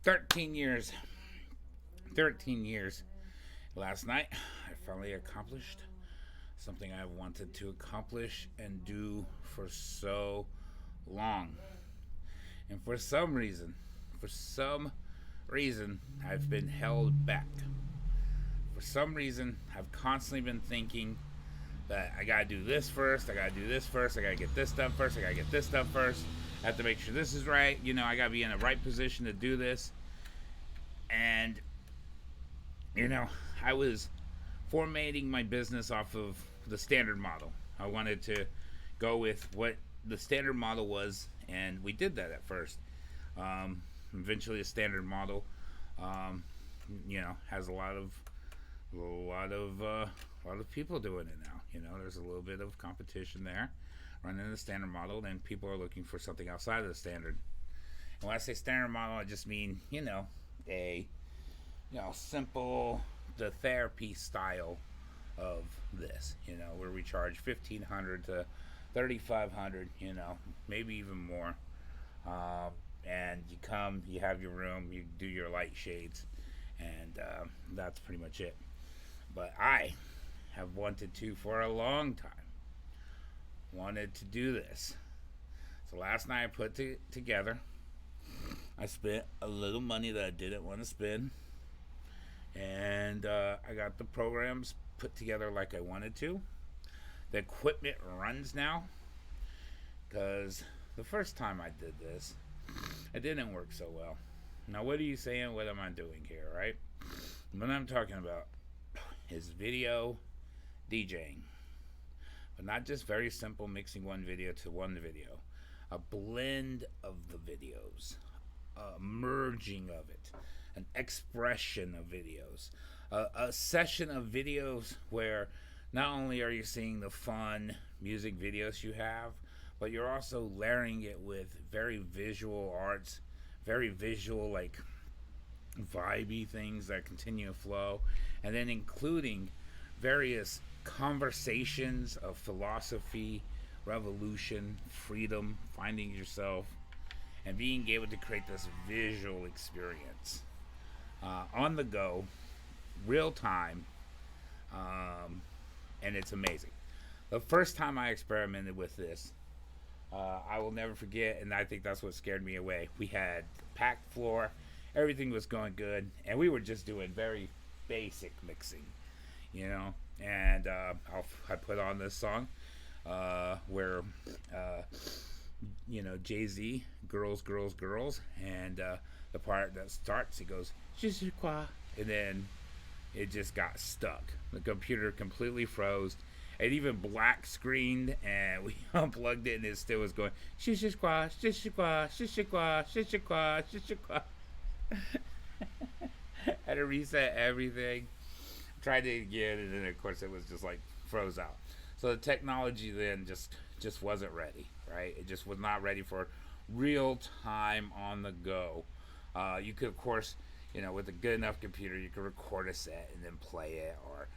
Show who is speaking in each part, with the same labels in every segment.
Speaker 1: 13 years. 13 years. Last night, I finally accomplished something I wanted to accomplish and do for so long. And for some reason, I've been held back. For some reason, I've constantly been thinking that I gotta do this first, I gotta do this first, I gotta get this done first, I gotta get this done first. I have to make sure this is right. I gotta be in the right position to do this. And, you know, I was formatting my business off of the standard model. I wanted to go with what the standard model was, and we did that at first. Eventually, a standard model, um, has a lot of people doing it now. There's a little bit of competition there, running the standard model, and people are looking for something outside of the standard. And when I say standard model, I just mean a simple the therapy style of this. Where we charge 1,500 to 3,500. Maybe even more. And you come, you have your room, you do your light shades, and that's pretty much it. But I have wanted to for a long time. Wanted to do this. So last night I put it together. I spent a little money that I didn't want to spend, and I got the programs put together like I wanted to. The equipment runs now, because the first time I did this, it didn't work so well. Now, what are you saying? What am I doing here, right? What I'm talking about is video DJing, but not just very simple mixing one video to one video. A blend of the videos, a merging of it, an expression of videos, a session of videos where not only are you seeing the fun music videos you have, but you're also layering it with very visual arts, very visual, like vibey things that continue to flow, and then including various conversations of philosophy, revolution, freedom, finding yourself, and being able to create this visual experience on the go, real time, and it's amazing. The first time I experimented with this, I will never forget, and I think that's what scared me away. We had packed floor, everything was going good, and we were just doing very basic mixing, And I put on this song where, Jay Z, Girls, Girls, Girls, and the part that starts, he goes, Je suis quoi? And then it just got stuck. The computer completely froze. It even black screened, and we unplugged it, and it still was going. Shishikwa, shishikwa, shishikwa, shishikwa, shishikwa. Had to reset everything. Tried it again, and then of course it was just like froze out. So the technology then just wasn't ready, right? It just was not ready for real time on the go. You could, of course, with a good enough computer, you could record a set and then play it, or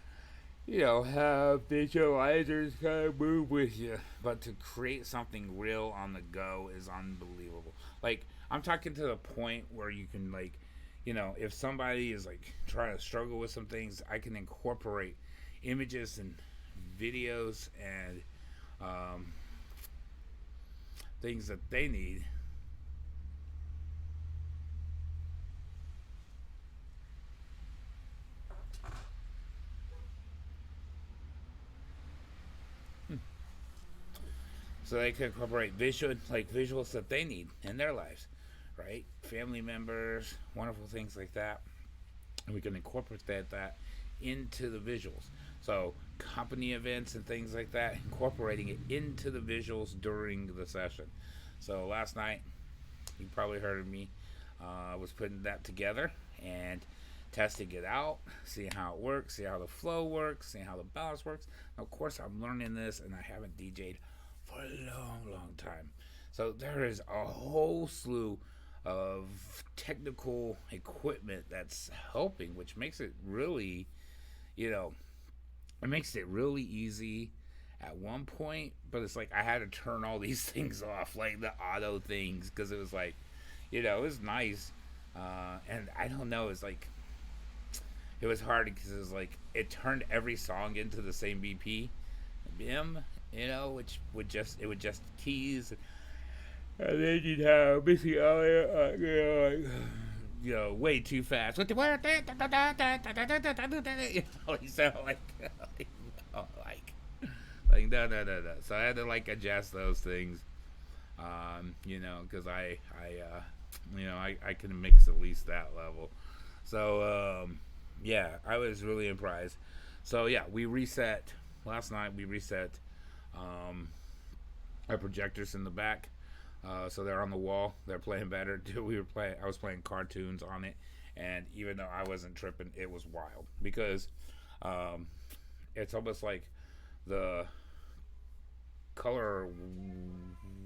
Speaker 1: have visualizers kind of move with you. But to create something real on the go is unbelievable. Like, I'm talking to the point where you can, like, if somebody is, like, trying to struggle with some things, I can incorporate images and videos and things that they need. So they can incorporate visuals that they need in their lives, right? Family members, wonderful things like that. And we can incorporate that into the visuals. So company events and things like that, incorporating it into the visuals during the session. So last night, you probably heard of me. I was putting that together and testing it out, seeing how it works, seeing how the flow works, seeing how the balance works. Now, of course, I'm learning this, and I haven't DJ'd for a long, long time. So there is a whole slew of technical equipment that's helping, which makes it really, it makes it really easy at one point. But it's like I had to turn all these things off, like the auto things, because it was like, it was nice. And I don't know, it's like it was hard because it was like it turned every song into the same BPM, which would just keys, and then you'd have Missy Elliott, way too fast. What the word? You sound like, like no. So I had to like adjust those things, because I can mix at least that level. So yeah, I was really impressed. So yeah, we reset last night. We reset um, our projectors in the back, so they're on the wall. They're playing better. We were playing. I was playing cartoons on it, and even though I wasn't tripping, it was wild because um, it's almost like the color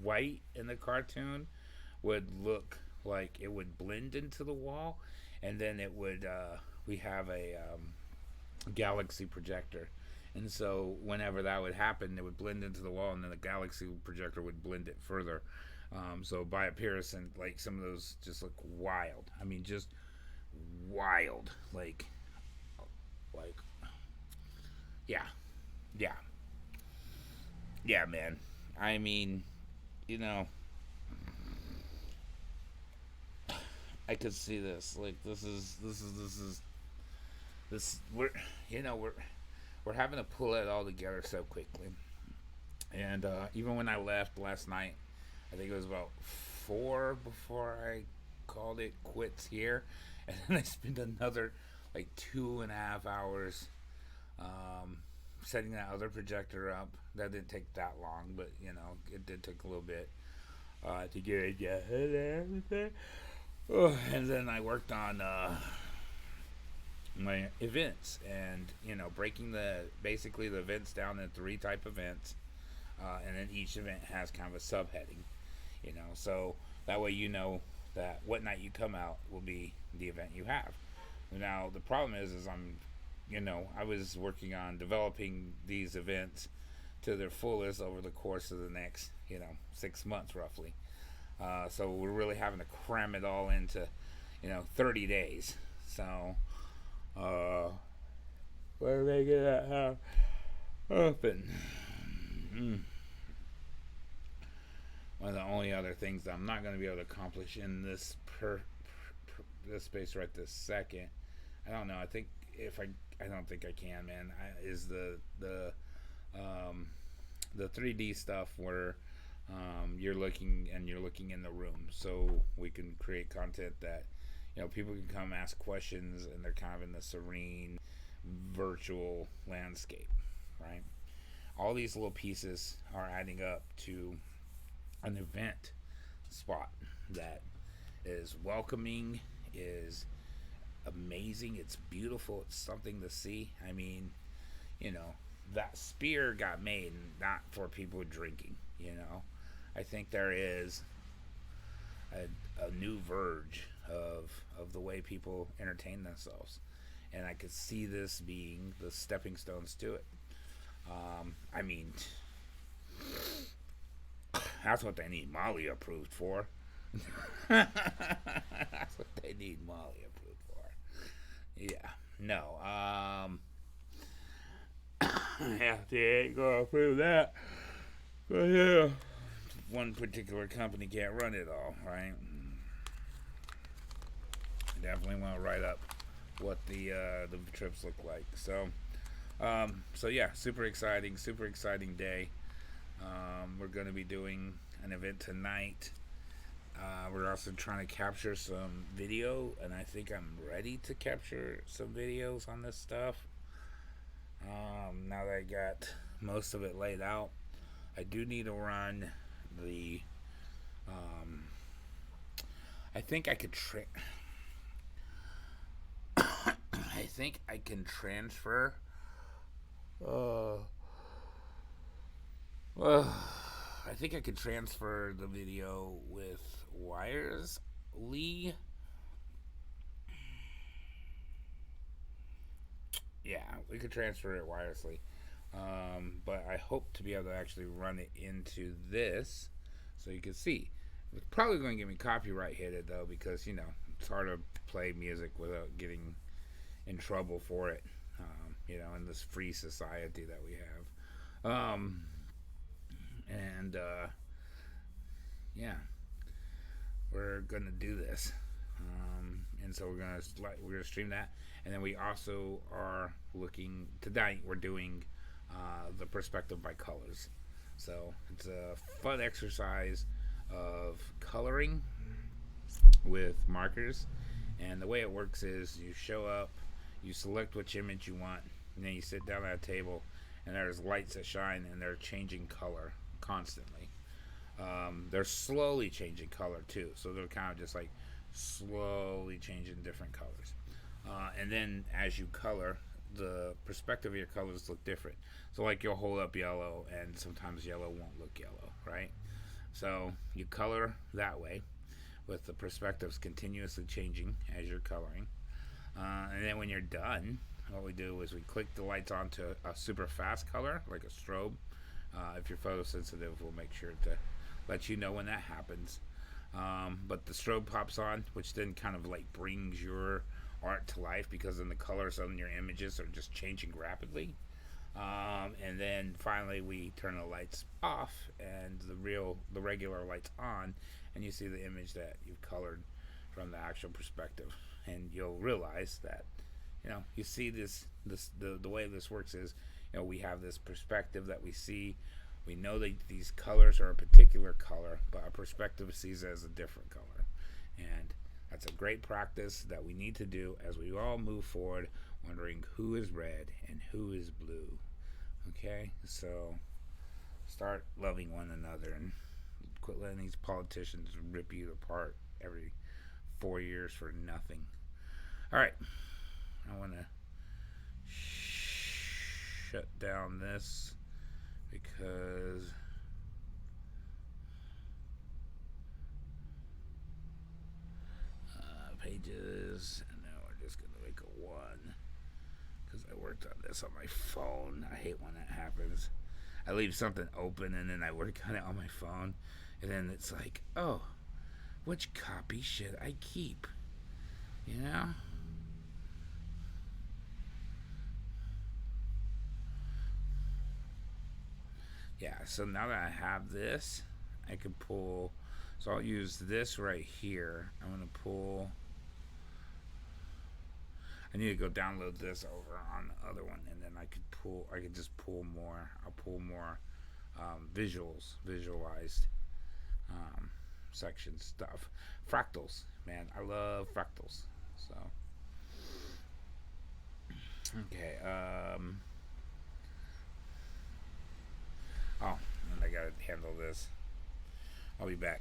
Speaker 1: white in the cartoon would look like it would blend into the wall, and then it would. We have a galaxy projector, and so whenever that would happen, it would blend into the wall, and then the galaxy projector would blend it further. So by comparison, like some of those just look wild. I mean, just wild. Like, yeah, yeah, yeah, man. I mean, you know, I could see this. Like, this. We're having to pull it all together so quickly. And even when I left last night, I think it was about 4 before I called it quits here, and then I spent another like 2.5 hours um, setting that other projector up. That didn't take that long, but it did take a little bit to get it and everything. Oh, and then I worked on my events, and breaking the basically the events down into 3 type events, and then each event has kind of a subheading. So that way that what night you come out will be the event you have. Now the problem is I was working on developing these events to their fullest over the course of the next 6 months roughly. So we're really having to cram it all into 30 days. So we're making that happen. One of the only other things that I'm not going to be able to accomplish in this space right this second, I don't know. I think if I don't think I can, man. Is um, the 3D stuff where you're looking in the room, so we can create content that people can come ask questions, and they're kind of in the serene virtual landscape, right? All these little pieces are adding up to an event spot that is welcoming, is amazing, it's beautiful, it's something to see. I mean, that spear got made not for people drinking. I think there is a new verge of the way people entertain themselves, and I could see this being the stepping stones to it. I mean, that's what they need Molly approved for. That's what they need Molly approved for. Yeah. No. Yeah, they ain't gonna approve that. But yeah, one particular company can't run it all, right? Definitely want to write up what the trips look like. So yeah, super exciting day. We're going to be doing an event tonight. We're also trying to capture some video, and I think I'm ready to capture some videos on this stuff. Now that I got most of it laid out, I do need to run the. I think I could. I think I can transfer. I think I could transfer the video with wirelessly. Yeah, we could transfer it wirelessly. But I hope to be able to actually run it into this so you can see. It's probably going to get me copyright hit though, because it's hard to play music without getting in trouble for it. In this free society that we have. And yeah, we're gonna do this. And so we're gonna stream that, and then we also are looking tonight. We're doing the perspective by colors. So it's a fun exercise of coloring with markers. And the way it works is you show up, you select which image you want, and then you sit down at a table, and there's lights that shine, and they're changing color constantly. They're slowly changing color too, so they're kind of just like slowly changing different colors. And then as you color, the perspective of your colors look different. So like you'll hold up yellow, and sometimes yellow won't look yellow, right? So you color that way, with the perspectives continuously changing as you're coloring. And then when you're done, what we do is we click the lights onto a super fast color, like a strobe. If you're photosensitive, we'll make sure to let you know when that happens. But the strobe pops on, which then kind of like brings your art to life, because then the colors on your images are just changing rapidly. And then finally we turn the lights off and the regular lights on, and you see the image that you've colored from the actual perspective. And you'll realize that you see the way this works is, we have this perspective that we see. We know that these colors are a particular color, but our perspective sees it as a different color. And that's a great practice that we need to do as we all move forward, wondering who is red and who is blue. Okay, so start loving one another and quit letting these politicians rip you apart every 4 years for nothing. All right, I want to shut down this because pages, and now we're just gonna make a 1 because I worked on this on my phone. I hate when that happens. I leave something open and then I work on it on my phone, and then it's like, oh, which copy should I keep? You know? Yeah, so now that I have this, I can pull. So I'll use this right here. I'm going to pull. I need to go download this over on the other one, and then I could just pull more. I'll pull more visualized section stuff. Fractals, man, I love fractals. So, okay. Oh, and I gotta handle this. I'll be back.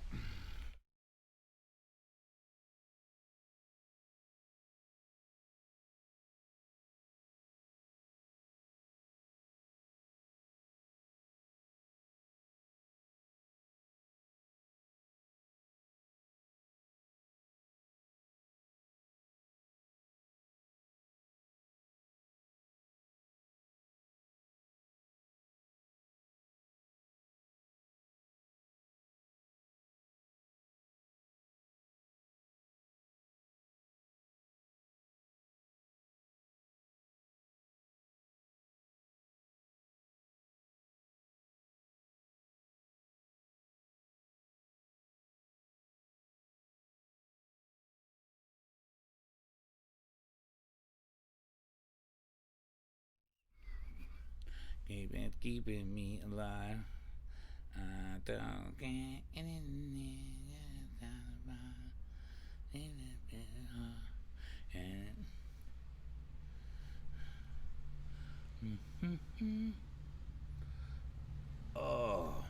Speaker 1: Keeping me alive. I don't get anything. And oh,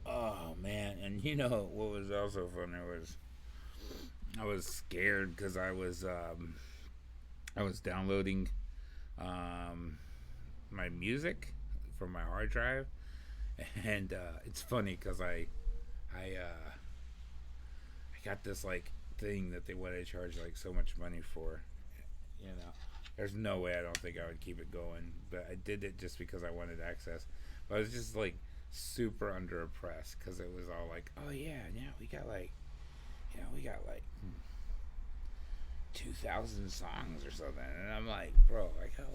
Speaker 1: oh man! And what was also funny was I was scared because I was downloading um, my music from my hard drive, and it's funny because I got this like thing that they want to charge like so much money for. You know, there's no way I don't think I would keep it going, but I did it just because I wanted access. But I was just like super under oppressed because it was all like, oh yeah, yeah, we got like, we got like 2,000 songs or something, and I'm like, bro, I got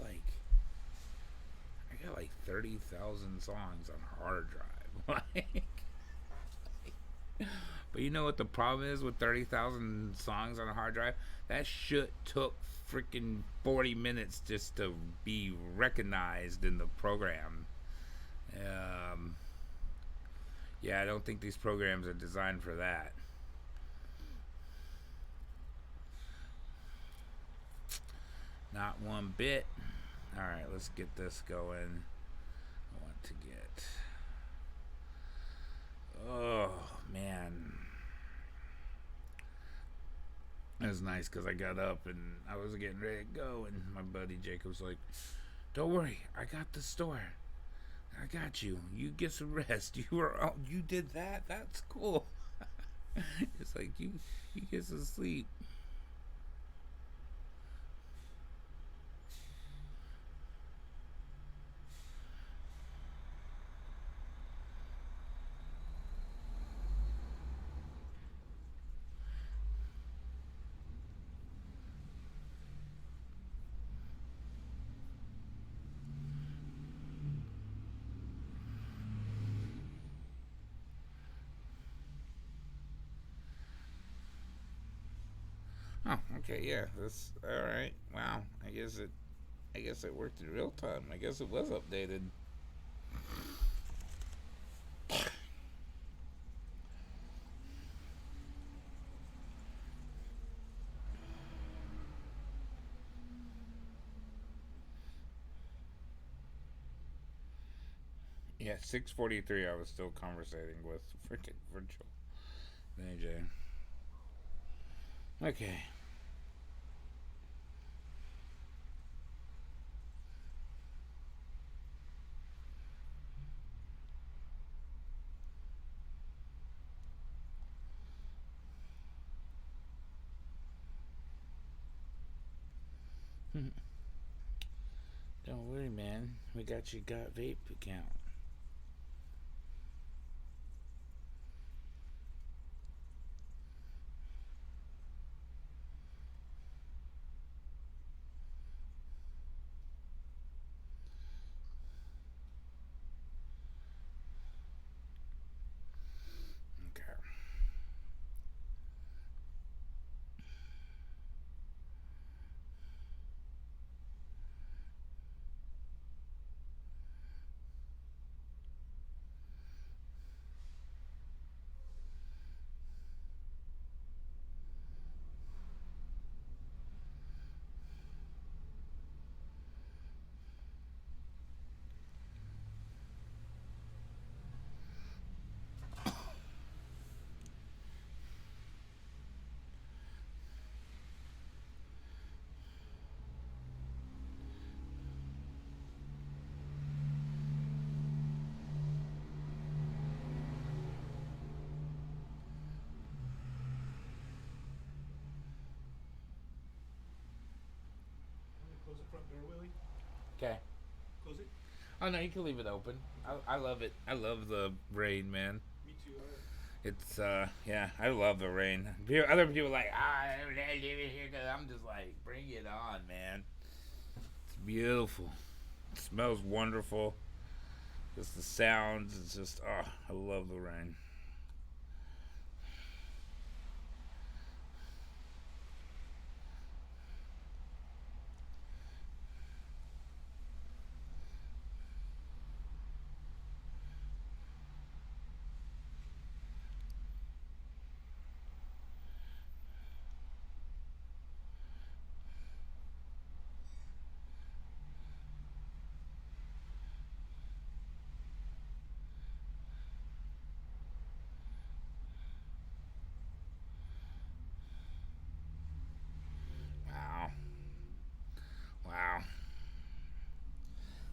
Speaker 1: like 30,000 songs on a hard drive, like. But you know what the problem is with 30,000 songs on a hard drive? That shit took freaking 40 minutes just to be recognized in the program. Um, yeah, I don't think these programs are designed for that. Not one bit. Alright, let's get this going. I want to get. Oh, man. It was nice because I got up and I was getting ready to go, and my buddy Jacob's like, "Don't worry, I got the store. I got you. You get some rest. You did that. That's cool." It's like you get some sleep. Oh, okay, yeah. That's all right. Wow. I guess it worked in real time. I guess it was updated. Yeah, 6:43. I was still conversating with freaking virtual AJ. Okay. Don't worry, man. We got your Got Vape account. Okay.
Speaker 2: Close the front door, Willie.
Speaker 1: Okay.
Speaker 2: Close it.
Speaker 1: Oh no, you can leave it open. I love it. I love the rain, man.
Speaker 2: Me too.
Speaker 1: It's yeah, I love the rain. Other people are like, I live it here because I'm just like, bring it on, man. It's beautiful. It smells wonderful. Just the sounds. It's just I love the rain. Wow, wow.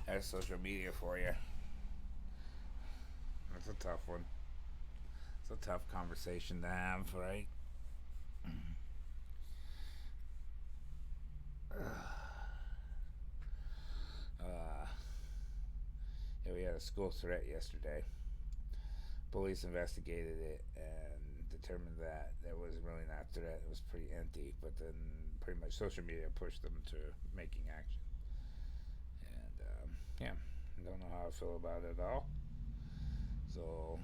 Speaker 1: That's social media for you. That's a tough one. It's a tough conversation to have, right? Uh, yeah, we had a school threat yesterday. Police investigated it and determined that there was really not a threat. It was pretty empty, but then pretty much social media pushed them to making action. And yeah, I don't know how I feel about it at all. So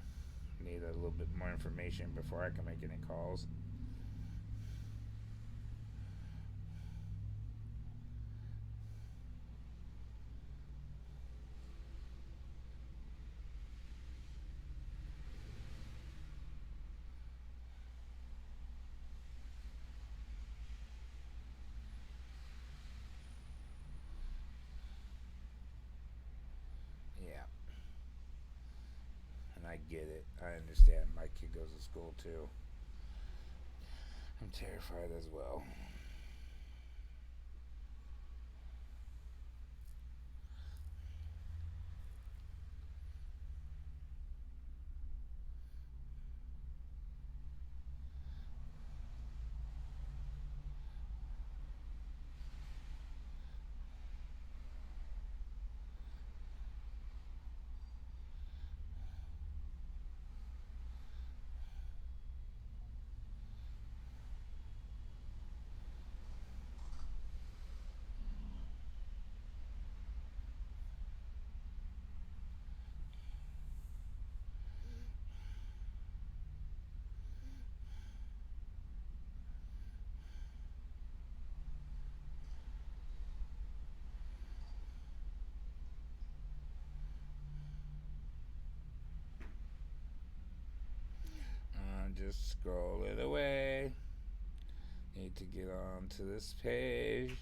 Speaker 1: need a little bit more information before I can make any calls. Yeah, and I get it. I understand. My kid goes to school too. I'm terrified as well. Just scroll it away. Need to get on to this page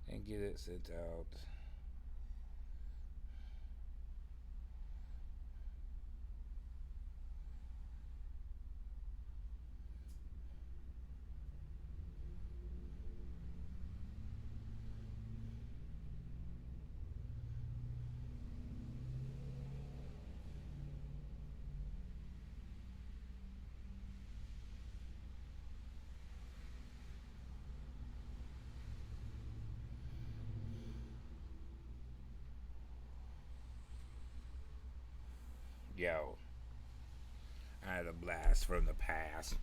Speaker 1: and get it sent out. Yo, I had a blast from the past.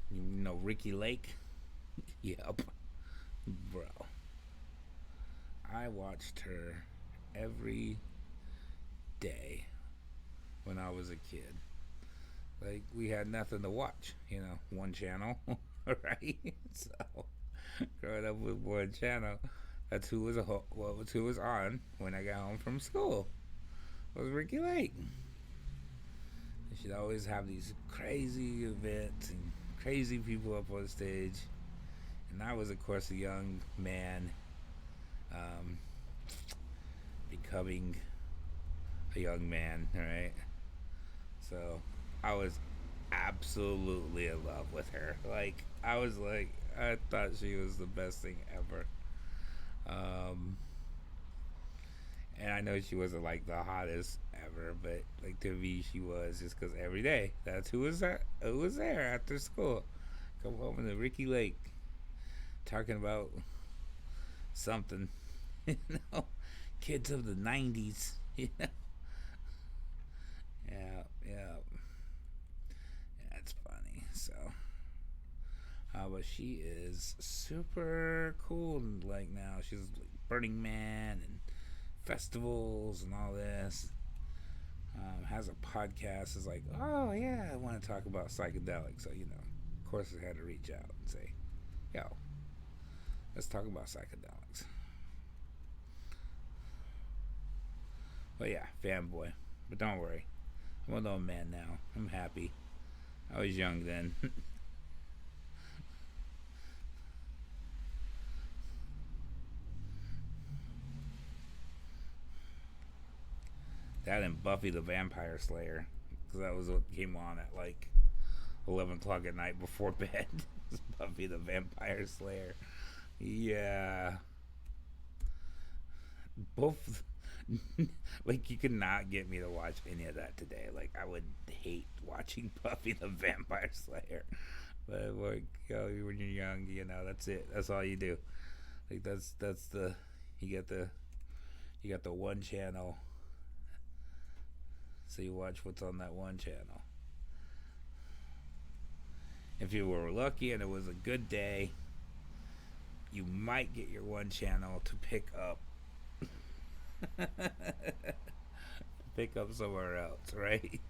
Speaker 1: You know Ricky Lake? Yep. Bro. I watched her every day when I was a kid. Like, we had nothing to watch, one channel, right? So, growing up with one channel, that's who was on when I got home from school. Was Ricky Lake. She'd always have these crazy events and crazy people up on stage. And I was, of course, a young man becoming a young man, right? So I was absolutely in love with her. I thought she was the best thing ever. And I know she wasn't like the hottest ever, but like to me, she was just because every day that's who was there after school. Come home to Ricky Lake, talking about something, you know, kids of the '90s, yeah, yeah, that's funny. So, but she is super cool. Like now, she's like Burning Man and festivals and all this. Has a podcast. Is like, oh yeah, I want to talk about psychedelics. So of course, I had to reach out and say, yo, let's talk about psychedelics. But yeah, fanboy. But don't worry, I'm an old man now. I'm happy. I was young then. That and Buffy the Vampire Slayer, because that was what came on at like 11 o'clock at night before bed. Buffy the Vampire Slayer. Yeah. Both. Like, you could not get me to watch any of that today. Like, I would hate watching Buffy the Vampire Slayer. But, like, when you're young, that's it. That's all you do. Like, that's you got the one channel So you watch what's on that one channel. If you were lucky and it was a good day, you might get your one channel to pick up pick up somewhere else, right?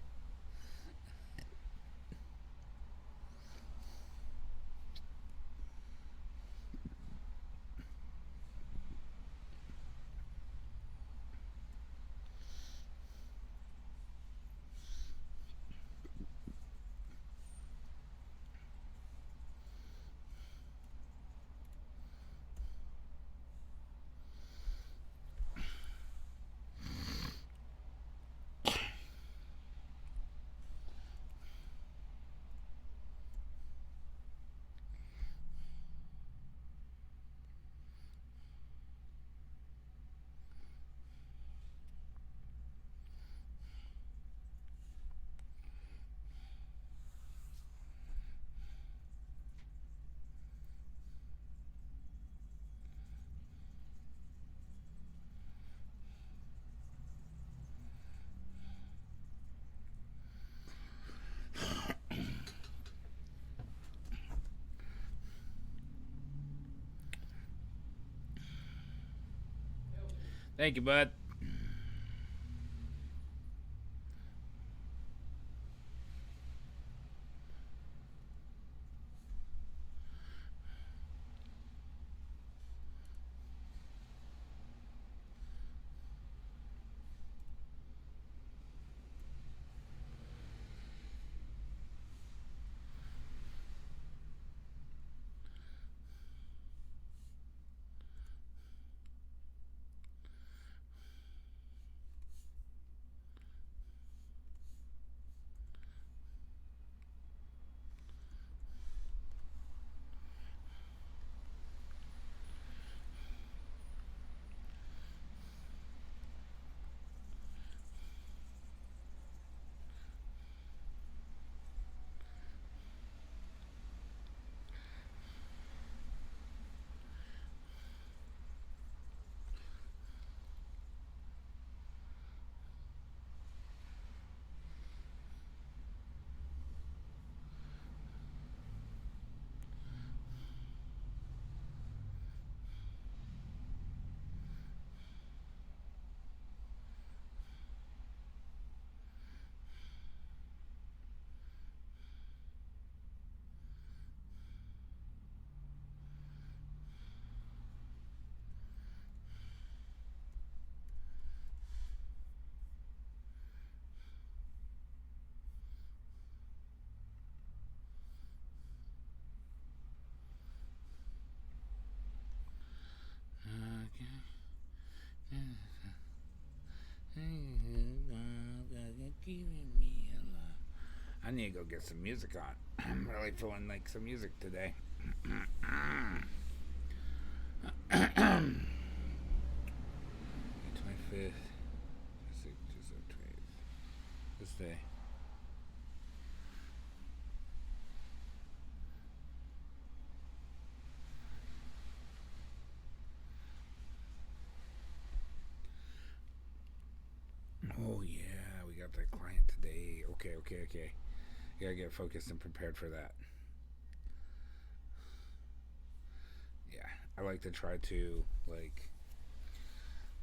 Speaker 1: Thank you, bud. I need to go get some music on. I'm really feeling like some music today. 25th. This day. Oh yeah, we got that client today. Okay. Gotta get focused and prepared for that. Yeah, I like to try to like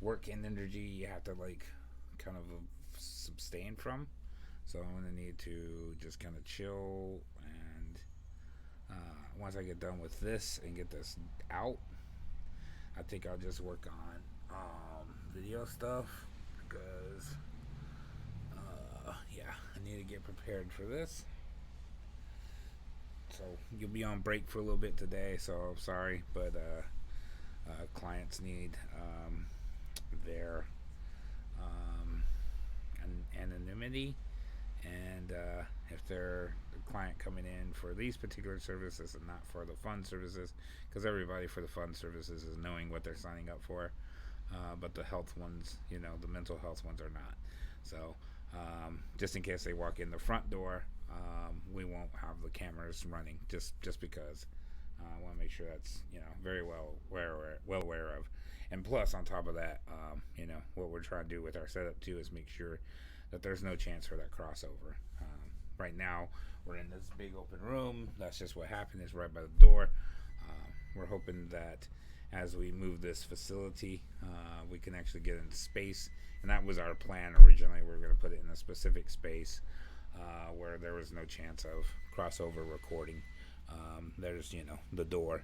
Speaker 1: work in energy you have to like kind of sustain from. So I'm gonna need to just kind of chill and once I get done with this and get this out, I think I'll just work on video stuff because yeah, I need to get prepared for this. So you'll be on break for a little bit today. So I'm sorry, but clients need their anonymity, and if they're the client coming in for these particular services and not for the fund services, because everybody for the fund services is knowing what they're signing up for, but the health ones, the mental health ones are not. So just in case they walk in the front door, we won't have the cameras running just because I want to make sure that's very well aware of. And plus, on top of that, what we're trying to do with our setup too is make sure that there's no chance for that crossover. Right now, we're in this big open room. That's just what happened. It's right by the door. We're hoping that as we move this facility, we can actually get into space. And that was our plan originally. We were going to put it in a specific space where there was no chance of crossover recording. There's, the door.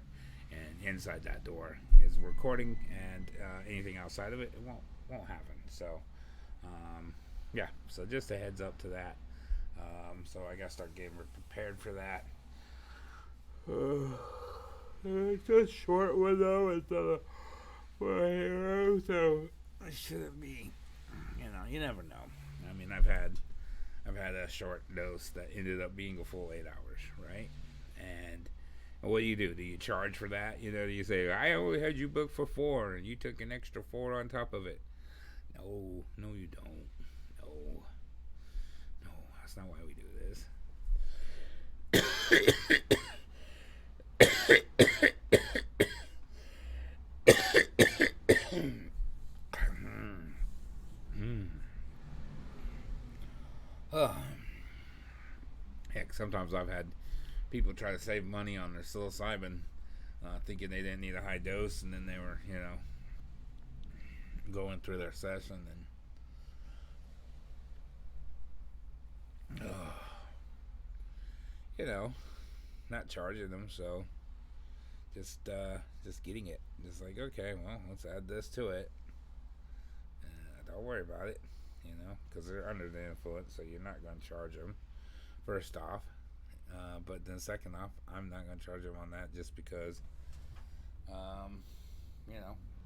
Speaker 1: And inside that door is recording, and anything outside of it, it won't happen. So, yeah. So just a heads up to that. So I gotta start getting prepared for that. It's a short window instead of hero, so I shouldn't be. You never know. I mean, I've had a short dose that ended up being a full 8 hours, right? And what do? Do you charge for that? Do you say, I only had you booked for 4 and you took an extra 4 on top of it? No, you don't. No, that's not why we do this. Heck, sometimes I've had people try to save money on their psilocybin, thinking they didn't need a high dose, and then they were, going through their session and, not charging them, so just getting it. Just like, okay, well, let's add this to it. Don't worry about it, because they're under the influence, so you're not going to charge them, first off. But then second off, I'm not going to charge them on that just because,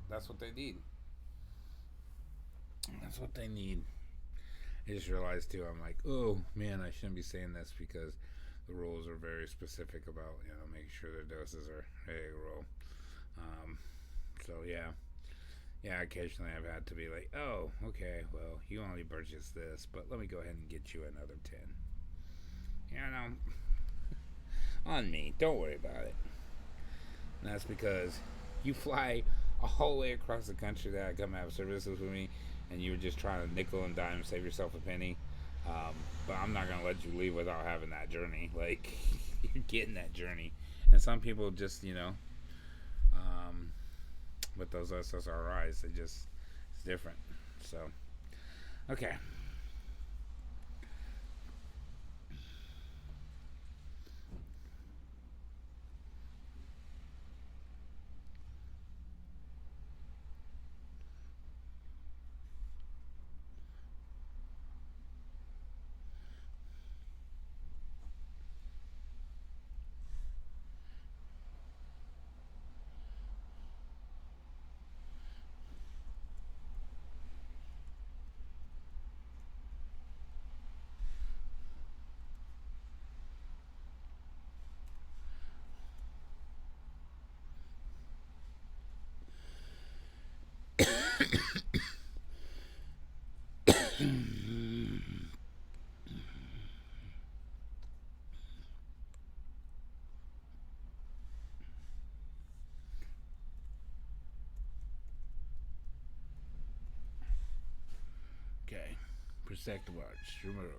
Speaker 1: that's what they need. That's what they need. I just realized too, I'm like, oh man, I shouldn't be saying this because the rules are very specific about, making sure their doses are ready to roll. So yeah, occasionally I've had to be like, oh, okay, well, you only purchased this, but let me go ahead and get you another 10. On me, don't worry about it. And that's because you fly a whole way across the country to come have services with me, and you were just trying to nickel and dime save yourself a penny. But I'm not gonna let you leave without having that journey. Like, you're getting that journey. And some people just, with those SSRIs, it's different. So, okay. Okay. Protect the watch. Remember.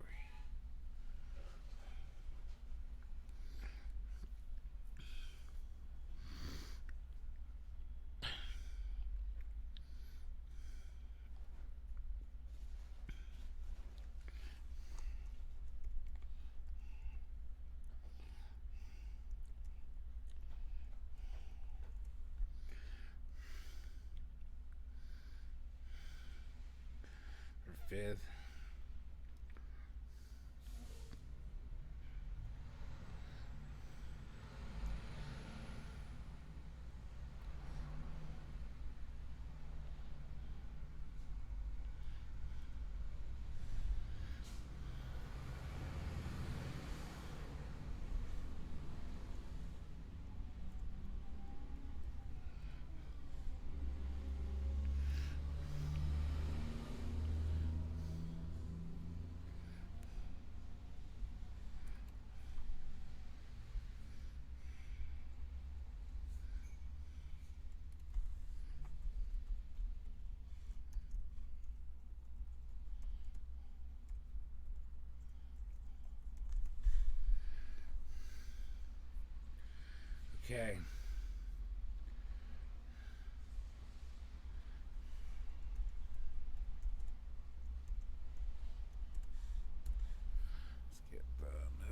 Speaker 1: For 5th.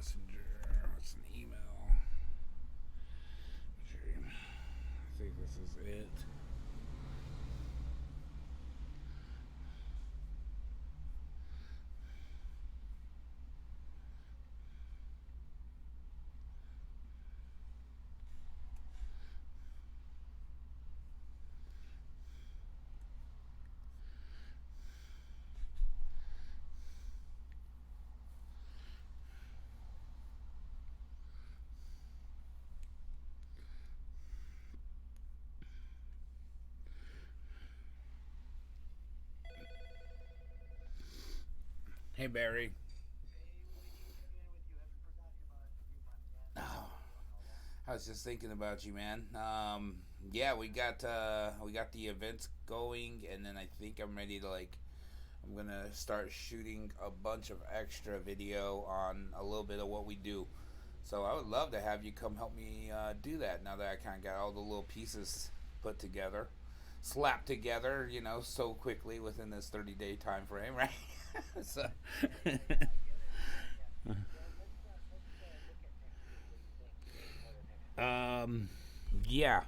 Speaker 1: Messenger. What's an email? I think this is it. Hey Barry. Oh, I was just thinking about you, man. Yeah, we got the events going, and then I think I'm ready to I'm gonna start shooting a bunch of extra video on a little bit of what we do. So I would love to have you come help me do that. Now that I kind of got all the little pieces put together, slapped together, so quickly within this 30-day time frame, right? so, um, yeah.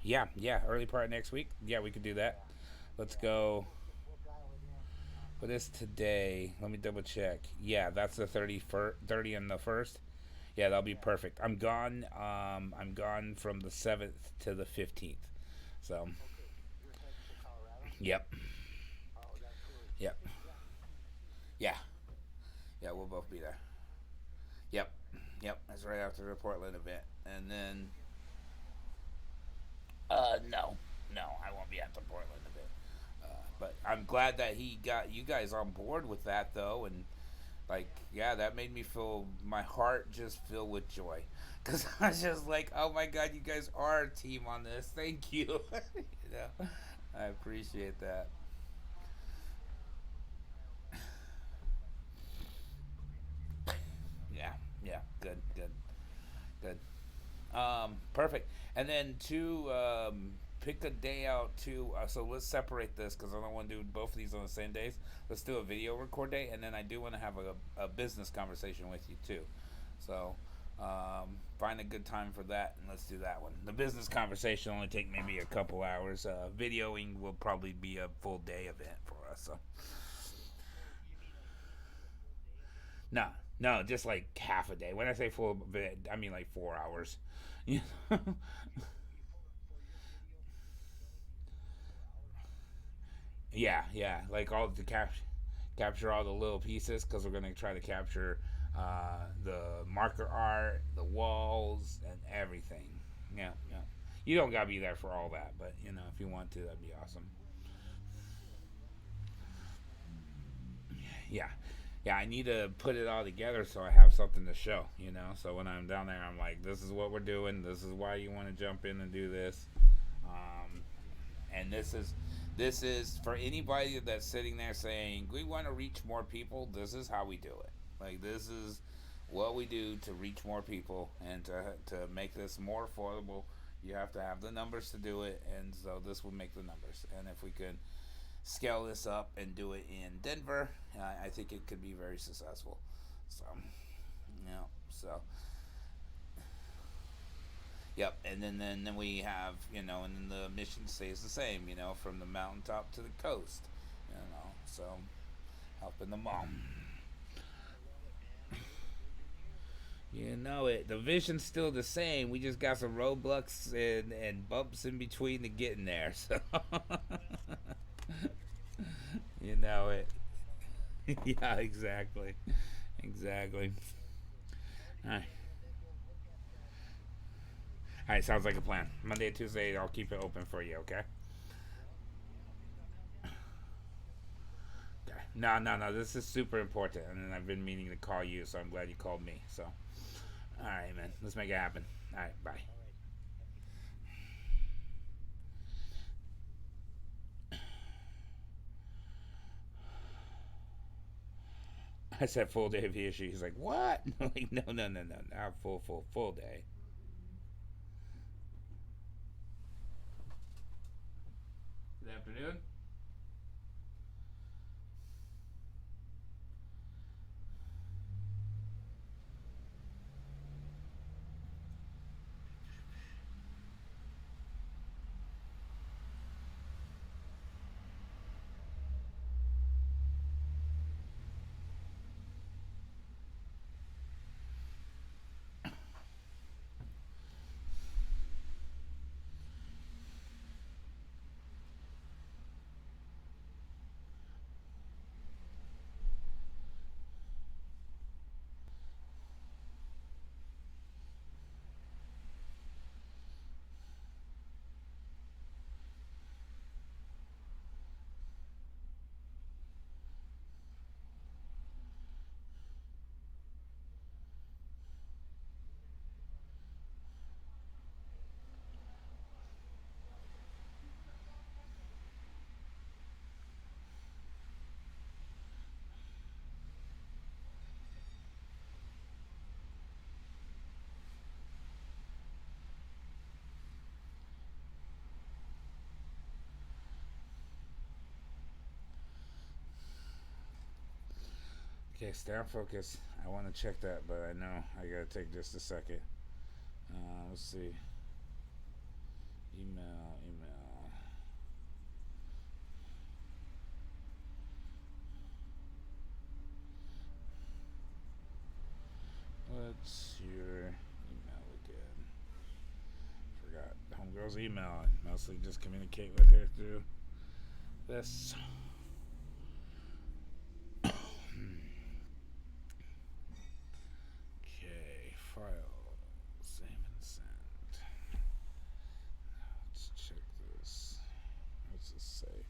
Speaker 1: Early part of next week. Yeah, we could do that. Let's go. What is today? Let me double check. Yeah, that's the 30 and the first. Yeah, that'll be perfect. I'm gone from the 7th to the 15th. So, yep, yep, yeah, yeah. We'll both be there. Yep, yep. That's right after the Portland event, and then no, no, I won't be at the Portland event. But I'm glad that he got you guys on board with that though, and yeah, that made me feel my heart just filled with joy, because I was just like, oh my god, you guys are a team on this. Thank you. I appreciate that. Yeah, yeah, good, good, good. Perfect. And then pick a day out too. So let's separate this because I don't want to do both of these on the same days. Let's do a video record day, and then I do want to have a business conversation with you too. So find a good time for that, and let's do that one. The business conversation only take maybe a couple hours. Videoing will probably be a full day event for us. So no, no, just like half a day. When I say full, I mean like 4 hours. You know? Yeah, yeah, like all the capture all the little pieces because we're gonna try to capture the marker art, the walls, and everything. Yeah, yeah. You don't gotta be there for all that, but if you want to, that'd be awesome. Yeah, yeah. I need to put it all together so I have something to show. So when I'm down there, I'm like, this is what we're doing. This is why you want to jump in and do this. Um, and this is for anybody that's sitting there saying we want to reach more people. This is how we do it. This is what we do to reach more people and to make this more affordable. You have to have the numbers to do it, and so this will make the numbers. And if we could scale this up and do it in Denver, I think it could be very successful. So, yeah. So, yep, and then we have and then the mission stays the same, from the mountaintop to the coast, so helping them all. You know it. The vision's still the same. We just got some roadblocks and bumps in between to getting there. So you know it. Yeah, exactly, exactly. All right. All right, sounds like a plan. Monday and Tuesday, I'll keep it open for you. Okay. Okay. No, no, no. This is super important, and I've been meaning to call you, so I'm glad you called me. So, all right, man. Let's make it happen. All right. Bye. I said full day of issue. He's like, what? I'm like, no, no, no, no, not full day. Good afternoon. Okay, stay on focus. I want to check that, but I know I gotta take just a second. Let's see. Email. What's your email again? Forgot. Homegirl's email. I mostly just communicate with her through this. Okay, file. Save and send. Let's check this. What's this say?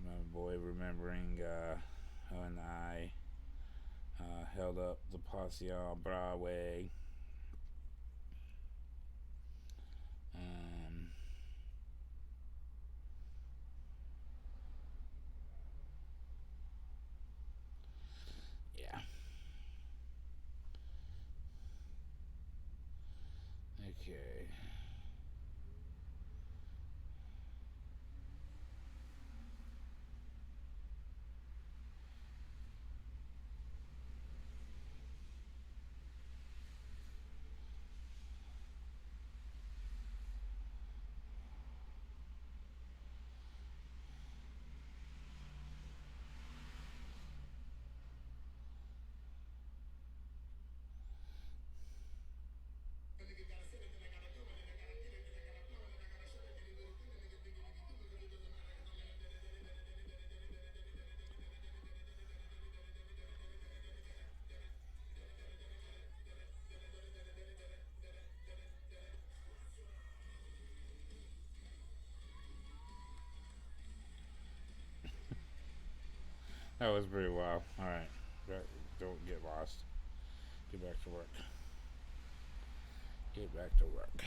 Speaker 1: My boy remembering when I held up the posse on Broadway. Um, yeah. Okay. That was pretty wild. Alright. Don't get lost. Get back to work. Get back to work.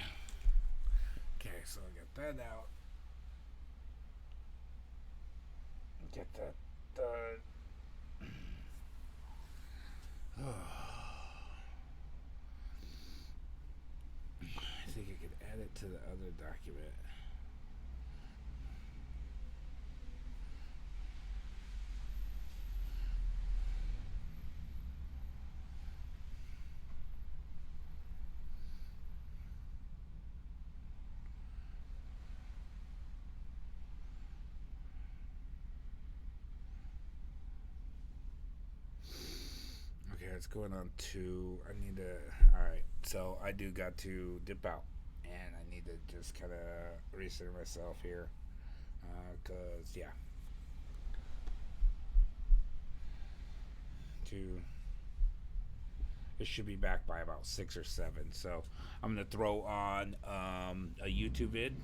Speaker 1: Okay, so I got that out. Get that done. I think I could add it to the other document. Okay, it's going on two. I need to. Alright, so I do got to dip out. And I need to just kind of recenter myself here. Because, yeah. Two. It should be back by about 6 or 7. So I'm going to throw on a YouTube vid.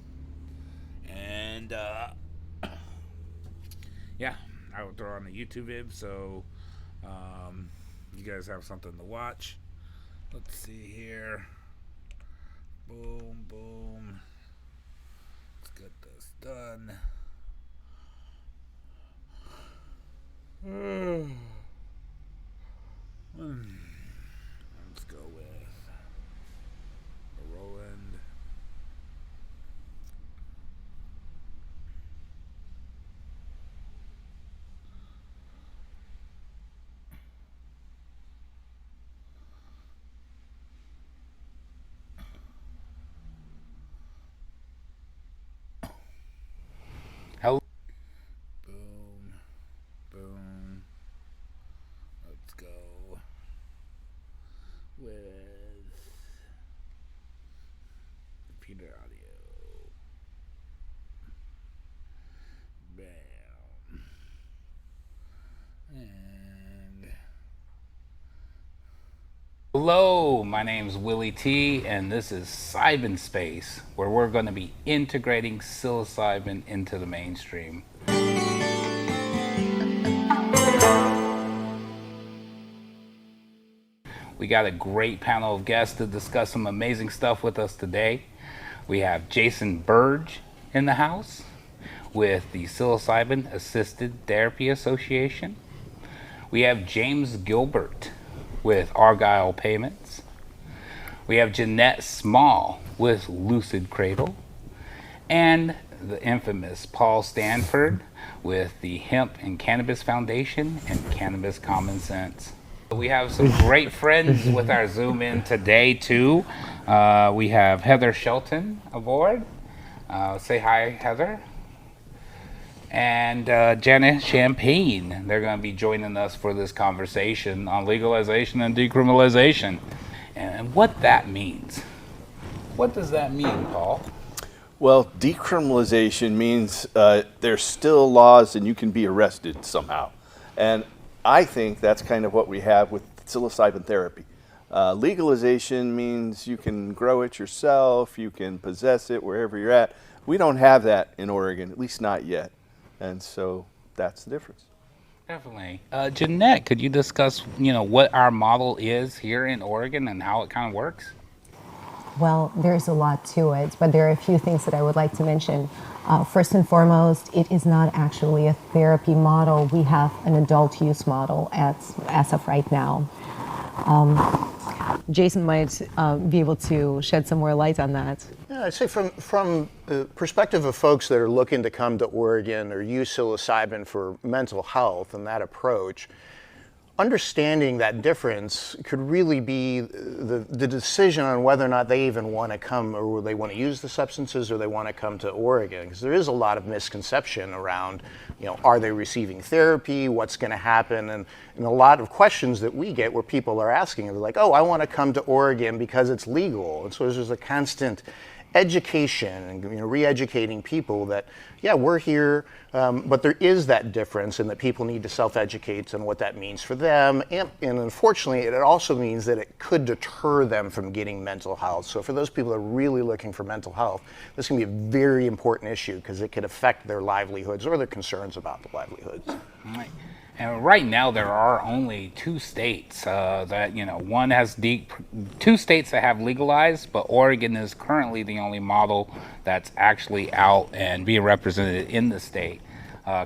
Speaker 1: And, yeah, I will throw on a YouTube vid. So you guys have something to watch. Let's see here. Boom, boom. done. Let's go with Roland. Hello. Boom. Boom. Let's go with repeater audio. Bam. And hello, my name's Willie T, and this is Cybin-Space, where we're going to be integrating psilocybin into the mainstream. We got a great panel of guests to discuss some amazing stuff with us today. We have Jason Burge in the house with the Psilocybin Assisted Therapy Association. We have James Gilbert with Argyle Payments. We have Jeanette Small with Lucid Cradle. And the infamous Paul Stanford with the Hemp and Cannabis Foundation and Cannabis Common Sense. We have some great friends with our Zoom in today too. We have Heather Shelton aboard. Say hi, Heather. And Janet Champagne. They're going to be joining us for this conversation on legalization and decriminalization and what that means. What does that mean, Paul?
Speaker 3: Well, decriminalization means there's still laws and you can be arrested somehow. And I think that's kind of what we have with psilocybin therapy. Legalization means you can grow it yourself, you can possess it wherever you're at. We don't have that in Oregon, at least not yet. And so that's the difference.
Speaker 1: Definitely. Jeanette, could you discuss, what our model is here in Oregon and how it kind of works?
Speaker 4: Well, there's a lot to it, but there are a few things that I would like to mention. First and foremost, it is not actually a therapy model. We have an adult use model as of right now. Jason might be able to shed some more light on that.
Speaker 5: Yeah, I'd say from the perspective of folks that are looking to come to Oregon or use psilocybin for mental health and that approach, understanding that difference could really be the decision on whether or not they even want to come or they want to use the substances or they want to come to Oregon. Because there is a lot of misconception around, are they receiving therapy, what's going to happen, and a lot of questions that we get where people are asking, they're like, oh, I want to come to Oregon because it's legal. And so there's a constant education and re-educating people that, yeah, we're here, but there is that difference and that people need to self-educate on what that means for them. And unfortunately, it also means that it could deter them from getting mental health. So for those people that are really looking for mental health, this can be a very important issue because it could affect their livelihoods or their concerns about the livelihoods.
Speaker 1: Right. And right now there are only two states that, one has two states that have legalized, but Oregon is currently the only model that's actually out and being represented in the state.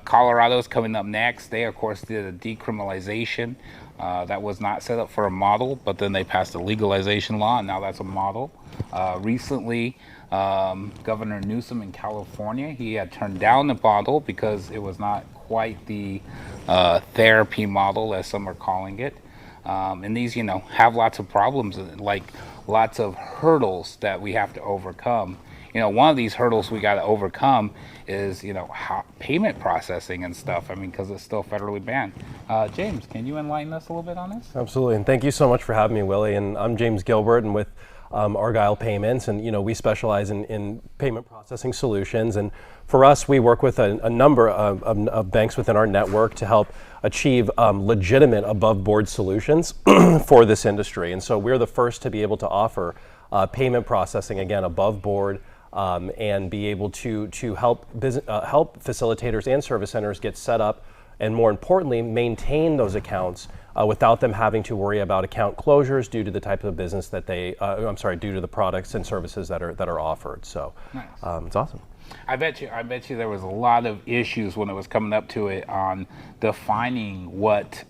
Speaker 1: Colorado's coming up next. They, of course, did a decriminalization that was not set up for a model, but then they passed a legalization law, and now that's a model. Recently, Governor Newsom in California, he had turned down the model because it was not quite the therapy model, as some are calling it. And these, have lots of problems, like lots of hurdles that we have to overcome. One of these hurdles we got to overcome is, how payment processing and stuff. Because it's still federally banned. James, can you enlighten us a little bit on this?
Speaker 6: Absolutely, and thank you so much for having me, Willie. And I'm James Gilbert, and with Argyle Payments, and we specialize in payment processing solutions. And for us, we work with a number of banks within our network to help achieve legitimate above-board solutions for this industry. And so we're the first to be able to offer payment processing, again, above board, and be able to help facilitators and service centers get set up, and more importantly, maintain those accounts without them having to worry about account closures due to the type of business that due to the products and services that are offered. So nice. It's awesome.
Speaker 1: I bet you there was a lot of issues when it was coming up to it on defining what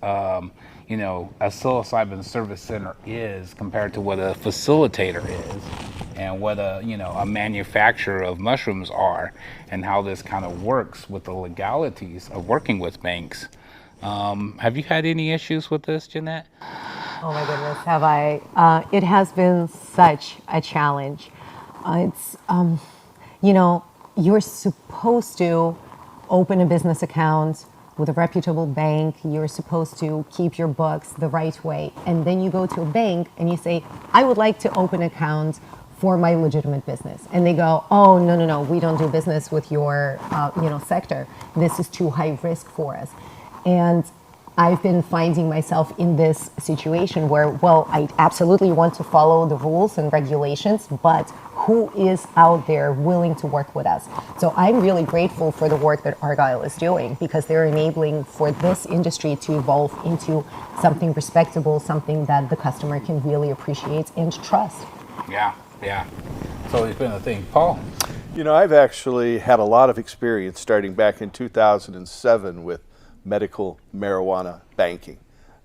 Speaker 1: you know, a psilocybin service center is compared to what a facilitator is, and what a manufacturer of mushrooms are, and how this kind of works with the legalities of working with banks. Have you had any issues with this, Jeanette?
Speaker 4: Oh my goodness, have I? It has been such a challenge. It's, you know, you're supposed to open a business account with a reputable bank. You're supposed to keep your books the right way. And then you go to a bank and you say, I would like to open accounts for my legitimate business. And they go, oh, no, no, no, we don't do business with your, sector. This is too high risk for us. And I've been finding myself in this situation where, well, I absolutely want to follow the rules and regulations, but who is out there willing to work with us? So I'm really grateful for the work that Argyle is doing, because they're enabling for this industry to evolve into something respectable, something that the customer can really appreciate and trust.
Speaker 1: Yeah, yeah. It's always been a thing. Paul?
Speaker 3: You know, I've actually had a lot of experience starting back in 2007 with medical marijuana banking.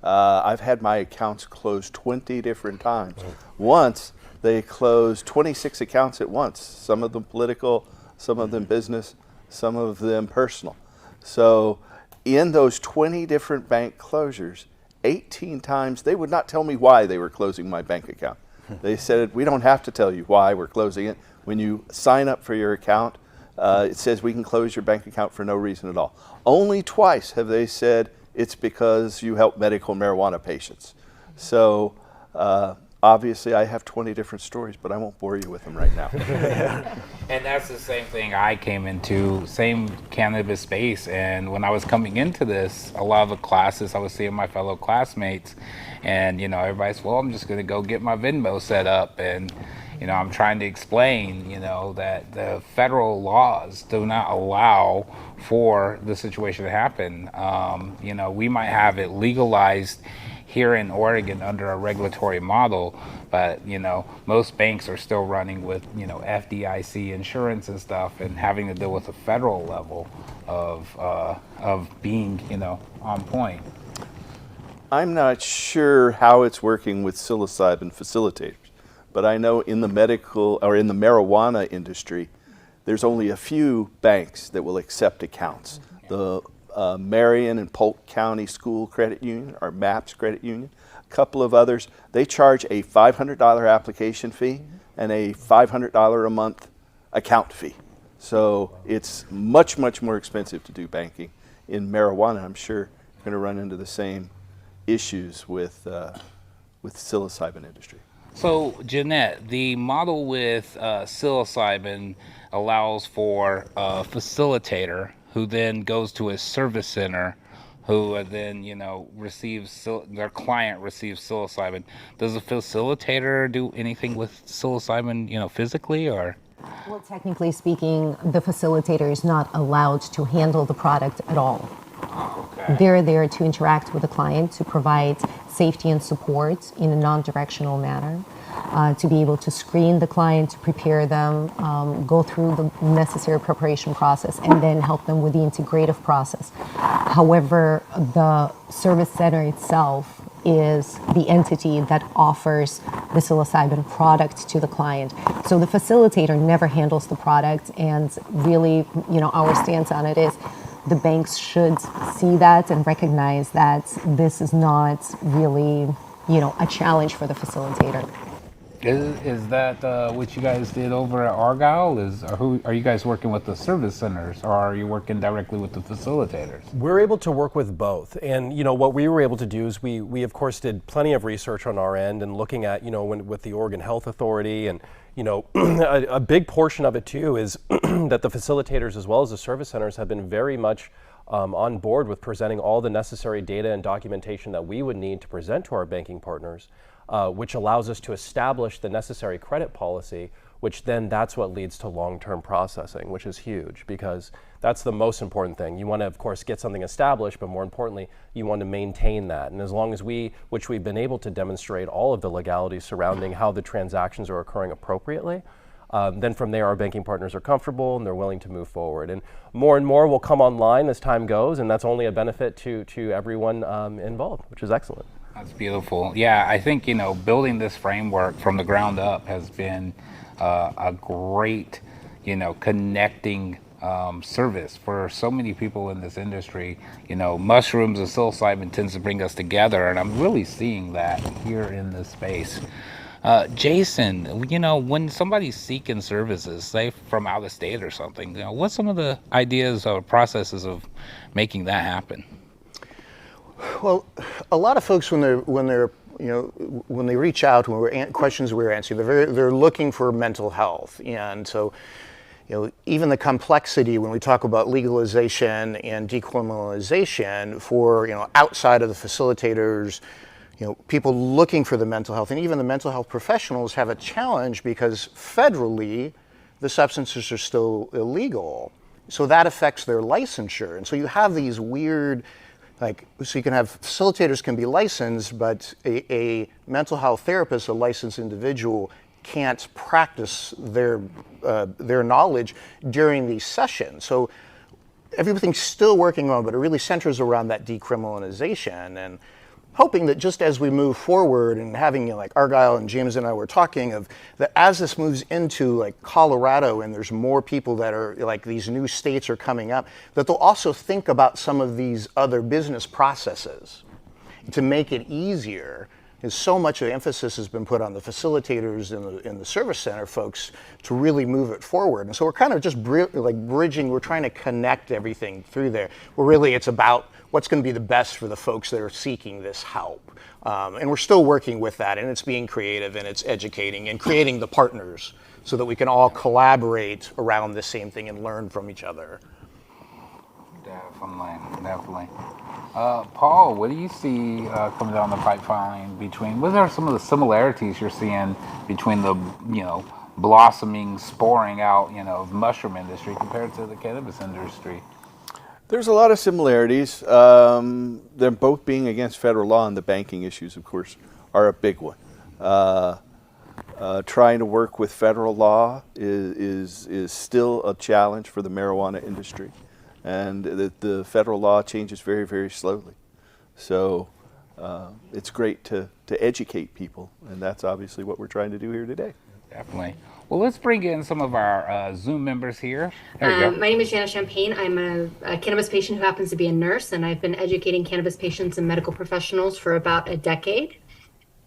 Speaker 3: I've had my accounts closed 20 different times. Once, they closed 26 accounts at once, some of them political, some of them business, some of them personal. So in those 20 different bank closures, 18 times, they would not tell me why they were closing my bank account. They said, we don't have to tell you why we're closing it. When you sign up for your account, it says we can close your bank account for no reason at all. Only twice have they said it's because you help medical marijuana patients. So obviously I have 20 different stories, but I won't bore you with them right now.
Speaker 1: And that's the same thing I came into, same cannabis space. And when I was coming into this, a lot of the classes I was seeing my fellow classmates, and everybody's, well, I'm just going to go get my Venmo set up, and I'm trying to explain, that the federal laws do not allow for the situation to happen. We might have it legalized here in Oregon under a regulatory model, but most banks are still running with FDIC insurance and stuff, and having to deal with the federal level of being on point.
Speaker 3: I'm not sure how it's working with psilocybin facilitators, but I know in the medical or in the marijuana industry, there's only a few banks that will accept accounts. The Marion and Polk County School Credit Union, or MAPS Credit Union, a couple of others, they charge a $500 application fee and a $500 a month account fee. So it's much, much more expensive to do banking. In marijuana, I'm sure you're going to run into the same issues with psilocybin industry.
Speaker 1: So, Jeanette, the model with psilocybin allows for a facilitator who then goes to a service center, who then, their client receives psilocybin. Does the facilitator do anything with psilocybin, physically, or?
Speaker 4: Well, technically speaking, the facilitator is not allowed to handle the product at all.
Speaker 1: Okay.
Speaker 4: They're there to interact with the client, to provide safety and support in a non-directional manner, to be able to screen the client, to prepare them, go through the necessary preparation process, and then help them with the integrative process. However, the service center itself is the entity that offers the psilocybin product to the client. So the facilitator never handles the product, and really, our stance on it is the banks should see that and recognize that this is not really, a challenge for the facilitator.
Speaker 1: Is that what you guys did over at Argyle? Who are you guys working with, the service centers, or are you working directly with the facilitators?
Speaker 6: We're able to work with both, and what we were able to do is we of course did plenty of research on our end and looking at with the Oregon Health Authority, and a big portion of it too is that the facilitators as well as the service centers have been very much on board with presenting all the necessary data and documentation that we would need to present to our banking partners, which allows us to establish the necessary credit policy, which then that's what leads to long-term processing, which is huge, because that's the most important thing. You want to, of course, get something established, but more importantly, you want to maintain that. And as long as which we've been able to demonstrate all of the legalities surrounding how the transactions are occurring appropriately, then from there our banking partners are comfortable and they're willing to move forward. And more will come online as time goes, and that's only a benefit to everyone involved, which is excellent.
Speaker 1: That's beautiful. Yeah, I think, building this framework from the ground up has been a great, connecting service for so many people in this industry. Mushrooms and psilocybin tends to bring us together, and I'm really seeing that here in this space. Jason, when somebody's seeking services, say from out of state or something, what's some of the ideas or processes of making that happen?
Speaker 5: Well, a lot of folks when they reach out, questions we're answering, they're looking for mental health, and so even the complexity when we talk about legalization and decriminalization for outside of the facilitators, people looking for the mental health, and even the mental health professionals have a challenge because federally the substances are still illegal, so that affects their licensure, and so you have these weird. So you can have facilitators can be licensed, but a mental health therapist, a licensed individual, can't practice their knowledge during these sessions. So everything's still working on, but it really centers around that decriminalization and hoping that just as we move forward and having like Argyle and James and I were talking of that as this moves into like Colorado and there's more people that are like these new states are coming up, that they'll also think about some of these other business processes to make it easier. Because so much of the emphasis has been put on the facilitators and the service center folks to really move it forward. And so we're kind of just bridging, we're trying to connect everything through there. Where really it's about what's going to be the best for the folks that are seeking this help. And we're still working with that, and it's being creative and it's educating and creating the partners so that we can all collaborate around the same thing and learn from each other.
Speaker 1: Definitely. Paul, what do you see coming down the pipeline what are some of the similarities you're seeing between the, blossoming, sporing out, mushroom industry compared to the cannabis industry?
Speaker 3: There's a lot of similarities. They're both being against federal law, and the banking issues, of course, are a big one. Trying to work with federal law is still a challenge for the marijuana industry. And the federal law changes very, very slowly. So it's great to educate people, and that's obviously what we're trying to do here today.
Speaker 1: Definitely. Well, let's bring in some of our Zoom members here. There you go.
Speaker 7: My name is Jana Champagne. I'm a cannabis patient who happens to be a nurse, and I've been educating cannabis patients and medical professionals for about a decade.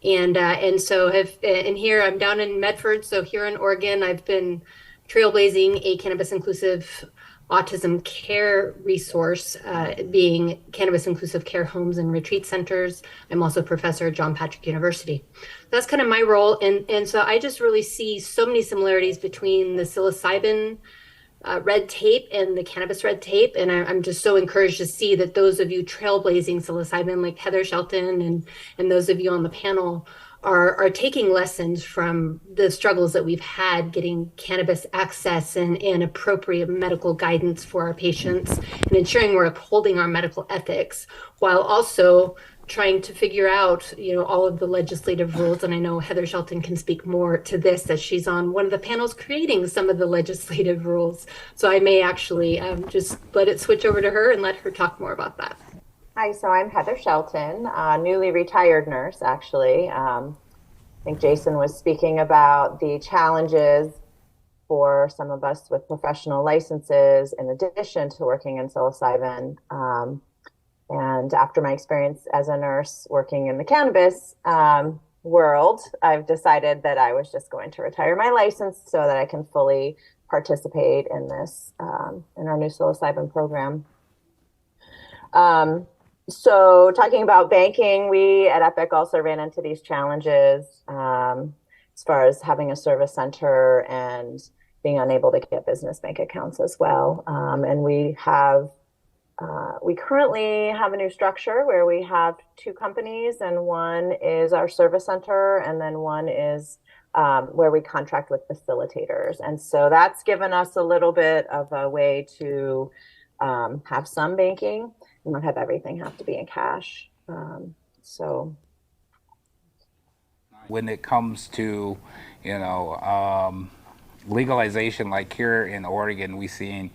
Speaker 7: And here I'm down in Medford, so here in Oregon, I've been trailblazing a cannabis inclusive autism care resource, being cannabis inclusive care homes and retreat centers. I'm also a professor at John Patrick University. That's kind of my role. And so I just really see so many similarities between the psilocybin red tape and the cannabis red tape. And I'm just so encouraged to see that those of you trailblazing psilocybin, like Heather Shelton and those of you on the panel, are taking lessons from the struggles that we've had getting cannabis access and appropriate medical guidance for our patients and ensuring we're upholding our medical ethics while also trying to figure out, all of the legislative rules. And I know Heather Shelton can speak more to this as she's on one of the panels creating some of the legislative rules. So I may actually just let it switch over to her and let her talk more about that.
Speaker 8: Hi, so I'm Heather Shelton, a newly retired nurse, actually. I think Jason was speaking about the challenges for some of us with professional licenses in addition to working in psilocybin. And after my experience as a nurse working in the cannabis world, I've decided that I was just going to retire my license so that I can fully participate in this, in our new psilocybin program. So talking about banking, we at Epic also ran into these challenges as far as having a service center and being unable to get business bank accounts as well. And we currently have a new structure where we have two companies, and one is our service center, and then one is where we contract with facilitators. And so that's given us a little bit of a way to have some banking and not have everything have to be in cash.
Speaker 1: When it comes to, legalization, like here in Oregon, we seen,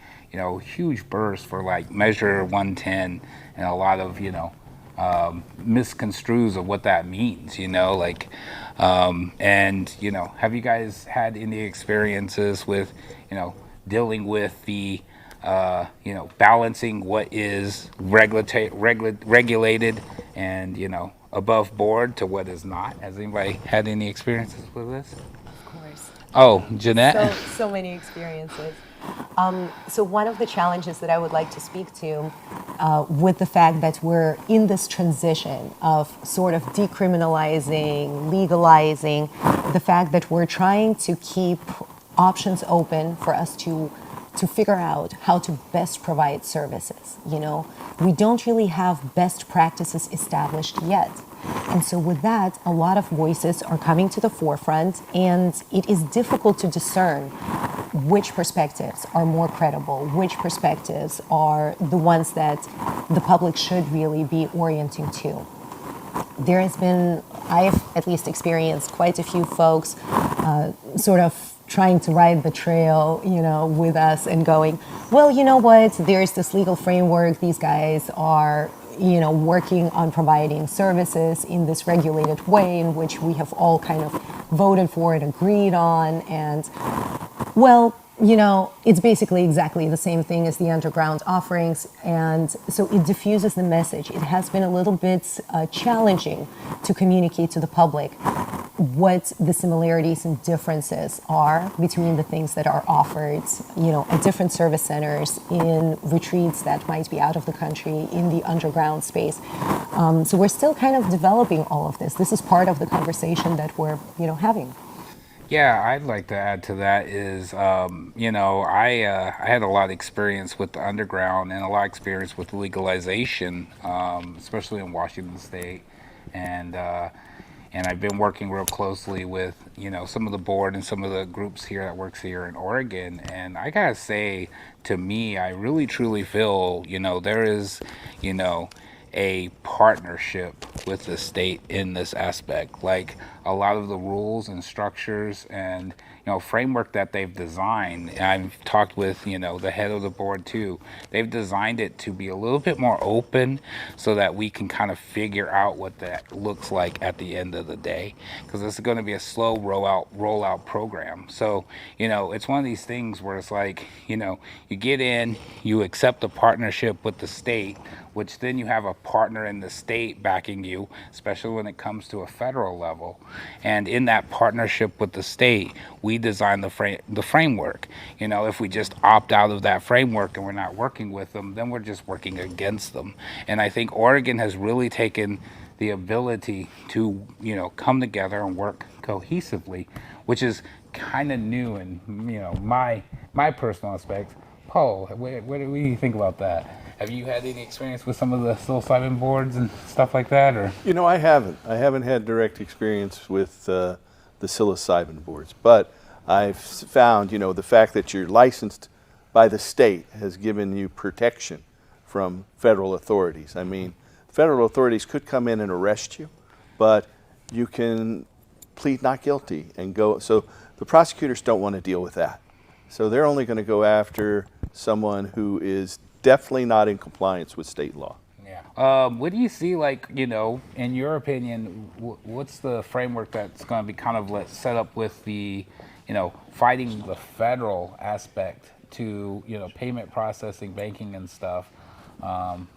Speaker 1: huge bursts for like Measure 110 and a lot of, misconstrues of what that means, have you guys had any experiences with, dealing with the, balancing what is regulated and, above board to what is not? Has anybody had any experiences with this?
Speaker 4: Of course.
Speaker 1: Oh, Jeanette?
Speaker 4: So many experiences. So one of the challenges that I would like to speak to with the fact that we're in this transition of sort of decriminalizing, legalizing, the fact that we're trying to keep options open for us to figure out how to best provide services. We don't really have best practices established yet. And so with that, a lot of voices are coming to the forefront, and it is difficult to discern which perspectives are more credible, which perspectives are the ones that the public should really be orienting to. There has been, I've at least experienced quite a few folks sort of trying to ride the trail, with us and going, well, you know what, there's this legal framework, these guys are, working on providing services in this regulated way in which we have all kind of voted for and agreed on, and, well, it's basically exactly the same thing as the underground offerings, and so it diffuses the message. It has been a little bit challenging to communicate to the public what the similarities and differences are between the things that are offered, at different service centers, in retreats that might be out of the country, in the underground space. So we're still kind of developing all of this. This is part of the conversation that we're, having.
Speaker 1: Yeah, I'd like to add to that is, I had a lot of experience with the underground and a lot of experience with legalization, especially in Washington State, and I've been working real closely with, some of the board and some of the groups here that works here in Oregon, and I gotta say, to me, I really truly feel, there is, a partnership with the state in this aspect. Like a lot of the rules and structures and framework that they've designed, I've talked with the head of the board too. They've designed it to be a little bit more open so that we can kind of figure out what that looks like at the end of the day, because this is going to be a slow rollout program. So it's one of these things where it's like you get in, you accept a partnership with the state, which then you have a partner in the state backing you, especially when it comes to a federal level. And in that partnership with the state, we design the framework. If we just opt out of that framework and we're not working with them, then we're just working against them. And I think Oregon has really taken the ability to, come together and work cohesively, which is kind of new in, my personal aspects. Paul, what do you think about that? Have you had any experience with some of the psilocybin boards and stuff like that, or?
Speaker 3: I haven't. I haven't had direct experience with the psilocybin boards, but I've found, the fact that you're licensed by the state has given you protection from federal authorities. I mean, federal authorities could come in and arrest you, but you can plead not guilty and go. So the prosecutors don't want to deal with that. So they're only going to go after someone who is definitely not in compliance with state law.
Speaker 1: Yeah. What do you see, like, in your opinion, what's the framework that's going to be kind of set up with the, fighting the federal aspect to, payment processing, banking and stuff?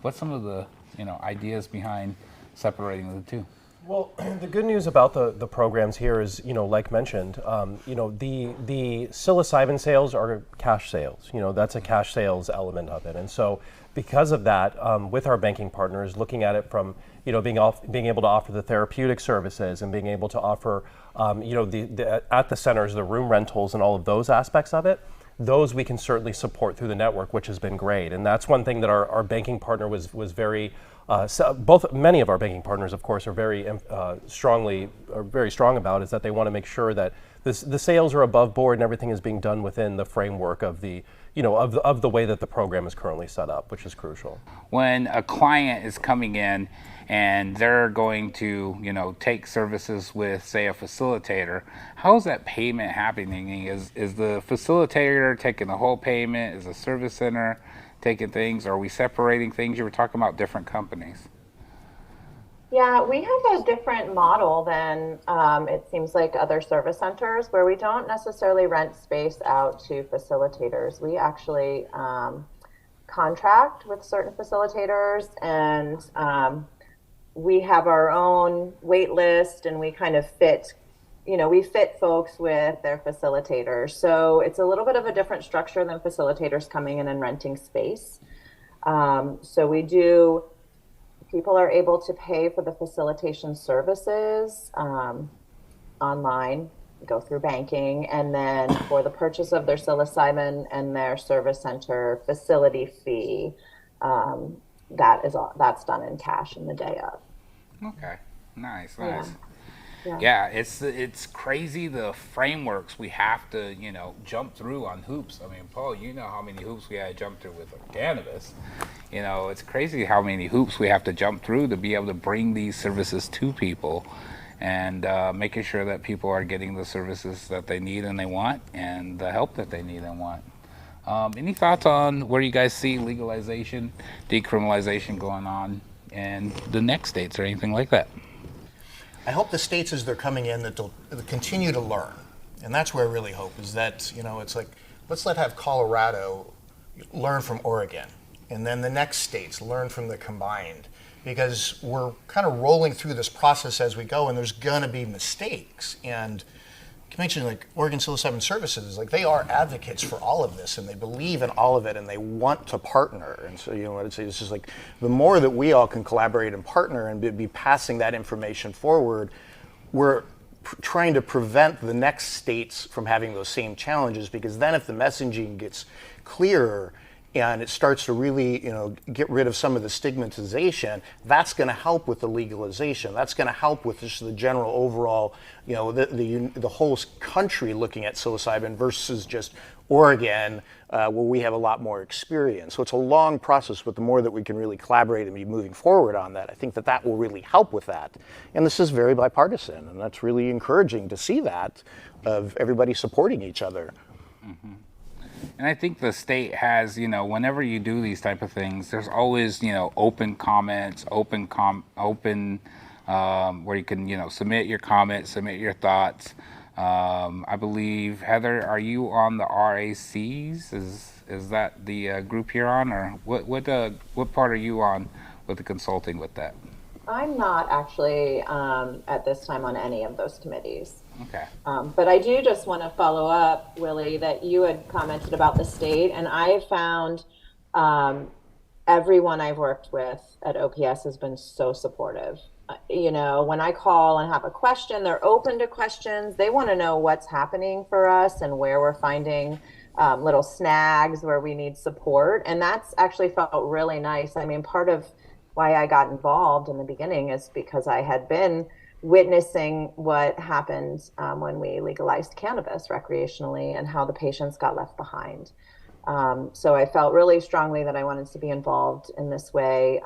Speaker 1: What's some of the, ideas behind separating the two?
Speaker 6: Well, the good news about the programs here is, like mentioned, the psilocybin sales are cash sales. That's a cash sales element of it. And so because of that, with our banking partners, looking at it from, being able to offer the therapeutic services and being able to offer, at the centers, the room rentals and all of those aspects of it, those we can certainly support through the network, which has been great. And that's one thing that our banking partner was very, many of our banking partners, of course, are very strong about, is that they want to make sure that the sales are above board and everything is being done within the framework of the of the way that the program is currently set up, which is crucial.
Speaker 1: When a client is coming in and they're going to, take services with, say, a facilitator, how is that payment happening? Is the facilitator taking the whole payment? Is the service center taking things? Are we separating things? You were talking about different companies.
Speaker 8: Yeah, we have a different model than it seems like other service centers, where we don't necessarily rent space out to facilitators. We actually contract with certain facilitators, and we have our own wait list, and we kind of fit, we fit folks with their facilitators. So it's a little bit of a different structure than facilitators coming in and renting space. So people are able to pay for the facilitation services online, go through banking, and then for the purchase of their psilocybin and their service center facility fee, that's done in cash in the day of.
Speaker 1: Okay, nice.
Speaker 8: Yeah.
Speaker 1: It's crazy the frameworks we have to, jump through on hoops. I mean, Paul, you know how many hoops we had to jump through with cannabis. It's crazy how many hoops we have to jump through to be able to bring these services to people, and making sure that people are getting the services that they need and they want, and the help that they need and want. Any thoughts on where you guys see legalization, decriminalization going on in the next states or anything like that?
Speaker 5: I hope the states, as they're coming in, that they'll continue to learn. And that's where I really hope is that, it's like, let's have Colorado learn from Oregon. And then the next states learn from the combined. Because we're kind of rolling through this process as we go, and there's going to be mistakes. And you mentioned like Oregon Psilocybin Services, like they are advocates for all of this, and they believe in all of it, and they want to partner. And so, what I'd say is just like the more that we all can collaborate and partner and be passing that information forward, we're trying to prevent the next states from having those same challenges. Because then if the messaging gets clearer and it starts to really, get rid of some of the stigmatization, that's going to help with the legalization. That's going to help with just the general overall, the whole country looking at psilocybin versus just Oregon, where we have a lot more experience. So it's a long process, but the more that we can really collaborate and be moving forward on that, I think that will really help with that. And this is very bipartisan, and that's really encouraging to see that, of everybody supporting each other.
Speaker 1: Mm-hmm. And I think the state has, whenever you do these type of things, there's always, open comments, where you can, submit your comments, submit your thoughts. I believe, Heather, are you on the RACs? Is that the group you're on, or what part are you on with the consulting with that?
Speaker 8: I'm not actually at this time on any of those committees.
Speaker 1: Okay.
Speaker 8: But I do just want to follow up, Willie, that you had commented about the state, and I have found everyone I've worked with at OPS has been so supportive. When I call and have a question, they're open to questions. They want to know what's happening for us and where we're finding little snags where we need support. And that's actually felt really nice. I mean, part of why I got involved in the beginning is because I had been witnessing what happened when we legalized cannabis recreationally and how the patients got left behind. So I felt really strongly that I wanted to be involved in this way,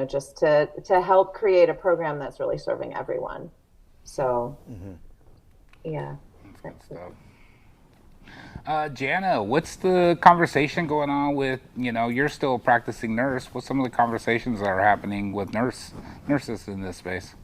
Speaker 8: just to help create a program that's really serving everyone. So, yeah.
Speaker 1: Jana, what's the conversation going on with, you're still a practicing nurse. What's some of the conversations that are happening with nurses in this space?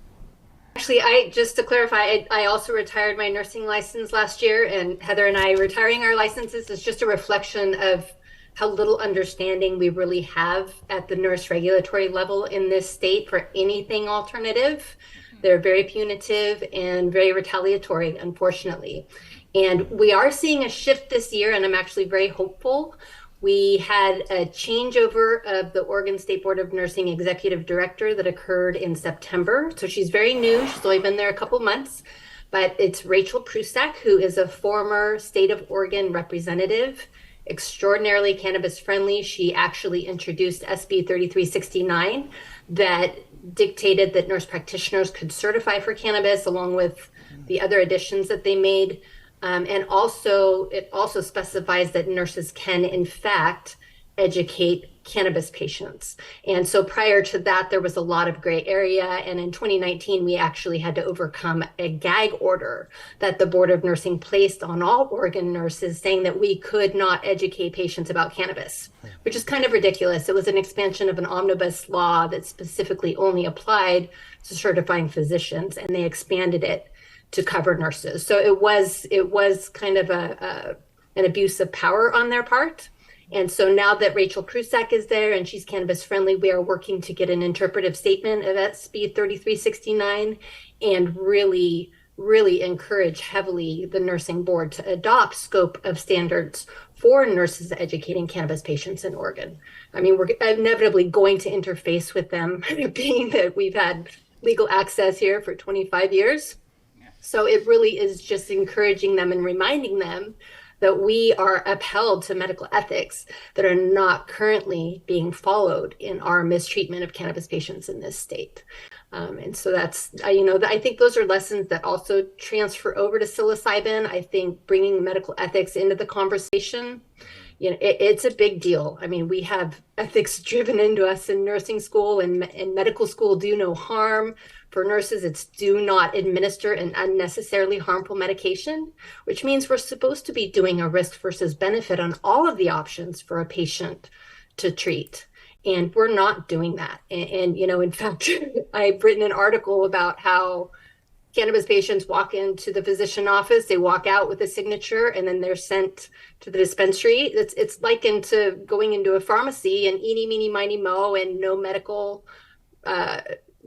Speaker 7: Actually, just to clarify, I also retired my nursing license last year, and Heather and I retiring our licenses is just a reflection of how little understanding we really have at the nurse regulatory level in this state for anything alternative. They're very punitive and very retaliatory, unfortunately. And we are seeing a shift this year, and I'm actually very hopeful. We had a changeover of the Oregon State Board of Nursing Executive Director that occurred in September. So she's very new. She's only been there a couple months. But it's Rachel Prusak, who is a former State of Oregon representative, extraordinarily cannabis friendly. She actually introduced SB 3369 that dictated that nurse practitioners could certify for cannabis, along with the other additions that they made. And also, it also specifies that nurses can, in fact, educate cannabis patients. And so prior to that, there was a lot of gray area. And in 2019, we actually had to overcome a gag order that the Board of Nursing placed on all Oregon nurses saying that we could not educate patients about cannabis, which is kind of ridiculous. It was an expansion of an omnibus law that specifically only applied to certifying physicians, and they expanded it to cover nurses. So it was kind of an abuse of power on their part. And so now that Rachel Prusak is there and she's cannabis friendly, we are working to get an interpretive statement of SB 3369 and really encourage heavily the nursing board to adopt scope of standards for nurses educating cannabis patients in Oregon. I mean, we're inevitably going to interface with them, being that we've had legal access here for 25 years. So it really is just encouraging them and reminding them that we are upheld to medical ethics that are not currently being followed in our mistreatment of cannabis patients in this state. And so that's, I think those are lessons that also transfer over to psilocybin. I think bringing medical ethics into the conversation, it's a big deal. I mean, we have ethics driven into us in nursing school and medical school. Do no harm. For nurses, it's do not administer an unnecessarily harmful medication, which means we're supposed to be doing a risk versus benefit on all of the options for a patient to treat. And we're not doing that. And in fact, I've written an article about how cannabis patients walk into the physician office, they walk out with a signature, and then they're sent to the dispensary. It's likened to going into a pharmacy and eeny, meeny, miny, mo, and no medical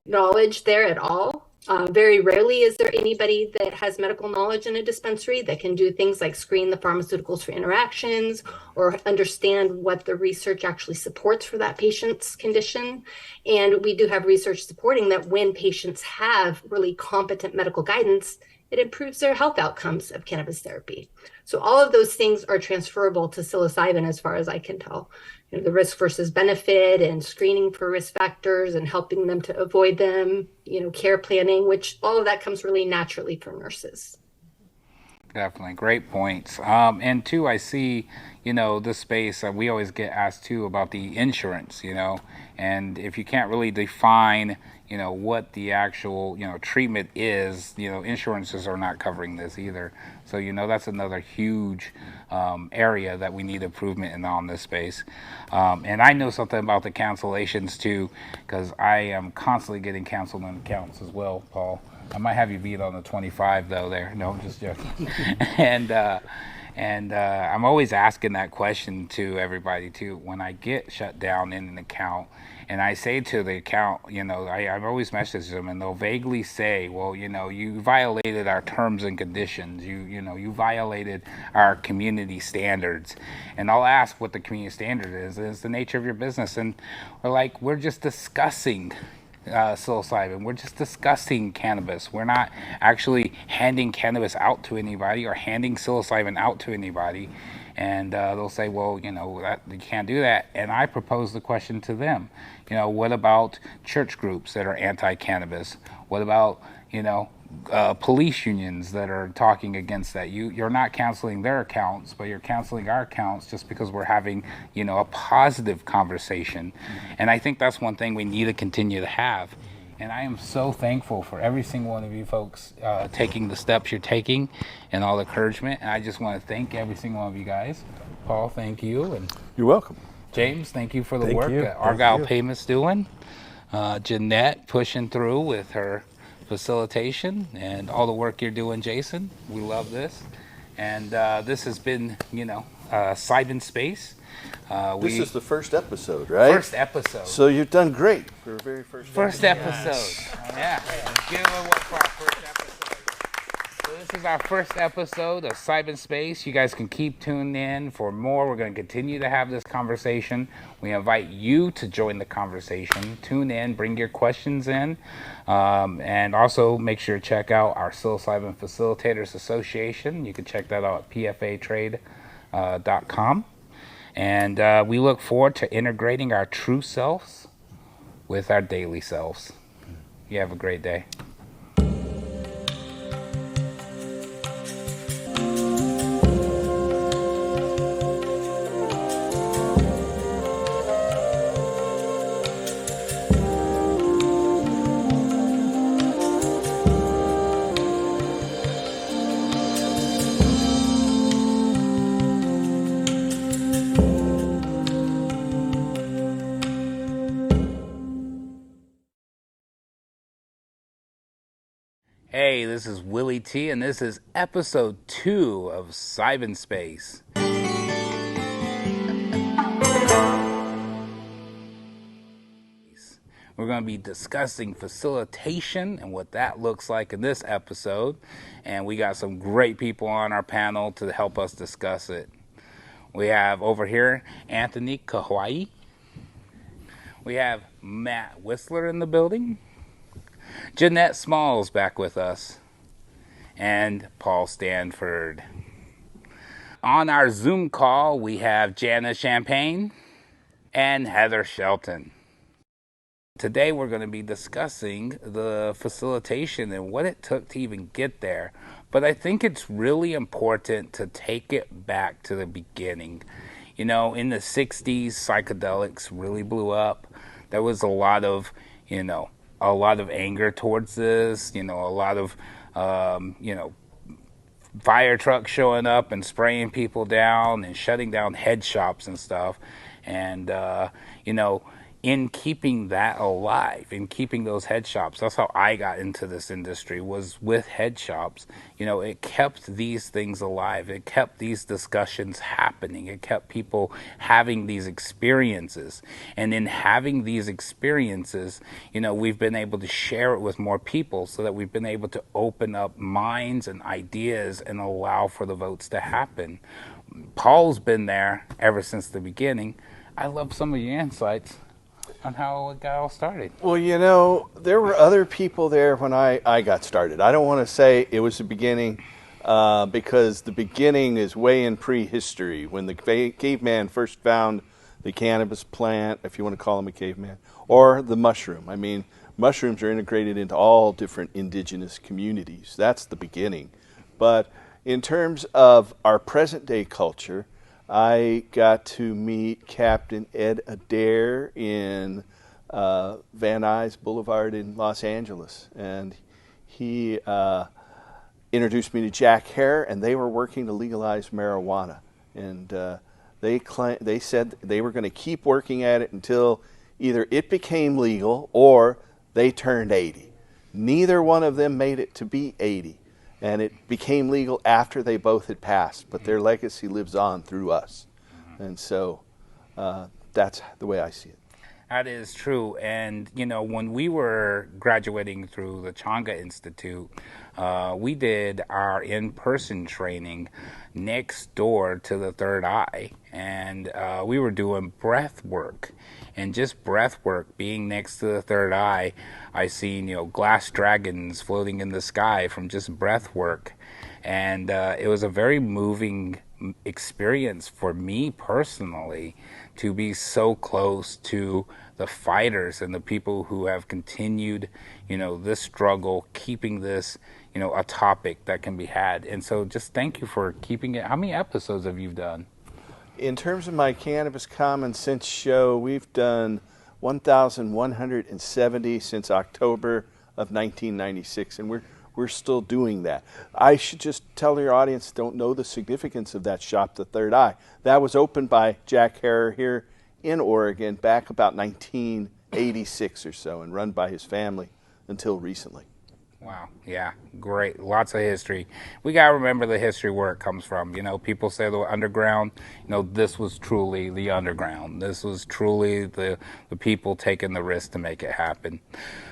Speaker 7: knowledge there at all. Very rarely is there anybody that has medical knowledge in a dispensary that can do things like screen the pharmaceuticals for interactions or understand what the research actually supports for that patient's condition. And we do have research supporting that when patients have really competent medical guidance, it improves their health outcomes of cannabis therapy. So all of those things are transferable to psilocybin as far as I can tell. The risk versus benefit and screening for risk factors and helping them to avoid them, care planning, which all of that comes really naturally for nurses.
Speaker 1: Definitely. Great points. And two, I see, the space, we always get asked too about the insurance, and if you can't really define, what the actual, treatment is, insurances are not covering this either. So, that's another huge area that we need improvement in on this space. And I know something about the cancellations too, because I am constantly getting canceled on accounts as well, Paul. I might have you beat on the 25 though there. No, I'm just joking. And I'm always asking that question to everybody too. When I get shut down in an account, and I say to the account, I've always messaged them, and they'll vaguely say, well, you violated our terms and conditions. You violated our community standards. And I'll ask what the community standard is. It's the nature of your business. And we're just discussing psilocybin. We're just discussing cannabis. We're not actually handing cannabis out to anybody or handing psilocybin out to anybody. And they'll say, well, that, you can't do that. And I propose the question to them, what about church groups that are anti-cannabis? What about, police unions that are talking against that? You're not canceling their accounts, but you're canceling our accounts just because we're having, a positive conversation. And I think that's one thing we need to continue to have. And I am so thankful for every single one of you folks taking the steps you're taking and all the encouragement. And I just want to thank every single one of you guys. Paul, thank you. And
Speaker 3: You're welcome.
Speaker 1: James, thank you for the work that Argyle Payments doing. Jeanette pushing through with her facilitation and all the work you're doing, Jason. We love this. And this has been, Cybin Space.
Speaker 3: This is the first episode, right?
Speaker 1: First episode.
Speaker 3: So you've done great for the very first
Speaker 1: episode. Yes. Yeah. Give it a look for our first episode. So this is our first episode of Cybin Space. You guys can keep tuned in for more. We're going to continue to have this conversation. We invite you to join the conversation. Tune in, bring your questions in, and also make sure to check out our Psilocybin Facilitators Association. You can check that out at pfatrade.com. And we look forward to integrating our true selves with our daily selves. You have a great day. Hey, this is Willie T, and this is episode 2 of Cyberspace. We're going to be discussing facilitation and what that looks like in this episode, and we got some great people on our panel to help us discuss it. We have over here Anthony Kahwai. We have Matt Whistler in the building. Jeanette Smalls back with us. And Paul Stanford. On our Zoom call, we have Jana Champagne and Heather Shelton. Today we're going to be discussing the facilitation and what it took to even get there. But I think it's really important to take it back to the beginning. You know, in the 60s, psychedelics really blew up. There was a lot of anger towards this, a lot of, fire trucks showing up and spraying people down and shutting down head shops and stuff. And, in keeping that alive, in keeping those head shops, that's how I got into this industry, was with head shops. It kept these things alive. It kept these discussions happening. It kept people having these experiences. And in having these experiences, we've been able to share it with more people so that we've been able to open up minds and ideas and allow for the votes to happen. Paul's been there ever since the beginning. I love some of your insights on how it got all started.
Speaker 3: Well, there were other people there when I got started. I don't want to say it was the beginning because the beginning is way in prehistory, when the caveman first found the cannabis plant, if you want to call him a caveman, or the mushroom. I mean, mushrooms are integrated into all different indigenous communities. That's the beginning. But in terms of our present day culture, I got to meet Captain Ed Adair in Van Nuys Boulevard in Los Angeles, and he introduced me to Jack Hare, and they were working to legalize marijuana. And they said they were going to keep working at it until either it became legal or they turned 80. Neither one of them made it to be 80. And it became legal after they both had passed, but their legacy lives on through us. And so that's the way I see it.
Speaker 1: That is true. And, when we were graduating through the Changa Institute, we did our in-person training next door to the Third Eye. And we were doing breath work. And just breath work, being next to the Third Eye, I seen, glass dragons floating in the sky from just breath work. And it was a very moving experience for me personally to be so close to the fighters and the people who have continued, this struggle, keeping this, a topic that can be had. And so just thank you for keeping it. How many episodes have you done?
Speaker 3: In terms of my Cannabis Common Sense show, we've done 1,170 since October of 1996, and we're still doing that. I should just tell your audience don't know the significance of that shop, the Third Eye. That was opened by Jack Hare here in Oregon back about 1986 or so, and run by his family until recently.
Speaker 1: Wow. Yeah. Great. Lots of history. We got to remember the history where it comes from. People say the underground, this was truly the underground. This was truly the people taking the risk to make it happen.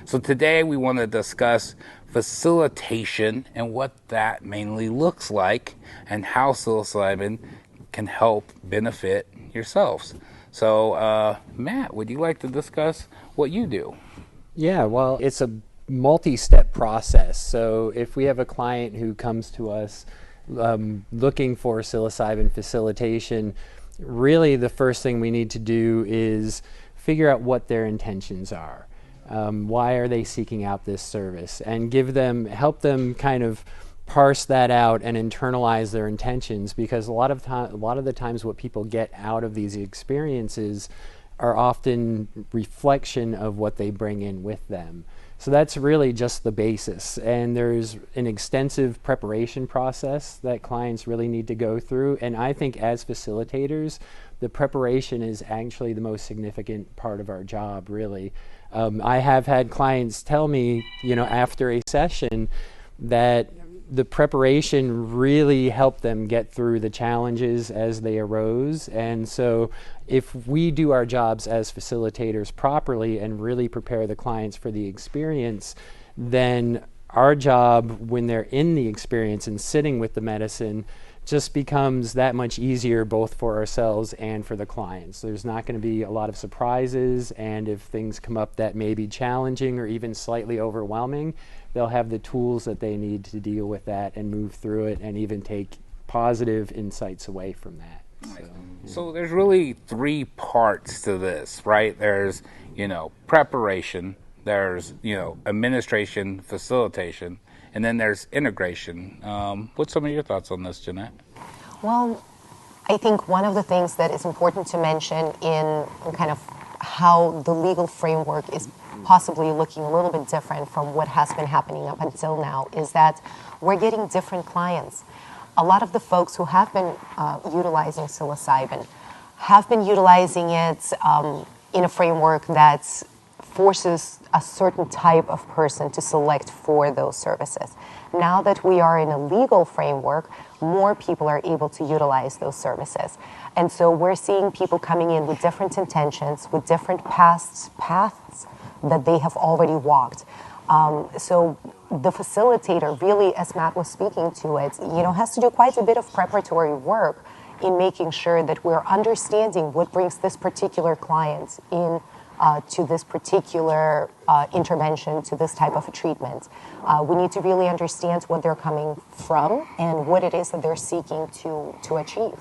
Speaker 1: So today we want to discuss facilitation and what that mainly looks like and how psilocybin can help benefit yourselves. So, Matt, would you like to discuss what you do?
Speaker 9: Yeah, well, it's a multi-step process. So if we have a client who comes to us looking for psilocybin facilitation, really the first thing we need to do is figure out what their intentions are. Why are they seeking out this service? And help them kind of parse that out and internalize their intentions, because a lot of the times what people get out of these experiences are often reflection of what they bring in with them. So that's really just the basis, and there's an extensive preparation process that clients really need to go through, and I think as facilitators, the preparation is actually the most significant part of our job, really. I have had clients tell me, after a session, that the preparation really helped them get through the challenges as they arose. And so if we do our jobs as facilitators properly and really prepare the clients for the experience, then our job when they're in the experience and sitting with the medicine just becomes that much easier both for ourselves and for the clients. There's not going to be a lot of surprises, and if things come up that may be challenging or even slightly overwhelming, they'll have the tools that they need to deal with that and move through it and even take positive insights away from that.
Speaker 1: So there's really three parts to this, right? There's, preparation, there's, administration, facilitation, and then there's integration. What's some of your thoughts on this, Jeanette?
Speaker 4: Well, I think one of the things that is important to mention in kind of how the legal framework is possibly looking a little bit different from what has been happening up until now is that we're getting different clients. A lot of the folks who have been utilizing psilocybin have been utilizing it in a framework that forces a certain type of person to select for those services. Now that we are in a legal framework, more people are able to utilize those services. And so we're seeing people coming in with different intentions, with different paths that they have already walked. So the facilitator really, as Matt was speaking to it, has to do quite a bit of preparatory work in making sure that we're understanding what brings this particular client in to this particular intervention, to this type of a treatment. We need to really understand what they're coming from and what it is that they're seeking to achieve.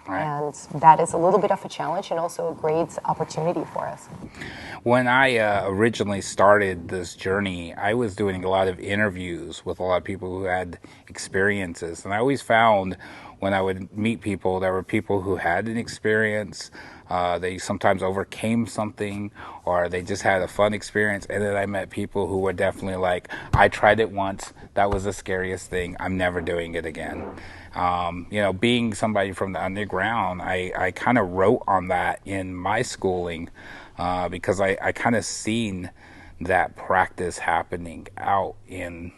Speaker 4: Right. And that is a little bit of a challenge and also a great opportunity for us.
Speaker 1: When I originally started this journey, I was doing a lot of interviews with a lot of people who had experiences. And I always found when I would meet people, there were people who had an experience, they sometimes overcame something, or they just had a fun experience. And then I met people who were definitely like, I tried it once, that was the scariest thing, I'm never doing it again. Being somebody from the underground, I kind of wrote on that in my schooling because I kind of seen that practice happening out in,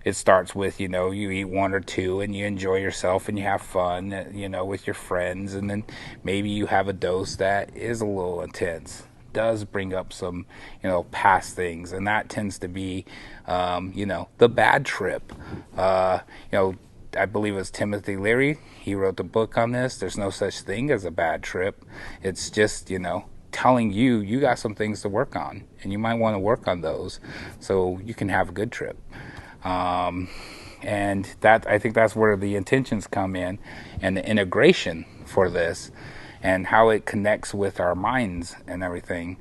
Speaker 1: it starts with, you eat one or two and you enjoy yourself and you have fun, with your friends. And then maybe you have a dose that is a little intense, does bring up some, past things. And that tends to be, the bad trip. I believe it was Timothy Leary. He wrote the book on this. There's no such thing as a bad trip. It's just, telling you got some things to work on and you might want to work on those so you can have a good trip. And that, I think that's where the intentions come in and the integration for this and how it connects with our minds and everything.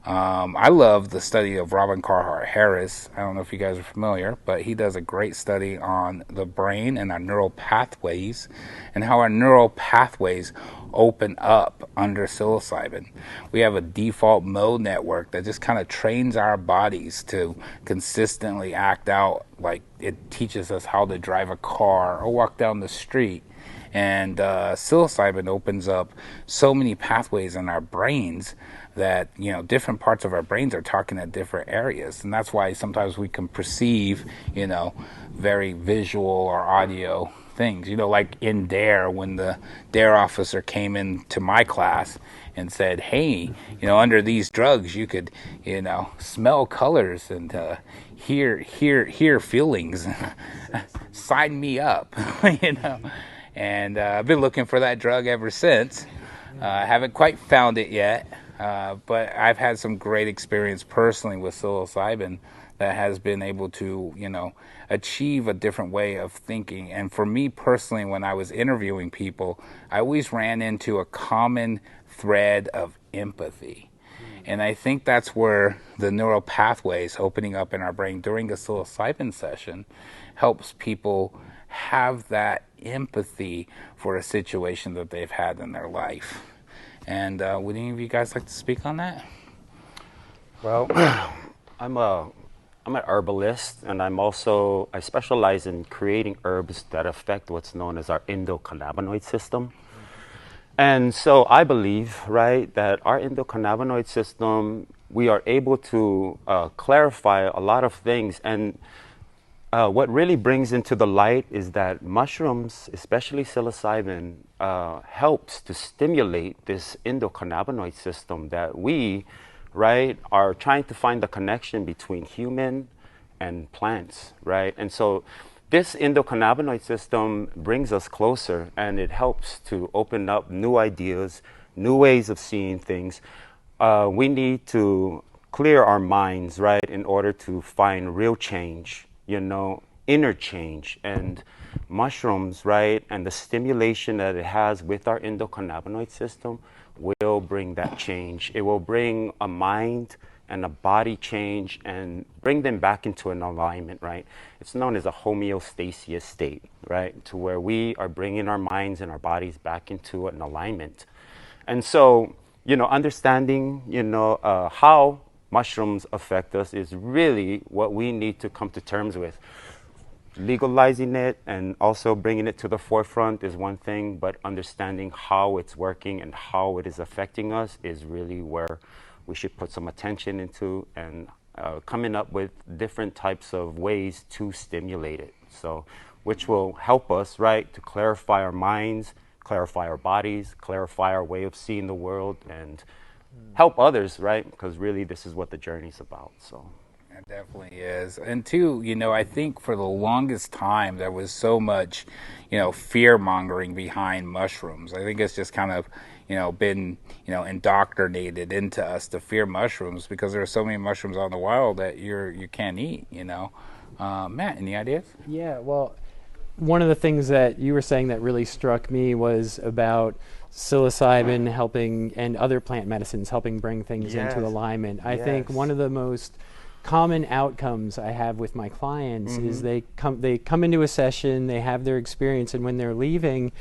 Speaker 1: I love the study of Robin Carhart Harris. I don't know if you guys are familiar, but he does a great study on the brain and our neural pathways and how our neural pathways open up under psilocybin. We have a default mode network that just kind of trains our bodies to consistently act out, like it teaches us how to drive a car or walk down the street. And psilocybin opens up so many pathways in our brains that, different parts of our brains are talking at different areas. And that's why sometimes we can perceive, very visual or audio things. Like in DARE, when the DARE officer came into my class and said, hey, under these drugs, you could, smell colors and hear feelings. Sign me up, And I've been looking for that drug ever since. I haven't quite found it yet, but I've had some great experience personally with psilocybin that has been able to, achieve a different way of thinking. And for me personally, when I was interviewing people, I always ran into a common thread of empathy. And I think that's where the neural pathways opening up in our brain during a psilocybin session helps people have that empathy for a situation that they've had in their life. And would any of you guys like to speak on that?
Speaker 10: Well, I'm an herbalist, and I specialize in creating herbs that affect what's known as our endocannabinoid system. And so I believe, right, that our endocannabinoid system, we are able to clarify a lot of things. And what really brings into the light is that mushrooms, especially psilocybin, helps to stimulate this endocannabinoid system that we, right, are trying to find the connection between human and plants, right? And so this endocannabinoid system brings us closer, and it helps to open up new ideas, new ways of seeing things. We need to clear our minds, right, in order to find real change, inner change. And mushrooms, right, and the stimulation that it has with our endocannabinoid system will bring that change. It will bring a mind and a body change and bring them back into an alignment, right? It's known as a homeostasis state, right? To where we are bringing our minds and our bodies back into an alignment. And so, understanding, how mushrooms affect us is really what we need to come to terms with. Legalizing it and also bringing it to the forefront is one thing, but understanding how it's working and how it is affecting us is really where we should put some attention into, and coming up with different types of ways to stimulate it. So, which will help us, right, to clarify our minds, clarify our bodies, clarify our way of seeing the world, and help others, right? Because really this is what the journey's about. So
Speaker 1: it definitely is. And two, I think for the longest time there was so much, fear mongering behind mushrooms. I think it's just kind of, been, indoctrinated into us to fear mushrooms because there are so many mushrooms out in the wild that you can't eat, Matt, any ideas?
Speaker 9: Yeah, well, one of the things that you were saying that really struck me was about psilocybin helping, and other plant medicines helping bring things into alignment. I think one of the most common outcomes I have with my clients is they come into a session, they have their experience, and when they're leaving,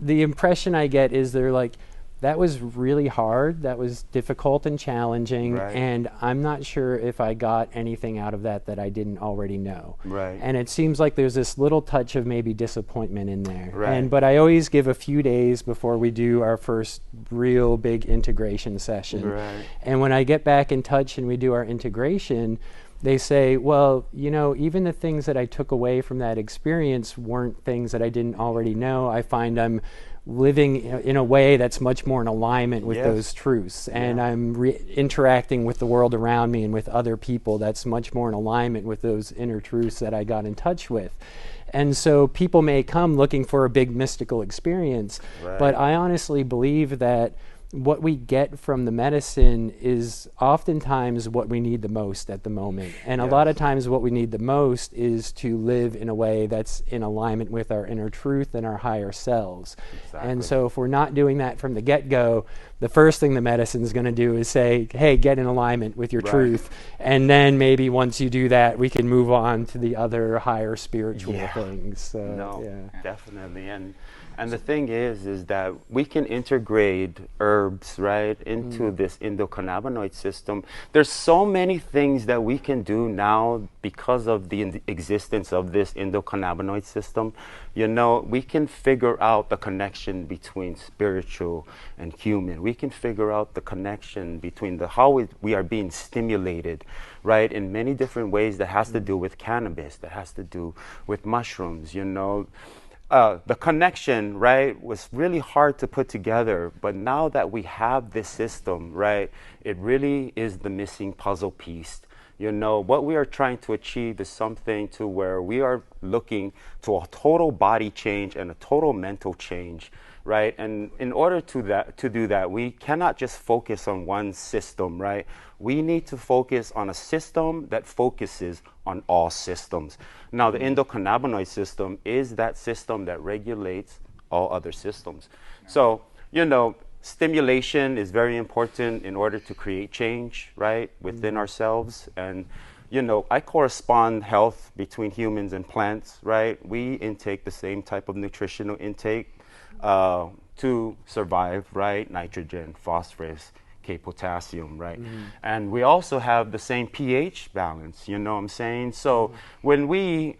Speaker 9: the impression I get is they're like, that was really hard, that was difficult and challenging, and I'm not sure if I got anything out of that I didn't already know. And it seems like there's this little touch of maybe disappointment in there. But I always give a few days before we do our first real big integration session. And when I get back in touch and we do our integration, they say, well, even the things that I took away from that experience weren't things that I didn't already know. I find I'm living in a way that's much more in alignment with those truths, and I'm interacting with the world around me and with other people that's much more in alignment with those inner truths that I got in touch with. And so people may come looking for a big mystical experience, but I honestly believe that what we get from the medicine is oftentimes what we need the most at the moment. And a lot of times what we need the most is to live in a way that's in alignment with our inner truth and our higher selves. And so if we're not doing that from the get-go, the first thing the medicine is going to do is say, hey, get in alignment with your truth. And then maybe once you do that, we can move on to the other higher spiritual things. So,
Speaker 10: definitely. And the thing is that we can integrate herbs, right, into this endocannabinoid system. There's so many things that we can do now because of the existence of this endocannabinoid system. We can figure out the connection between spiritual and human. We can figure out the connection between how we are being stimulated, right, in many different ways that has to do with cannabis, that has to do with mushrooms, the connection, right, was really hard to put together. But now that we have this system, right, it really is the missing puzzle piece. What we are trying to achieve is something to where we are looking to a total body change and a total mental change, right? And in order to do that, we cannot just focus on one system, right? We need to focus on a system that focuses on all systems. Now, the endocannabinoid system is that system that regulates all other systems. So, stimulation is very important in order to create change, right, within ourselves. And, I correspond health between humans and plants, right? We intake the same type of nutritional intake to survive, right? Nitrogen, phosphorus, potassium, right? And we also have the same pH balance, you know what I'm saying? So when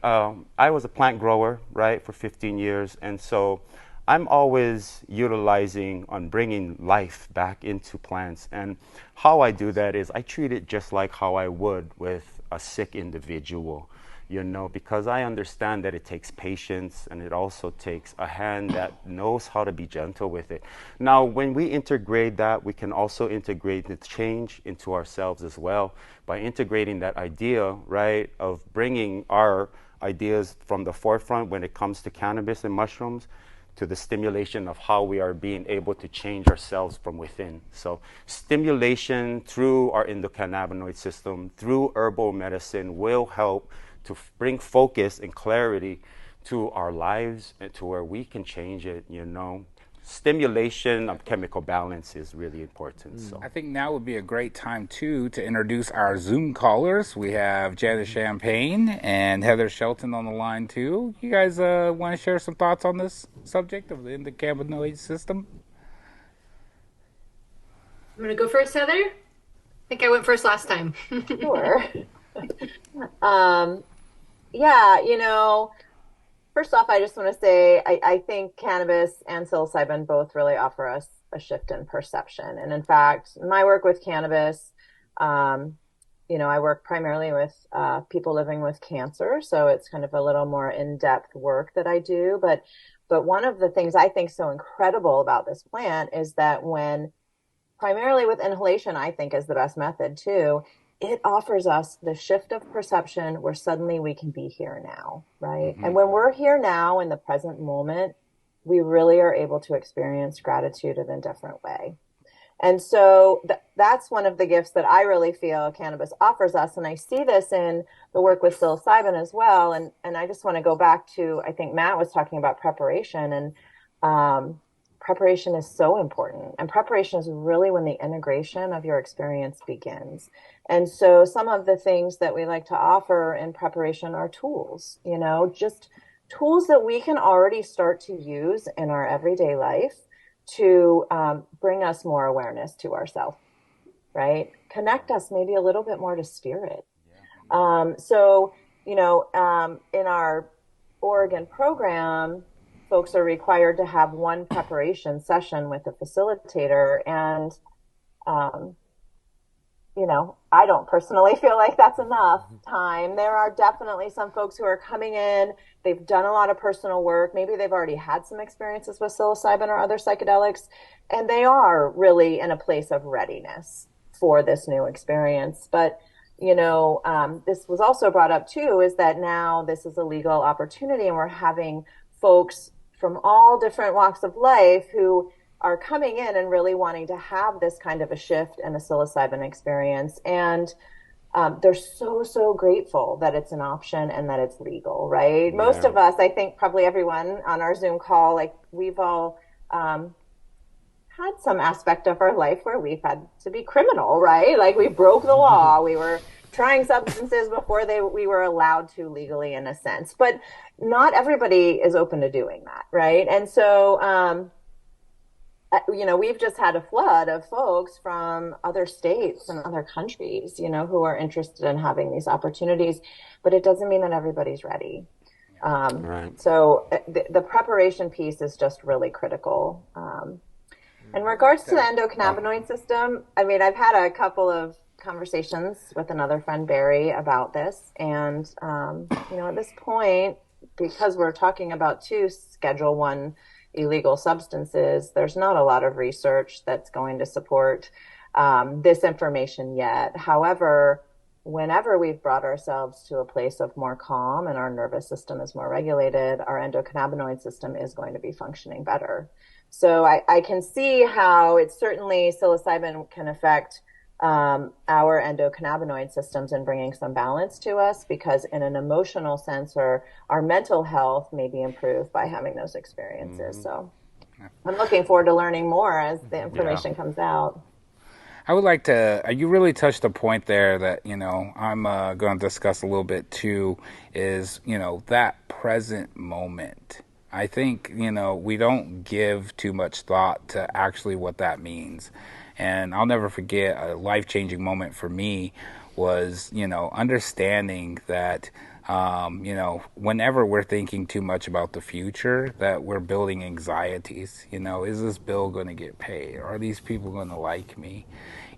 Speaker 10: I was a plant grower, right, for 15 years, and so I'm always utilizing on bringing life back into plants. And how I do that is I treat it just like how I would with a sick individual. you know, because I understand that it takes patience and it also takes a hand that knows how to be gentle with it. Now, when we integrate that, we can also integrate the change into ourselves as well by integrating that idea, right, of bringing our ideas from the forefront when it comes to cannabis and mushrooms to the stimulation of how we are being able to change ourselves from within. So stimulation through our endocannabinoid system, through herbal medicine, will help to bring focus and clarity to our lives and to where we can change it, you know. Stimulation of chemical balance is really important. So
Speaker 1: I think now would be a great time too to introduce our Zoom callers. We have Janice Champagne and Heather Shelton on the line too. You guys want to share some thoughts on this subject of the endocannabinoid system?
Speaker 7: I'm going to go first, Heather. I think I went first last time.
Speaker 8: Sure. Yeah, you know, first off, I just want to say I think cannabis and psilocybin both really offer us a shift in perception. And in fact, my work with cannabis, you know, I work primarily with people living with cancer, so it's kind of a little more in-depth work that I do. But one of the things I think so incredible about this plant is that when primarily with inhalation, I think is the best method too, it offers us the shift of perception where suddenly we can be here now, right? And when we're here now in the present moment, we really are able to experience gratitude in a different way. And so that's one of the gifts that I really feel cannabis offers us. And I see this in the work with psilocybin as well. And I just want to go back to, I think Matt was talking about preparation, and preparation is so important. And preparation is really when the integration of your experience begins. And so some of the things that we like to offer in preparation are tools, you know, just tools that we can already start to use in our everyday life to bring us more awareness to ourselves, right? Connect us maybe a little bit more to spirit. So, you know, in our Oregon program, folks are required to have one preparation session with a facilitator. And, you know, I don't personally feel like that's enough time. There are definitely some folks who are coming in, they've done a lot of personal work. Maybe they've already had some experiences with psilocybin or other psychedelics, and they are really in a place of readiness for this new experience. But, you know, this was also brought up too, is that now this is a legal opportunity and we're having folks from all different walks of life who are coming in and really wanting to have this kind of a shift and a psilocybin experience. And they're so grateful that it's an option and that it's legal, right? Yeah. Most of us, I think probably everyone on our Zoom call, like we've all had some aspect of our life where we've had to be criminal, right? Like we broke the law. We were trying substances before we were allowed to legally, in a sense. But not everybody is open to doing that, right? And so, you know, we've just had a flood of folks from other states and other countries, you know, who are interested in having these opportunities, but it doesn't mean that everybody's ready. Right. So the preparation piece is just really critical. In regards to the endocannabinoid system, I mean, I've had a couple of conversations with another friend, Barry, about this. And, you know, at this point, because we're talking about two Schedule I illegal substances, there's not a lot of research that's going to support this information yet. However, whenever we've brought ourselves to a place of more calm and our nervous system is more regulated, our endocannabinoid system is going to be functioning better. So I can see how it's certainly psilocybin can affect our endocannabinoid systems and bringing some balance to us, because in an emotional sense, or our mental health may be improved by having those experiences. So I'm looking forward to learning more as the information comes out.
Speaker 1: I would like to, you really touched a point there that, you know, I'm going to discuss a little bit too, is, you know, that present moment. I think, you know, we don't give too much thought to actually what that means. And I'll never forget a life-changing moment for me was, you know, understanding that, you know, whenever we're thinking too much about the future, that we're building anxieties. You know, is this bill going to get paid? Are these people going to like me?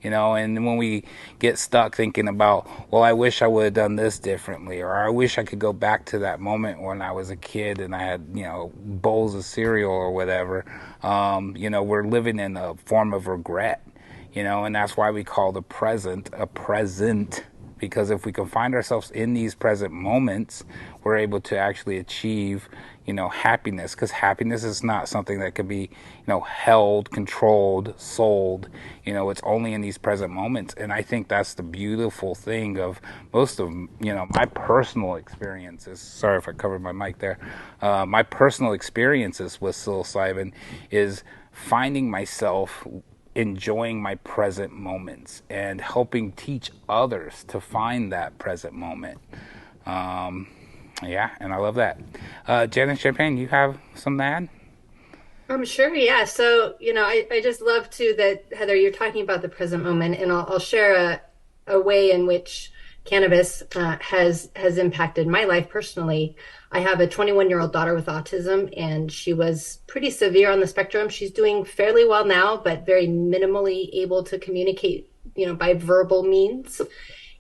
Speaker 1: And when we get stuck thinking about, well, I wish I would have done this differently, or I wish I could go back to that moment when I was a kid and I had, bowls of cereal or whatever, we're living in a form of regret, and that's why we call the present a present. Because if we can find ourselves in these present moments, we're able to actually achieve, happiness. Because happiness is not something that could be, held, controlled, sold. It's only in these present moments. And I think that's the beautiful thing of most of, my personal experiences. Sorry if I covered my mic there. My personal experiences with psilocybin is finding myself enjoying my present moments and helping teach others to find that present moment. Yeah, and I love that. Janet Champagne, you have something to add?
Speaker 7: I'm sure, yeah. So, I just love too that, Heather, you're talking about the present moment, and I'll share a way in which cannabis has impacted my life personally. I have a 21-year-old daughter with autism, and she was pretty severe on the spectrum. She's doing fairly well now, but very minimally able to communicate, by verbal means.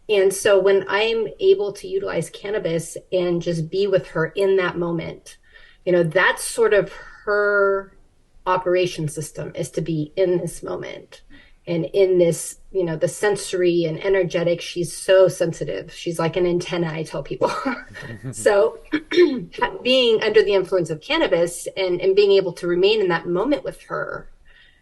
Speaker 7: And so when I'm able to utilize cannabis and just be with her in that moment, that's sort of her operation system, is to be in this moment. And in this, the sensory and energetic, she's so sensitive. She's like an antenna, I tell people. So being under the influence of cannabis and being able to remain in that moment with her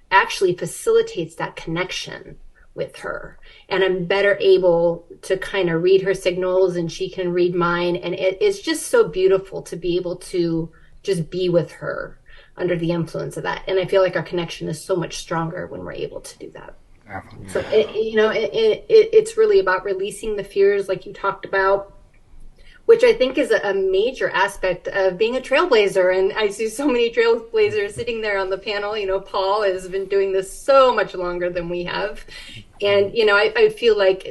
Speaker 7: actually facilitates that connection with her. And I'm better able to kind of read her signals, and she can read mine. And it's just so beautiful to be able to just be with her under the influence of that. And I feel like our connection is so much stronger when we're able to do that. So, it's really about releasing the fears like you talked about, which I think is a major aspect of being a trailblazer. And I see so many trailblazers sitting there on the panel. Paul has been doing this so much longer than we have. And, I feel like,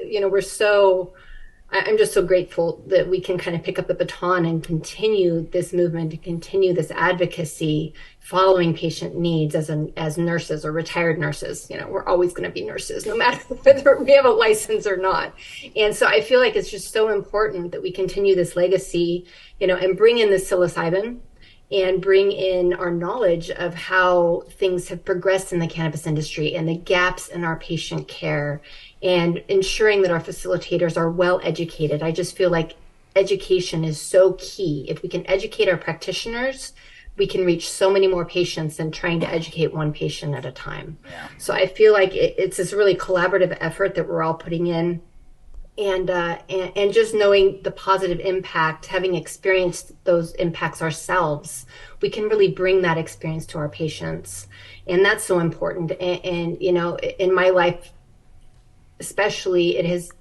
Speaker 7: I'm just so grateful that we can kind of pick up the baton and continue this movement, to continue this advocacy, following patient needs as nurses or retired nurses. We're always going to be nurses, no matter whether we have a license or not. And so I feel like it's just so important that we continue this legacy, and bring in the psilocybin and bring in our knowledge of how things have progressed in the cannabis industry and the gaps in our patient care, and ensuring that our facilitators are well educated. I just feel like education is so key. If we can educate our practitioners, we can reach so many more patients than trying to educate one patient at a time. Yeah. So I feel like it's this really collaborative effort that we're all putting in. And just knowing the positive impact, having experienced those impacts ourselves, we can really bring that experience to our patients. And that's so important. And in my life, especially,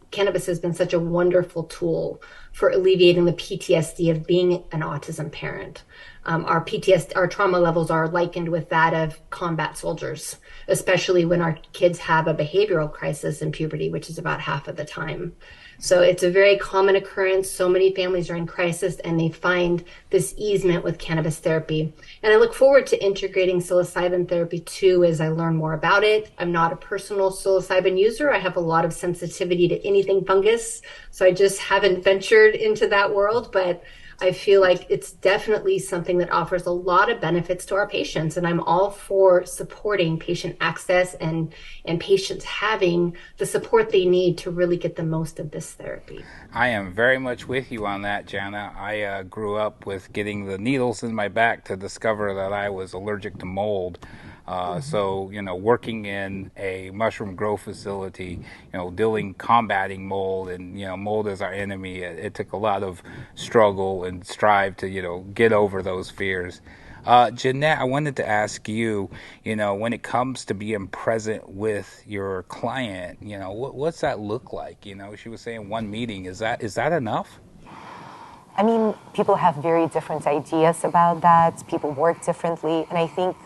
Speaker 7: cannabis has been such a wonderful tool for alleviating the PTSD of being an autism parent. Our PTSD, our trauma levels are likened with that of combat soldiers, especially when our kids have a behavioral crisis in puberty, which is about half of the time. So it's a very common occurrence. So many families are in crisis, and they find this easement with cannabis therapy. And I look forward to integrating psilocybin therapy too as I learn more about it. I'm not a personal psilocybin user. I have a lot of sensitivity to anything fungus, so I just haven't ventured into that world. But I feel like it's definitely something that offers a lot of benefits to our patients, and I'm all for supporting patient access and patients having the support they need to really get the most of this therapy.
Speaker 1: I am very much with you on that, Jana. I grew up with getting the needles in my back to discover that I was allergic to mold. So, working in a mushroom grow facility, combating mold, and, mold is our enemy. It took a lot of struggle and strive to, get over those fears. Jeanette, I wanted to ask you, when it comes to being present with your client, what's that look like? She was saying one meeting. Is that enough?
Speaker 4: I mean, people have very different ideas about that. People work differently. And I think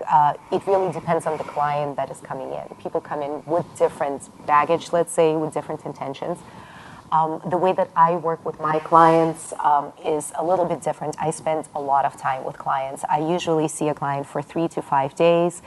Speaker 4: it really depends on the client that is coming in. People come in with different baggage, let's say, with different intentions. The way that I work with my clients is a little bit different. I spend a lot of time with clients. I usually see a client for 3 to 5 days.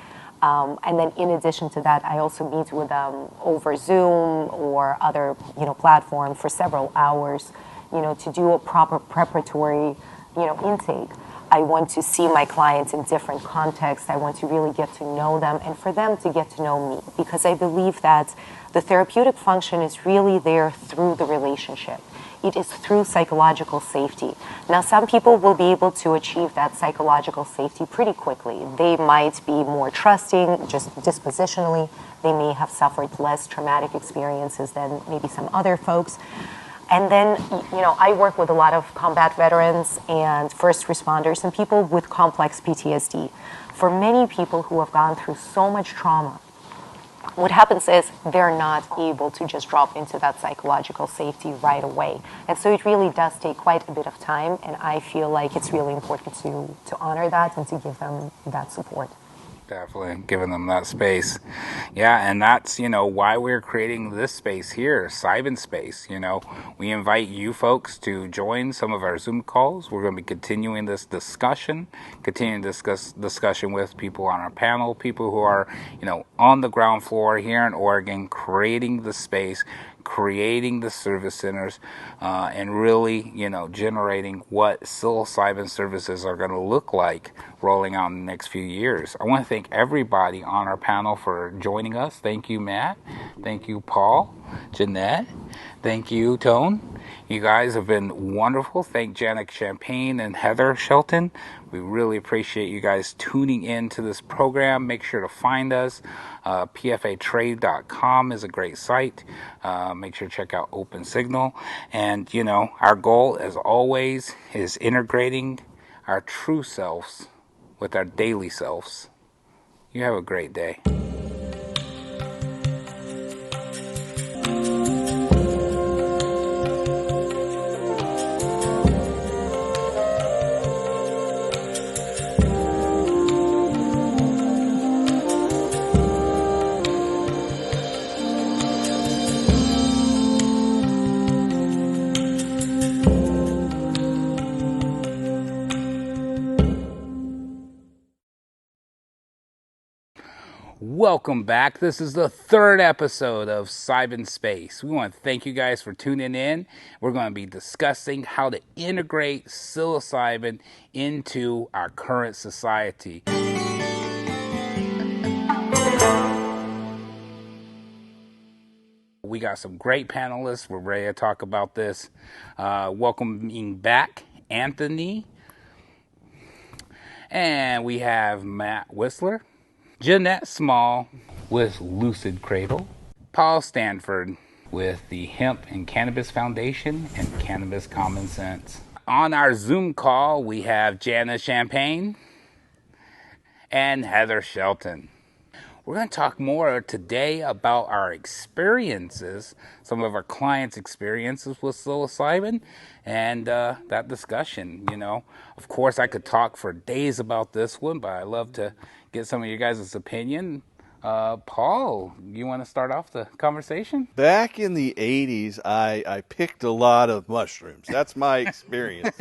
Speaker 4: And then in addition to that, I also meet with them over Zoom or other, platform for several hours, to do a proper preparatory, intake. I want to see my clients in different contexts. I want to really get to know them and for them to get to know me, because I believe that the therapeutic function is really there through the relationship. It is through psychological safety. Now, some people will be able to achieve that psychological safety pretty quickly. They might be more trusting, just dispositionally. They may have suffered less traumatic experiences than maybe some other folks. And then, I work with a lot of combat veterans and first responders and people with complex PTSD. For many people who have gone through so much trauma, what happens is they're not able to just drop into that psychological safety right away. And so it really does take quite a bit of time, and I feel like it's really important to honor that and to give them that support.
Speaker 1: Definitely giving them that space. Yeah, and that's, why we're creating this space here, Cybin Space. We invite you folks to join some of our Zoom calls. We're going to be continuing this discussion, discussion with people on our panel, people who are, on the ground floor here in Oregon, creating the space, creating the service centers, and really, generating what psilocybin services are going to look like rolling out in the next few years. I want to thank everybody on our panel for joining us. Thank you, Matt. Thank you, Paul, Jeanette. Thank you, Tone. You guys have been wonderful. Thank Janet Champagne and Heather Shelton. We really appreciate you guys tuning in to this program. Make sure to find us. PFAtrade.com is a great site. Make sure to check out Open Signal. And, our goal, as always, is integrating our true selves with our daily selves. You have a great day. Welcome back. This is the third episode of Cybin Space. We want to thank you guys for tuning in. We're going to be discussing how to integrate psilocybin into our current society. We got some great panelists. We're ready to talk about this. Welcoming back Anthony. And we have Matt Whistler. Jeanette Small with Lucid Cradle, Paul Stanford with the Hemp and Cannabis Foundation and Cannabis Common Sense. On our Zoom call, we have Janet Champagne and Heather Shelton. We're going to talk more today about our experiences, some of our clients' experiences with psilocybin, and that discussion. Of course, I could talk for days about this one, but I love to get some of you guys' opinion. Paul, you want to start off the conversation?
Speaker 3: Back in the 80s, I picked a lot of mushrooms. That's my experience.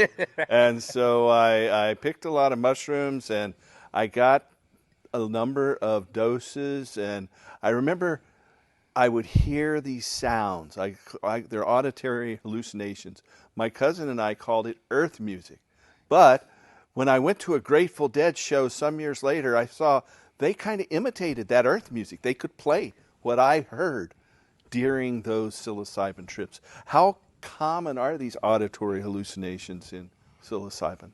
Speaker 3: And so I picked a lot of mushrooms, and I got a number of doses, and I remember I would hear these sounds. They're auditory hallucinations. My cousin and I called it earth music. But when I went to a Grateful Dead show some years later, I saw they kind of imitated that earth music. They could play what I heard during those psilocybin trips. How common are these auditory hallucinations in psilocybin?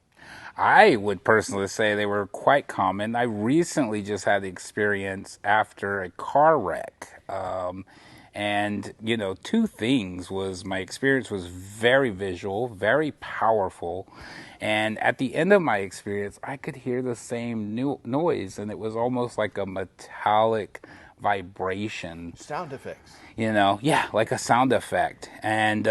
Speaker 1: I would personally say they were quite common. I recently just had the experience after a car wreck. And, two things was my experience was very visual, very powerful. And at the end of my experience, I could hear the same noise, and it was almost like a metallic vibration.
Speaker 3: Sound effects.
Speaker 1: Like a sound effect. And,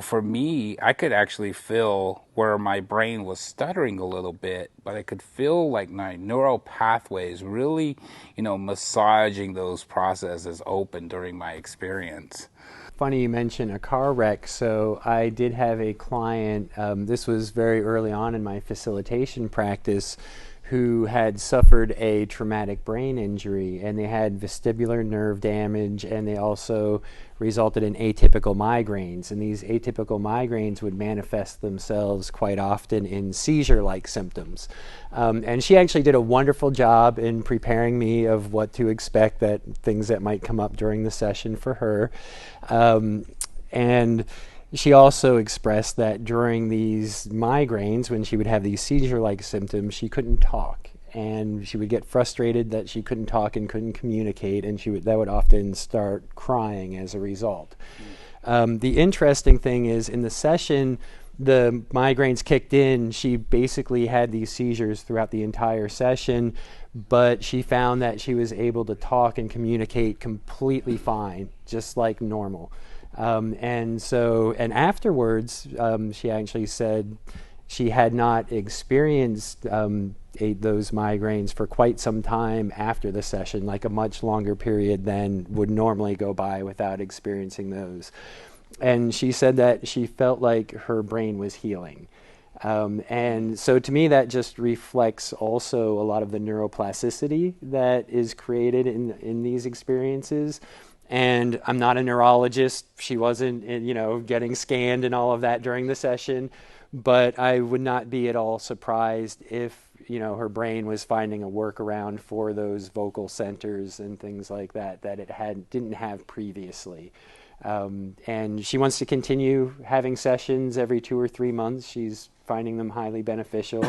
Speaker 1: for me, I could actually feel where my brain was stuttering a little bit, but I could feel like my neural pathways really, massaging those processes open during my experience.
Speaker 9: Funny you mention a car wreck. So I did have a client, this was very early on in my facilitation practice, who had suffered a traumatic brain injury, and they had vestibular nerve damage, and they also resulted in atypical migraines. And these atypical migraines would manifest themselves quite often in seizure-like symptoms. And she actually did a wonderful job in preparing me of what to expect, that things that might come up during the session for her. And she also expressed that during these migraines, when she would have these seizure-like symptoms, she couldn't talk, and she would get frustrated that she couldn't talk and couldn't communicate, and that would often start crying as a result. The interesting thing is, in the session, the migraines kicked in. She basically had these seizures throughout the entire session, but she found that she was able to talk and communicate completely fine, just like normal. And afterwards, she actually said she had not experienced those migraines for quite some time after the session, like a much longer period than would normally go by without experiencing those. And she said that she felt like her brain was healing. And so to me, that just reflects also a lot of the neuroplasticity that is created in these experiences. And I'm not a neurologist. She wasn't, getting scanned and all of that during the session. But I would not be at all surprised if, her brain was finding a workaround for those vocal centers and things like that it didn't have previously. And she wants to continue having sessions every 2 or 3 months. She's finding them highly beneficial.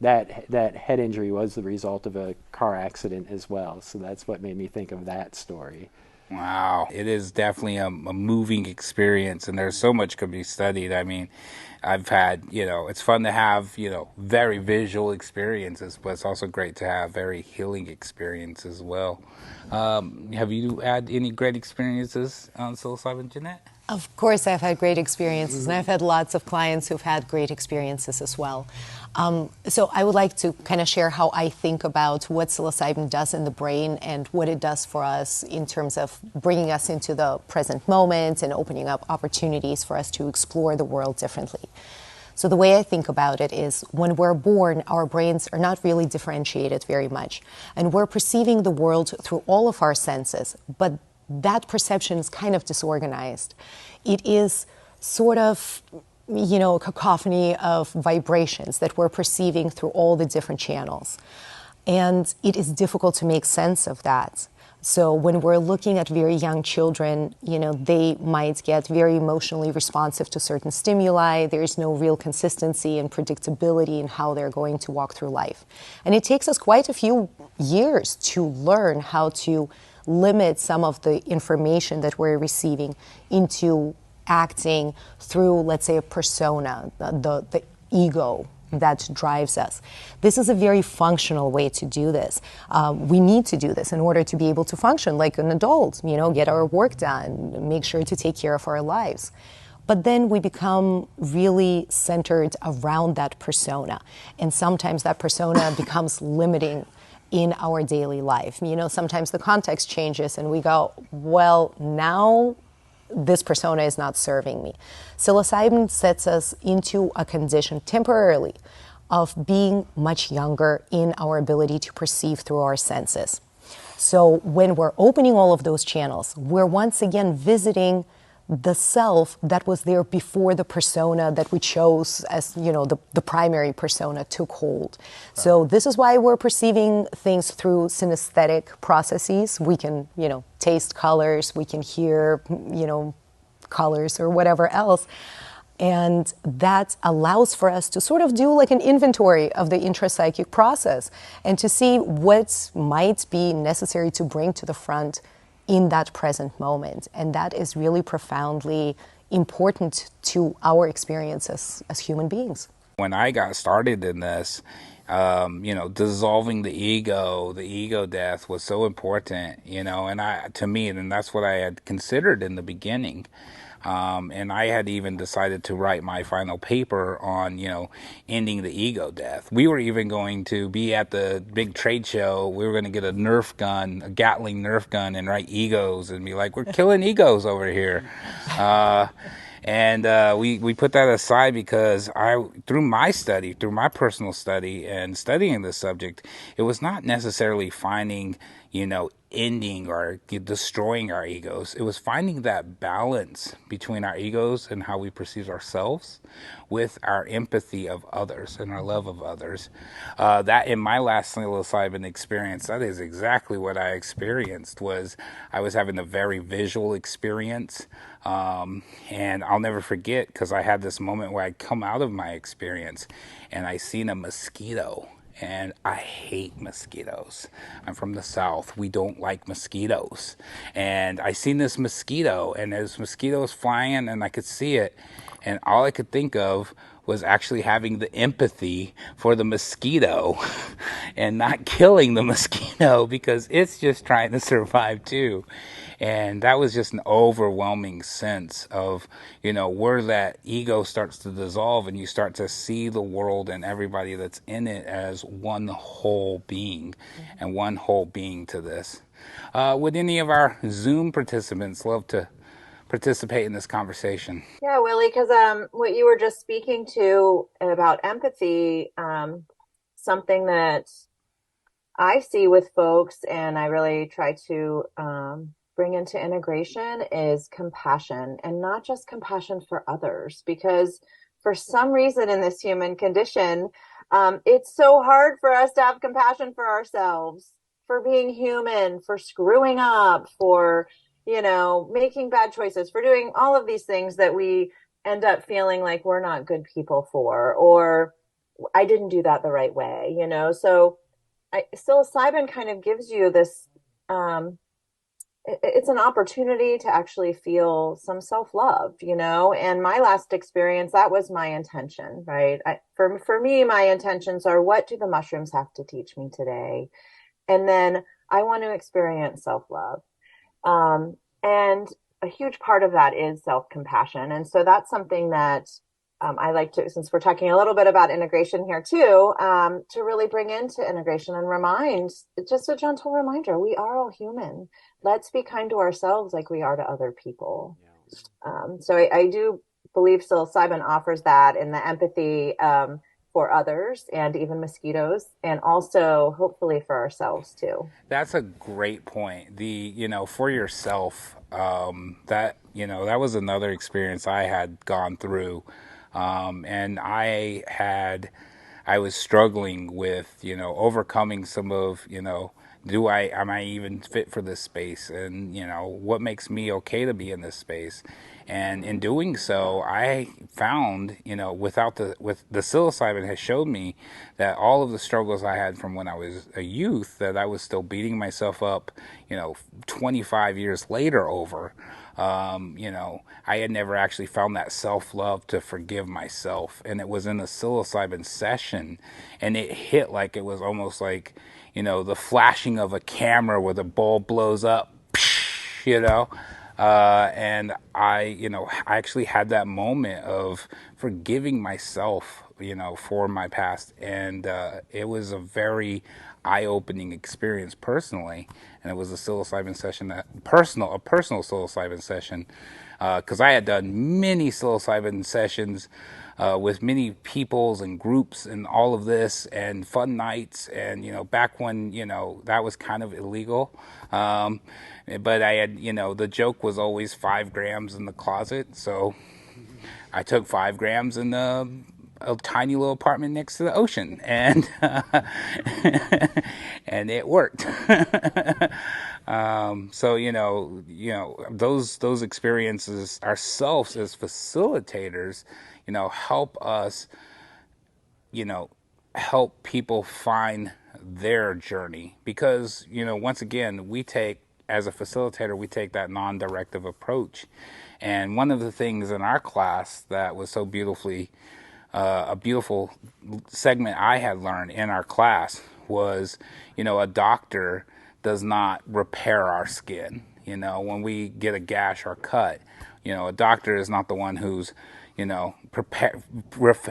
Speaker 9: That head injury was the result of a car accident as well. So that's what made me think of that story.
Speaker 1: Wow. It is definitely a moving experience, and there's so much could be studied. I mean, I've had, it's fun to have, very visual experiences, but it's also great to have very healing experiences as well. Have you had any great experiences on psilocybin, Jeanette?
Speaker 4: Of course, I've had great experiences, and I've had lots of clients who've had great experiences as well. So I would like to kind of share how I think about what psilocybin does in the brain and what it does for us in terms of bringing us into the present moment and opening up opportunities for us to explore the world differently. So the way I think about it is, when we're born, our brains are not really differentiated very much, and we're perceiving the world through all of our senses, but that perception is kind of disorganized. It is sort of, a cacophony of vibrations that we're perceiving through all the different channels. And it is difficult to make sense of that. So when we're looking at very young children, they might get very emotionally responsive to certain stimuli. There's no real consistency and predictability in how they're going to walk through life. And it takes us quite a few years to learn how to limit some of the information that we're receiving into acting through, let's say, a persona, the ego that drives us. This is a very functional way to do this. We need to do this in order to be able to function like an adult, get our work done, make sure to take care of our lives. But then we become really centered around that persona. And sometimes that persona becomes limiting in our daily life. Sometimes the context changes and we go, well, now this persona is not serving me. Psilocybin sets us into a condition temporarily of being much younger in our ability to perceive through our senses. So when we're opening all of those channels, we're once again visiting the self that was there before the persona that we chose as, the primary persona took hold. Right. So this is why we're perceiving things through synesthetic processes. We can, taste colors, we can hear, colors or whatever else. And that allows for us to sort of do like an inventory of the intrapsychic process and to see what might be necessary to bring to the front in that present moment. And that is really profoundly important to our experience as human beings.
Speaker 1: When I got started in this, dissolving the ego death was so important, and that's what I had considered in the beginning. And I had even decided to write my final paper on, ending the ego death. We were even going to be at the big trade show. We were going to get a Nerf gun, a Gatling Nerf gun, and write egos and be like, we're killing egos over here. And we put that aside because through my personal study and studying the subject, it was not necessarily finding, ending or destroying our egos. It was finding that balance between our egos and how we perceive ourselves with our empathy of others and our love of others. That in my last psilocybin experience, that is exactly what I experienced. I was having a very visual experience. And I'll never forget, because I had this moment where I come out of my experience and I seen a mosquito. And I hate mosquitoes. I'm from the South. We don't like mosquitoes. And I seen this mosquito, and this mosquito was flying, and I could see it. And all I could think of was actually having the empathy for the mosquito and not killing the mosquito, because it's just trying to survive too. And that was just an overwhelming sense of, where that ego starts to dissolve and you start to see the world and everybody that's in it as one whole being and one whole being to this. Would any of our Zoom participants love to participate in this conversation?
Speaker 8: Yeah, Willie, because what you were just speaking to about empathy, something that I see with folks and I really try to bring into integration is compassion, and not just compassion for others, because for some reason in this human condition, it's so hard for us to have compassion for ourselves, for being human, for screwing up, for making bad choices, for doing all of these things that we end up feeling like we're not good people for, or I didn't do that the right way, So psilocybin kind of gives you this, it's an opportunity to actually feel some self-love, and my last experience, that was my intention, right? For me, my intentions are, what do the mushrooms have to teach me today? And then I want to experience self-love. And a huge part of that is self-compassion. And so that's something that I like to, since we're talking a little bit about integration here too, to really bring into integration and remind, just a gentle reminder, we are all human. Let's be kind to ourselves like we are to other people. So I do believe psilocybin offers that, in the empathy for others and even mosquitoes, and also hopefully for ourselves too.
Speaker 1: That's a great point. For yourself, that was another experience I had gone through. And I was struggling with, overcoming some of, am I even fit for this space? And, what makes me okay to be in this space? And in doing so, I found, with the psilocybin has showed me that all of the struggles I had from when I was a youth, that I was still beating myself up, 25 years later over. I had never actually found that self-love to forgive myself. And it was in a psilocybin session, and it hit like it was almost like, the flashing of a camera where the bulb blows up, and I actually had that moment of forgiving myself, for my past. And it was a very eye-opening experience personally. And it was a psilocybin session, a personal psilocybin session, because I had done many psilocybin sessions with many peoples and groups and all of this, and fun nights, and back when that was kind of illegal, but I had the joke was always 5 grams in the closet, so I took 5 grams in a tiny little apartment next to the ocean, and and it worked. So those experiences ourselves as facilitators, help us, help people find their journey, because once again, as a facilitator, we take that non-directive approach. And one of the things in our class that was so beautifully a beautiful segment I had learned in our class was, a doctor does not repair our skin. When we get a gash or cut, a doctor is not the one who's,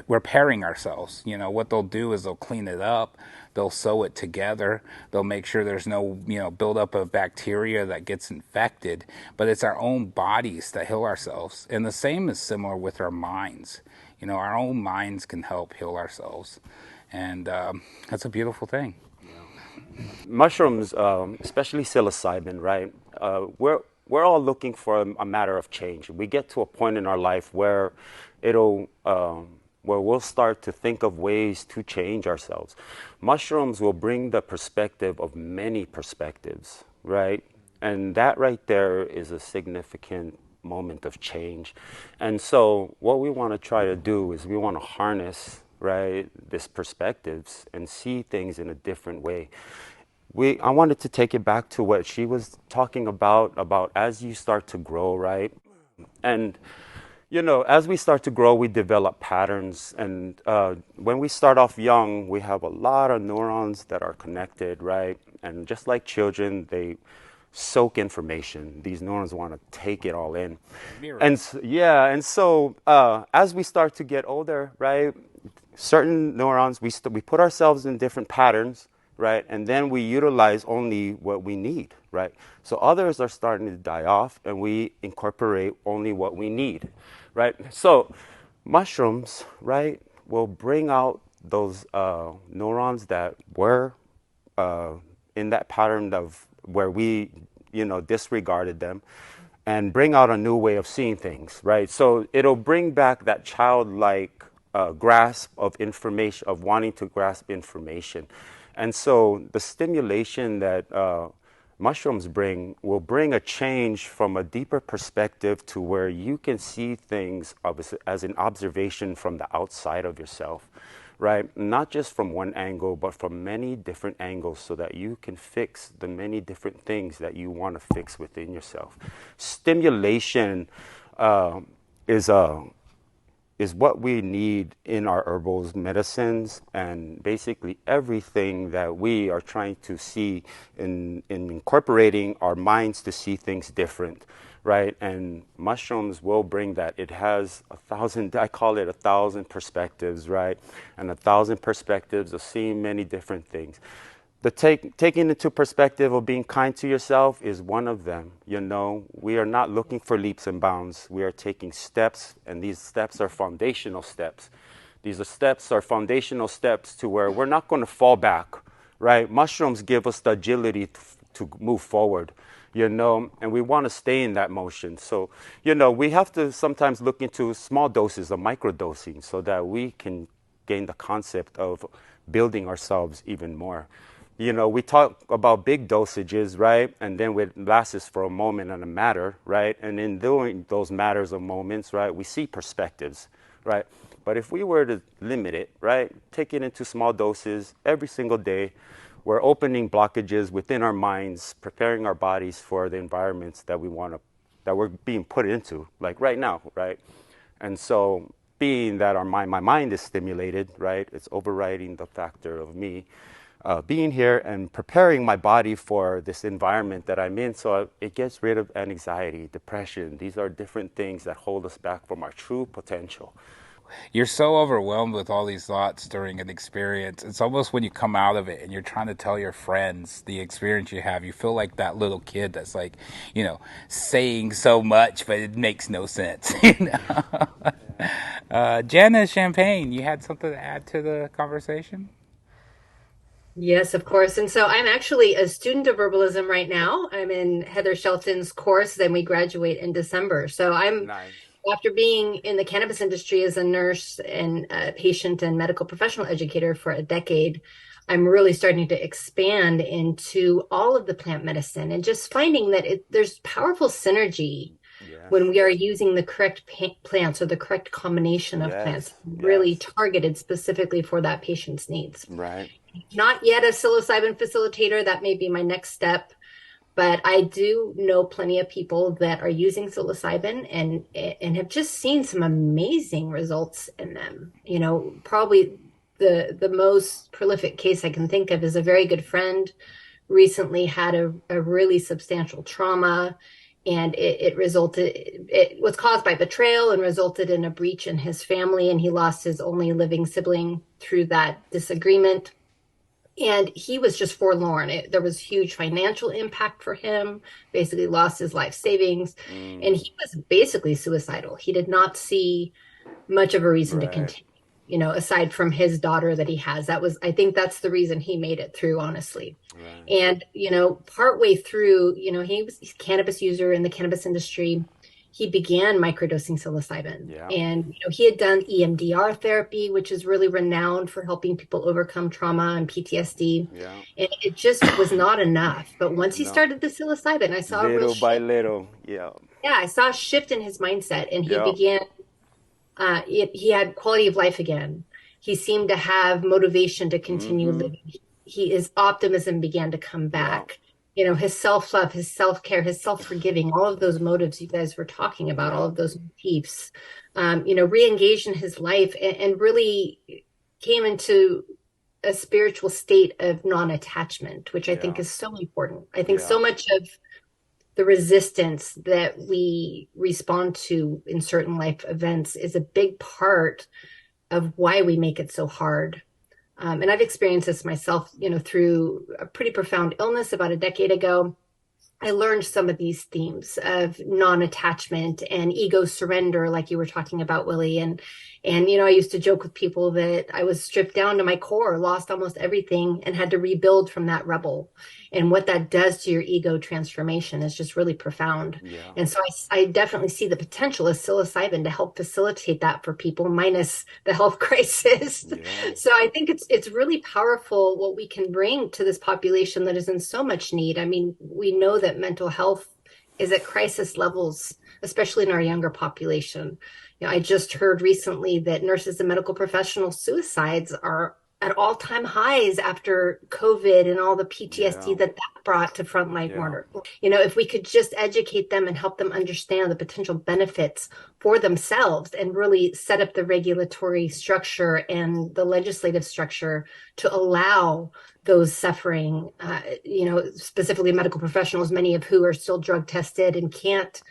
Speaker 1: repairing ourselves. What they'll do is they'll clean it up, they'll sew it together, they'll make sure there's no, buildup of bacteria that gets infected. But it's our own bodies that heal ourselves. And the same is similar with our minds. Our own minds can help heal ourselves. And that's a beautiful thing.
Speaker 10: Mushrooms, especially psilocybin, right? We're all looking for a matter of change. We get to a point in our life where where we'll start to think of ways to change ourselves. Mushrooms will bring the perspective of many perspectives, right? And that right there is a significant moment of change. And so what we want to try to do is we want to harness, right, this perspectives and see things in a different way. I wanted to take it back to what she was talking about as you start to grow, right? And, as we start to grow, we develop patterns. And when we start off young, we have a lot of neurons that are connected, right? And just like children, they soak information. These neurons want to take it all in. And so as we start to get older, right, certain neurons, we put ourselves in different patterns, right? And then we utilize only what we need, right? So others are starting to die off and we incorporate only what we need, right? So mushrooms, right, will bring out those neurons that were in that pattern of where we, disregarded them, and bring out a new way of seeing things, right? So it'll bring back that childlike grasp of information, of wanting to grasp information. And so the stimulation that mushrooms will bring a change from a deeper perspective to where you can see things as an observation from the outside of yourself, right? Not just from one angle, but from many different angles so that you can fix the many different things that you want to fix within yourself. Stimulation is what we need in our herbal medicines, and basically everything that we are trying to see in incorporating our minds to see things different, right? And mushrooms will bring that. It has I call it 1,000 perspectives, right? And 1,000 perspectives of seeing many different things. Taking into perspective of being kind to yourself is one of them. We are not looking for leaps and bounds. We are taking steps, and these steps are foundational steps. These are foundational steps to where we're not going to fall back, right? Mushrooms give us the agility to move forward, and we want to stay in that motion. So, we have to sometimes look into small doses of microdosing so that we can gain the concept of building ourselves even more. We talk about big dosages, right? And then it lasts for a moment and a matter, right? And in doing those matters of moments, right, we see perspectives, right? But if we were to limit it, right, take it into small doses every single day, we're opening blockages within our minds, preparing our bodies for the environments that we're being put into, like right now, right? And so being that my mind is stimulated, right, it's overriding the factor of me being here and preparing my body for this environment that I'm in, so it gets rid of anxiety, depression. These are different things that hold us back from our true potential.
Speaker 1: You're so overwhelmed with all these thoughts during an experience. It's almost when you come out of it and you're trying to tell your friends the experience you have, you feel like that little kid that's like, saying so much, but it makes no sense. Jenna Champagne, you had something to add to the conversation?
Speaker 7: Yes, of course. And so I'm actually a student of herbalism right now. I'm in Heather Shelton's course, then we graduate in December. So after being in the cannabis industry as a nurse and a patient and medical professional educator for a decade, I'm really starting to expand into all of the plant medicine and just finding that there's powerful synergy when we are using the correct plants or the correct combination of plants, really targeted specifically for that patient's needs.
Speaker 10: Right.
Speaker 7: Not yet a psilocybin facilitator. That may be my next step. But I do know plenty of people that are using psilocybin and have just seen some amazing results in them. Probably the most prolific case I can think of is a very good friend recently had a really substantial trauma and it was caused by betrayal and resulted in a breach in his family, and he lost his only living sibling through that disagreement. And he was just forlorn. There was huge financial impact for him, basically lost his life savings, and he was basically suicidal. He did not see much of a reason to continue, aside from his daughter that he has. I think that's the reason he made it through, honestly. Right. And, partway through, he's a cannabis user in the cannabis industry. He began microdosing psilocybin. Yeah. And he had done EMDR therapy, which is really renowned for helping people overcome trauma and PTSD. Yeah. And it just was not enough. But once he started the psilocybin, I saw
Speaker 10: little by little. Yeah.
Speaker 7: Yeah, I saw a shift in his mindset, and he began. He had quality of life again. He seemed to have motivation to continue living. His optimism began to come back. His self-love, his self-care, his self-forgiving, all of those motives you guys were talking about, all of those motifs, re-engaged in his life and really came into a spiritual state of non-attachment, which I think is so important. I think so much of the resistance that we respond to in certain life events is a big part of why we make it so hard. And I've experienced this myself, through a pretty profound illness about a decade ago. I learned some of these themes of non-attachment and ego surrender, like you were talking about, Willie. And I used to joke with people that I was stripped down to my core, lost almost everything, and had to rebuild from that rubble. And what that does to your ego transformation is just really profound. Yeah. And so I definitely see the potential of psilocybin to help facilitate that for people, minus the health crisis. Yeah. So I think it's really powerful what we can bring to this population that is in so much need. I mean, we know that mental health is at crisis levels, especially in our younger population. I just heard recently that nurses and medical professional suicides are at all-time highs after COVID and all the PTSD that brought to frontline workers. If we could just educate them and help them understand the potential benefits for themselves and really set up the regulatory structure and the legislative structure to allow those suffering, specifically medical professionals, many of who are still drug tested and can't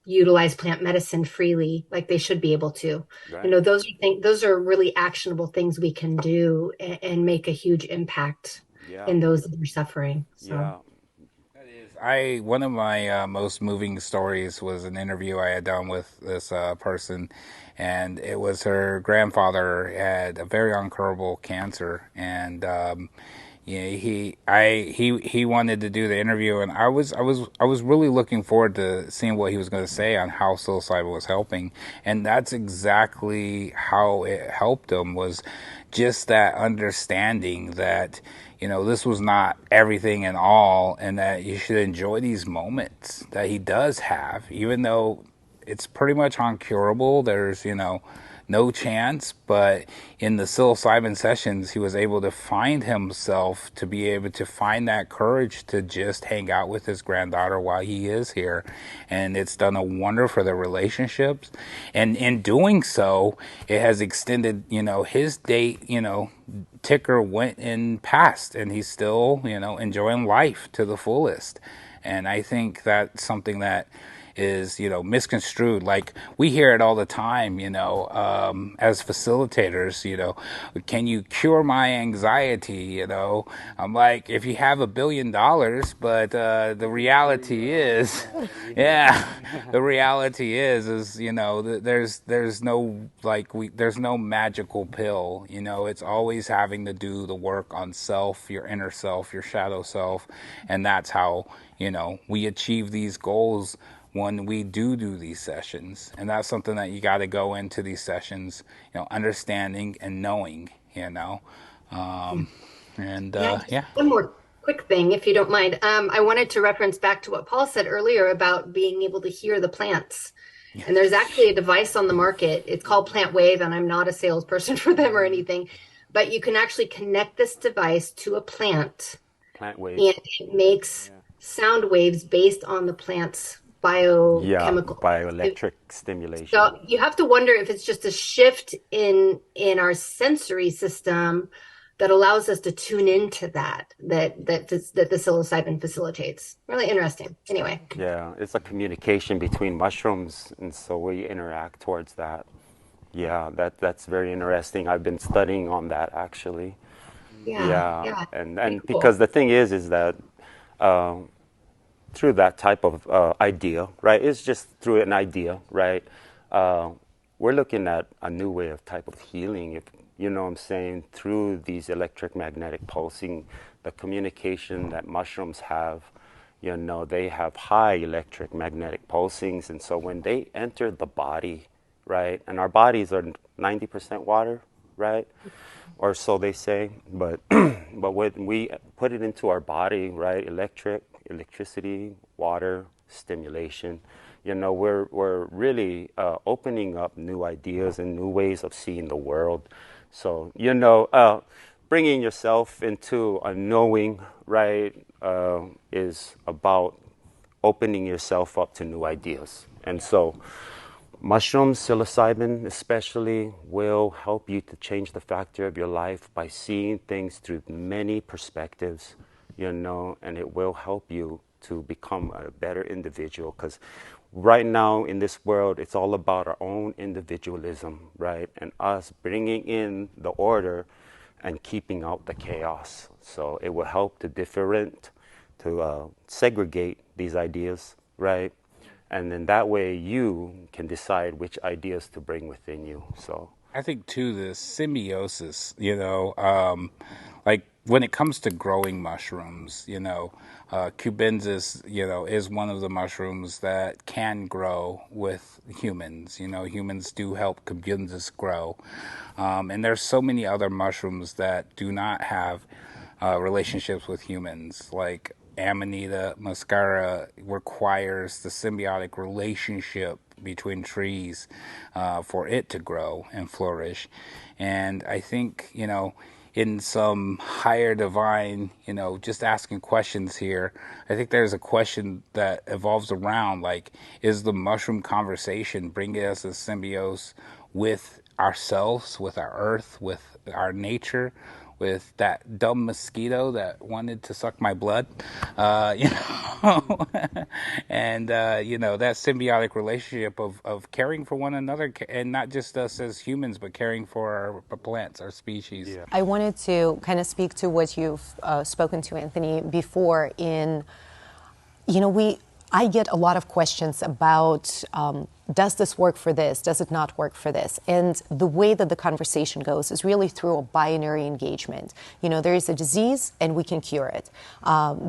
Speaker 7: utilize plant medicine freely like they should be able to. Right. Those are really actionable things we can do and make a huge impact in those that are suffering. So.
Speaker 1: Yeah. One of my most moving stories was an interview I had done with this person, and it was her grandfather had a very incurable cancer, and he wanted to do the interview, and I was really looking forward to seeing what he was going to say on how psilocybin was helping, and that's exactly how it helped him, was just that understanding that this was not everything and all, and that you should enjoy these moments that he does have, even though it's pretty much uncurable. There's no chance, but in the psilocybin sessions, he was able to find himself to be able to find that courage to just hang out with his granddaughter while he is here. And it's done a wonder for their relationships. And in doing so, it has extended, his date, ticker went and passed, and he's still, enjoying life to the fullest. And I think that's something that is misconstrued. Like, we hear it all the time, as facilitators, can you cure my anxiety? I'm like, if you have $1 billion, but the reality is the reality is there's no magical pill. It's always having to do the work on self, your inner self, your shadow self, and that's how we achieve these goals when we do these sessions. And that's something that you got to go into these sessions, understanding and knowing, One
Speaker 7: more quick thing, if you don't mind. I wanted to reference back to what Paul said earlier about being able to hear the plants. Yes. And there's actually a device on the market. It's called Plant Wave, and I'm not a salesperson for them or anything, but you can actually connect this device to a plant.
Speaker 10: Plant Wave.
Speaker 7: And it makes sound waves based on the plant's biochemical,
Speaker 10: bioelectric stimulation.
Speaker 7: So you have to wonder if it's just a shift in our sensory system that allows us to tune into that the psilocybin facilitates. Really interesting. Anyway.
Speaker 10: Yeah, it's a communication between mushrooms, and so we interact towards that. Yeah, that's very interesting. I've been studying on that actually.
Speaker 7: Yeah.
Speaker 10: And
Speaker 7: Pretty cool.
Speaker 10: because the thing is that through that type of idea, right? It's just through an idea, right? We're looking at a new way of type of healing, if you know what I'm saying, through these electromagnetic pulsing, the communication that mushrooms have. You know, they have high electromagnetic pulsings, and so when they enter the body, right? And our bodies are 90% water, right? Or so they say. But but when we put it into our body, right? Electricity, water, stimulation. You know, we're really opening up new ideas and new ways of seeing the world. So, you know, bringing yourself into a knowing, right, is about opening yourself up to new ideas. And so mushrooms, psilocybin especially, will help you to change the factor of your life by seeing things through many perspectives, you know, and it will help you to become a better individual, because right now in this world, it's all about our own individualism, right? And us bringing in the order and keeping out the chaos. So it will help to segregate these ideas, right? And then that way you can decide which ideas to bring within you. So
Speaker 1: I think too, the symbiosis, you know, like when it comes to growing mushrooms, you know, cubensis, you know, is one of the mushrooms that can grow with humans. You know, humans do help cubensis grow. And there's so many other mushrooms that do not have relationships with humans, like Amanita muscaria requires the symbiotic relationship between trees for it to grow and flourish. And I think, you know, in some higher divine, you know, just asking questions here, I think there's a question that evolves around, like, is the mushroom conversation bringing us a symbiose with ourselves, with our earth, with our nature, with that dumb mosquito that wanted to suck my blood, you know, and, you know, that symbiotic relationship of caring for one another, and not just us as humans, but caring for our plants, our species. Yeah.
Speaker 4: I wanted to kind of speak to what you've spoken to, Anthony, before in, you know, I get a lot of questions about, does this work for this? Does it not work for this? And the way that the conversation goes is really through a binary engagement. You know, there is a disease and we can cure it.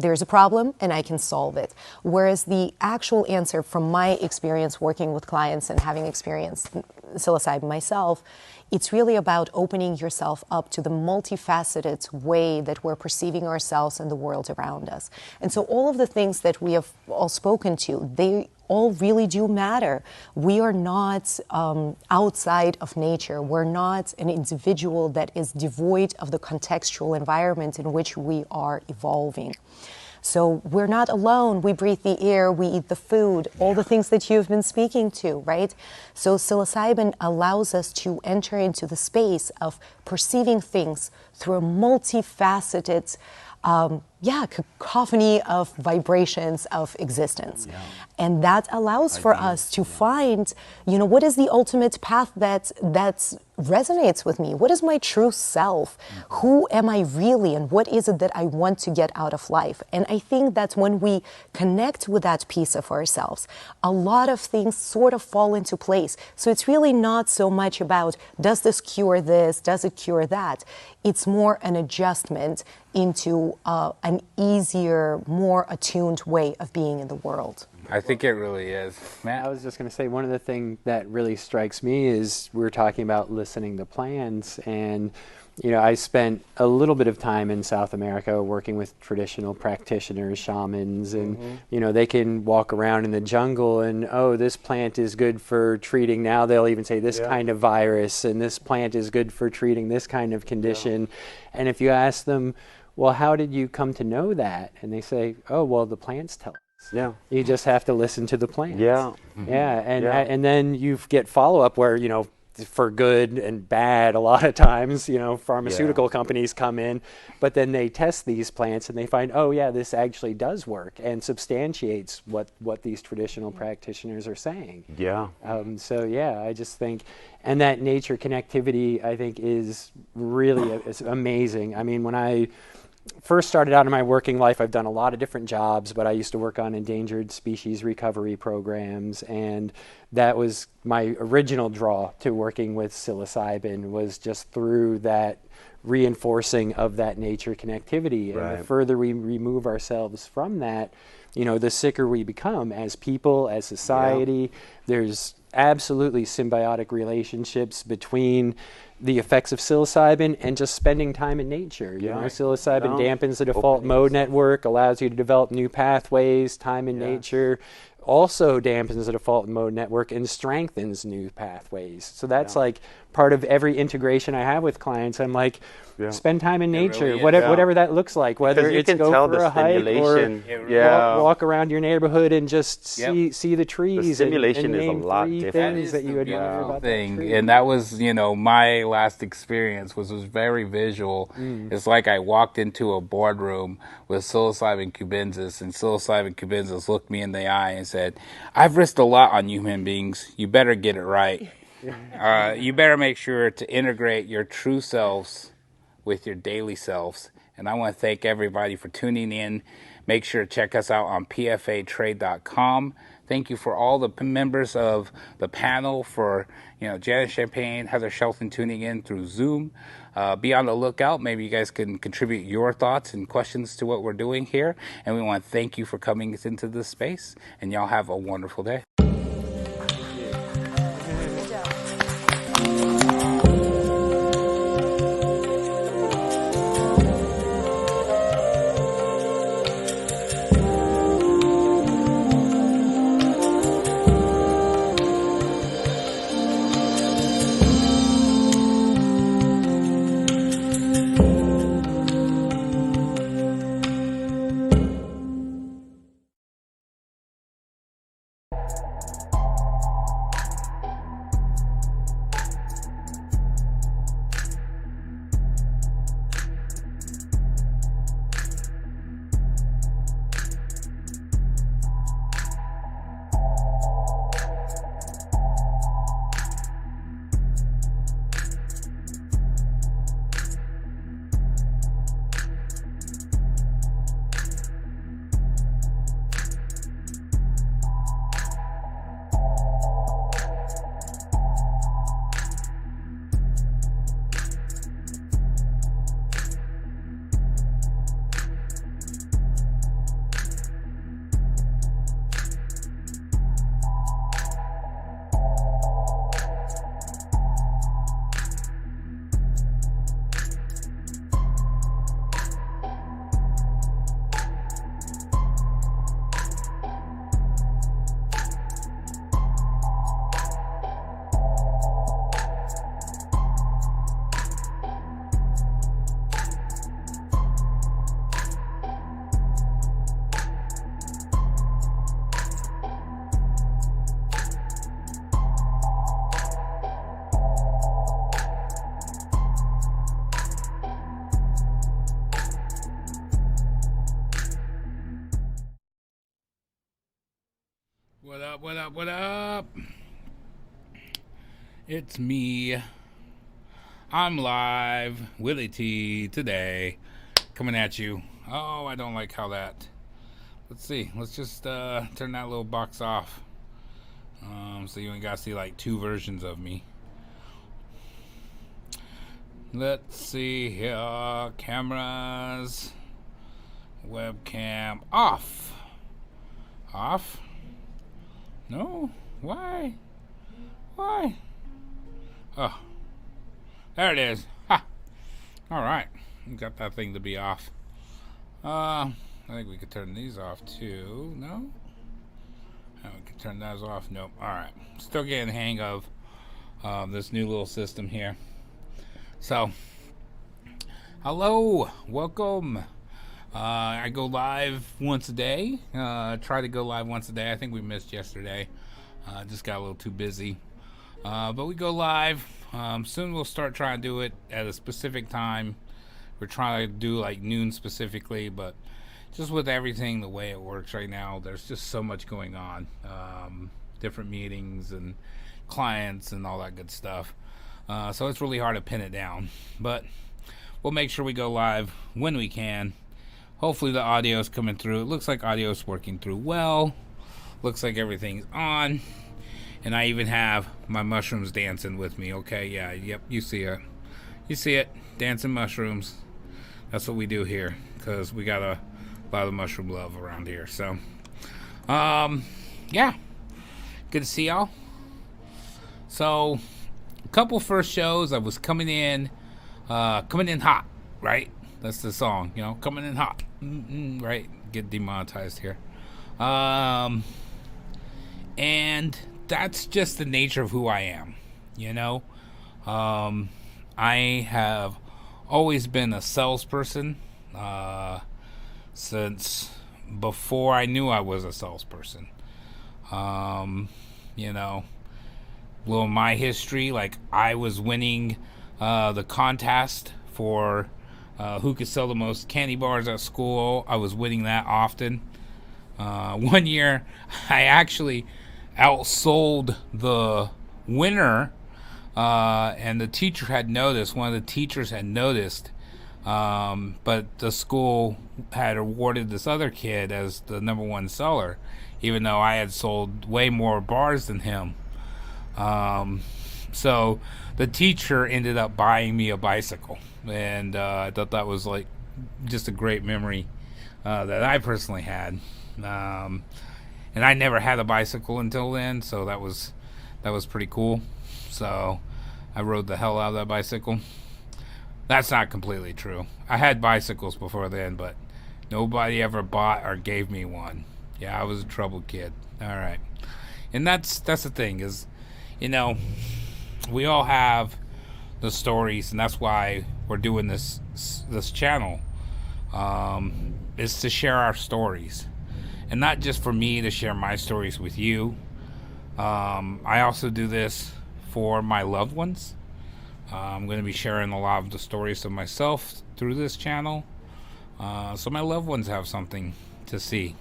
Speaker 4: There's a problem and I can solve it. Whereas the actual answer from my experience working with clients and having experienced psilocybin myself, it's really about opening yourself up to the multifaceted way that we're perceiving ourselves and the world around us. And so all of the things that we have all spoken to, they all really do matter. We are not outside of nature. We're not an individual that is devoid of the contextual environment in which we are evolving. So we're not alone. We breathe the air, we eat the food, all the things that you've been speaking to, right? So psilocybin allows us to enter into the space of perceiving things through a multifaceted cacophony of vibrations of existence. Yeah. And that allows for us to find, you know, what is the ultimate path that resonates with me? What is my true self? Mm-hmm. Who am I really? And what is it that I want to get out of life? And I think that when we connect with that piece of ourselves, a lot of things sort of fall into place. So it's really not so much about, does this cure this? Does it cure that? It's more an adjustment into an easier, more attuned way of being in the world.
Speaker 1: I think it really is. Matt?
Speaker 9: I was just going to say, one of the things that really strikes me is we're talking about listening to plants, and you know, I spent a little bit of time in South America working with traditional practitioners, shamans, and you know, they can walk around in the jungle and, oh, this plant is good for treating, now they'll even say this kind of virus, and this plant is good for treating this kind of condition. And if you ask them, well, how did you come to know that? And they say, oh, well, the plants tell us.
Speaker 10: Yeah.
Speaker 9: You just have to listen to the plants.
Speaker 10: Yeah.
Speaker 9: Yeah. And then you get follow-up where, you know, for good and bad a lot of times. Pharmaceutical companies come in, but then they test these plants and they find, oh yeah, this actually does work and substantiates what these traditional practitioners are saying.
Speaker 10: Yeah.
Speaker 9: So yeah, I just think, and that nature connectivity, I think, is really is amazing. I mean, when I first started out in my working life, I've done a lot of different jobs, but I used to work on endangered species recovery programs, and that was my original draw to working with psilocybin, was just through that reinforcing of that nature connectivity. And the further we remove ourselves from that, the sicker we become as people, as society. There's absolutely symbiotic relationships between the effects of psilocybin and just spending time in nature. Psilocybin dampens the default mode network, allows you to develop new pathways. Time in nature also dampens the default mode network and strengthens new pathways. So that's like part of every integration I have with clients. I'm like, spend time in nature,
Speaker 1: really is.
Speaker 9: whatever that looks like, whether
Speaker 10: Because you
Speaker 9: it's
Speaker 10: can
Speaker 9: go
Speaker 10: tell
Speaker 9: for
Speaker 10: the
Speaker 9: a hike or
Speaker 10: stimulation.
Speaker 9: walk around your neighborhood and just see the trees.
Speaker 10: The stimulation
Speaker 9: and
Speaker 10: is a
Speaker 9: name
Speaker 10: lot
Speaker 9: 3
Speaker 10: different.
Speaker 9: things that you admire about that
Speaker 1: thing,
Speaker 9: tree.
Speaker 1: and that was my last experience was very visual. It's like I walked into a boardroom with psilocybin cubensis, and psilocybin cubensis looked me in the eye and said, "I've risked a lot on human beings. You better get it right. You better make sure to integrate your true selves with your daily selves." And I want to thank everybody for tuning in. Make sure to check us out on pfatrade.com. Thank you for all the members of the panel, for Janet Champagne, Heather Shelton tuning in through Zoom. Be on the lookout. Maybe you guys can contribute your thoughts and questions to what we're doing here. And we want to thank you for coming into this space. And y'all have a wonderful day. What up, what up, what up? It's me. I'm live, Willie T, today, coming at you. Oh, I don't like how that... Let's see, let's just turn that little box off. So you ain't gotta see like 2 versions of me. Let's see here, cameras, webcam, off. Off? No? Why? Why? Oh. There it is. Ha! Alright. Got that thing to be off. I think we could turn these off too. No? We could turn those off. Nope. Alright. Still getting the hang of this new little system here. So, hello. Welcome. I go live once a day. Try to go live once a day. I think we missed yesterday. Just got a little too busy. But we go live. Soon we'll start trying to do it at a specific time. We're trying to do like noon specifically, but just with everything the way it works right now, there's just so much going on. Different meetings and clients and all that good stuff. So it's really hard to pin it down. But we'll make sure we go live when we can. Hopefully the audio is coming through. It looks like audio is working through well. Looks like everything's on. And I even have my mushrooms dancing with me. Okay, yeah, yep, you see it. You see it, dancing mushrooms. That's what we do here, because we got a lot of mushroom love around here. So, yeah, good to see y'all. So, a couple first shows, I was coming in hot, right? That's the song, you know, coming in hot, right? Get demonetized here. And that's just the nature of who I am, you know. I have always been a salesperson since before I knew I was a salesperson. You know, well, my history, like I was winning the contest for who could sell the most candy bars at school. I was winning that often. One year, I actually outsold the winner, and the teacher had noticed. One of the teachers had noticed, but the school had awarded this other kid as the number one seller, even though I had sold way more bars than him. So the teacher ended up buying me a bicycle, and I thought that was like just a great memory that I personally had. And I never had a bicycle until then, so that was pretty cool. So I rode the hell out of that bicycle. That's not completely true. I had bicycles before then, but nobody ever bought or gave me one. Yeah, I was a troubled kid. All right. And that's the thing is, you know, we all have the stories, and that's why we're doing this channel, is to share our stories. And not just for me to share my stories with you. I also do this for my loved ones. I'm going to be sharing a lot of the stories of myself through this channel. So my loved ones have something to see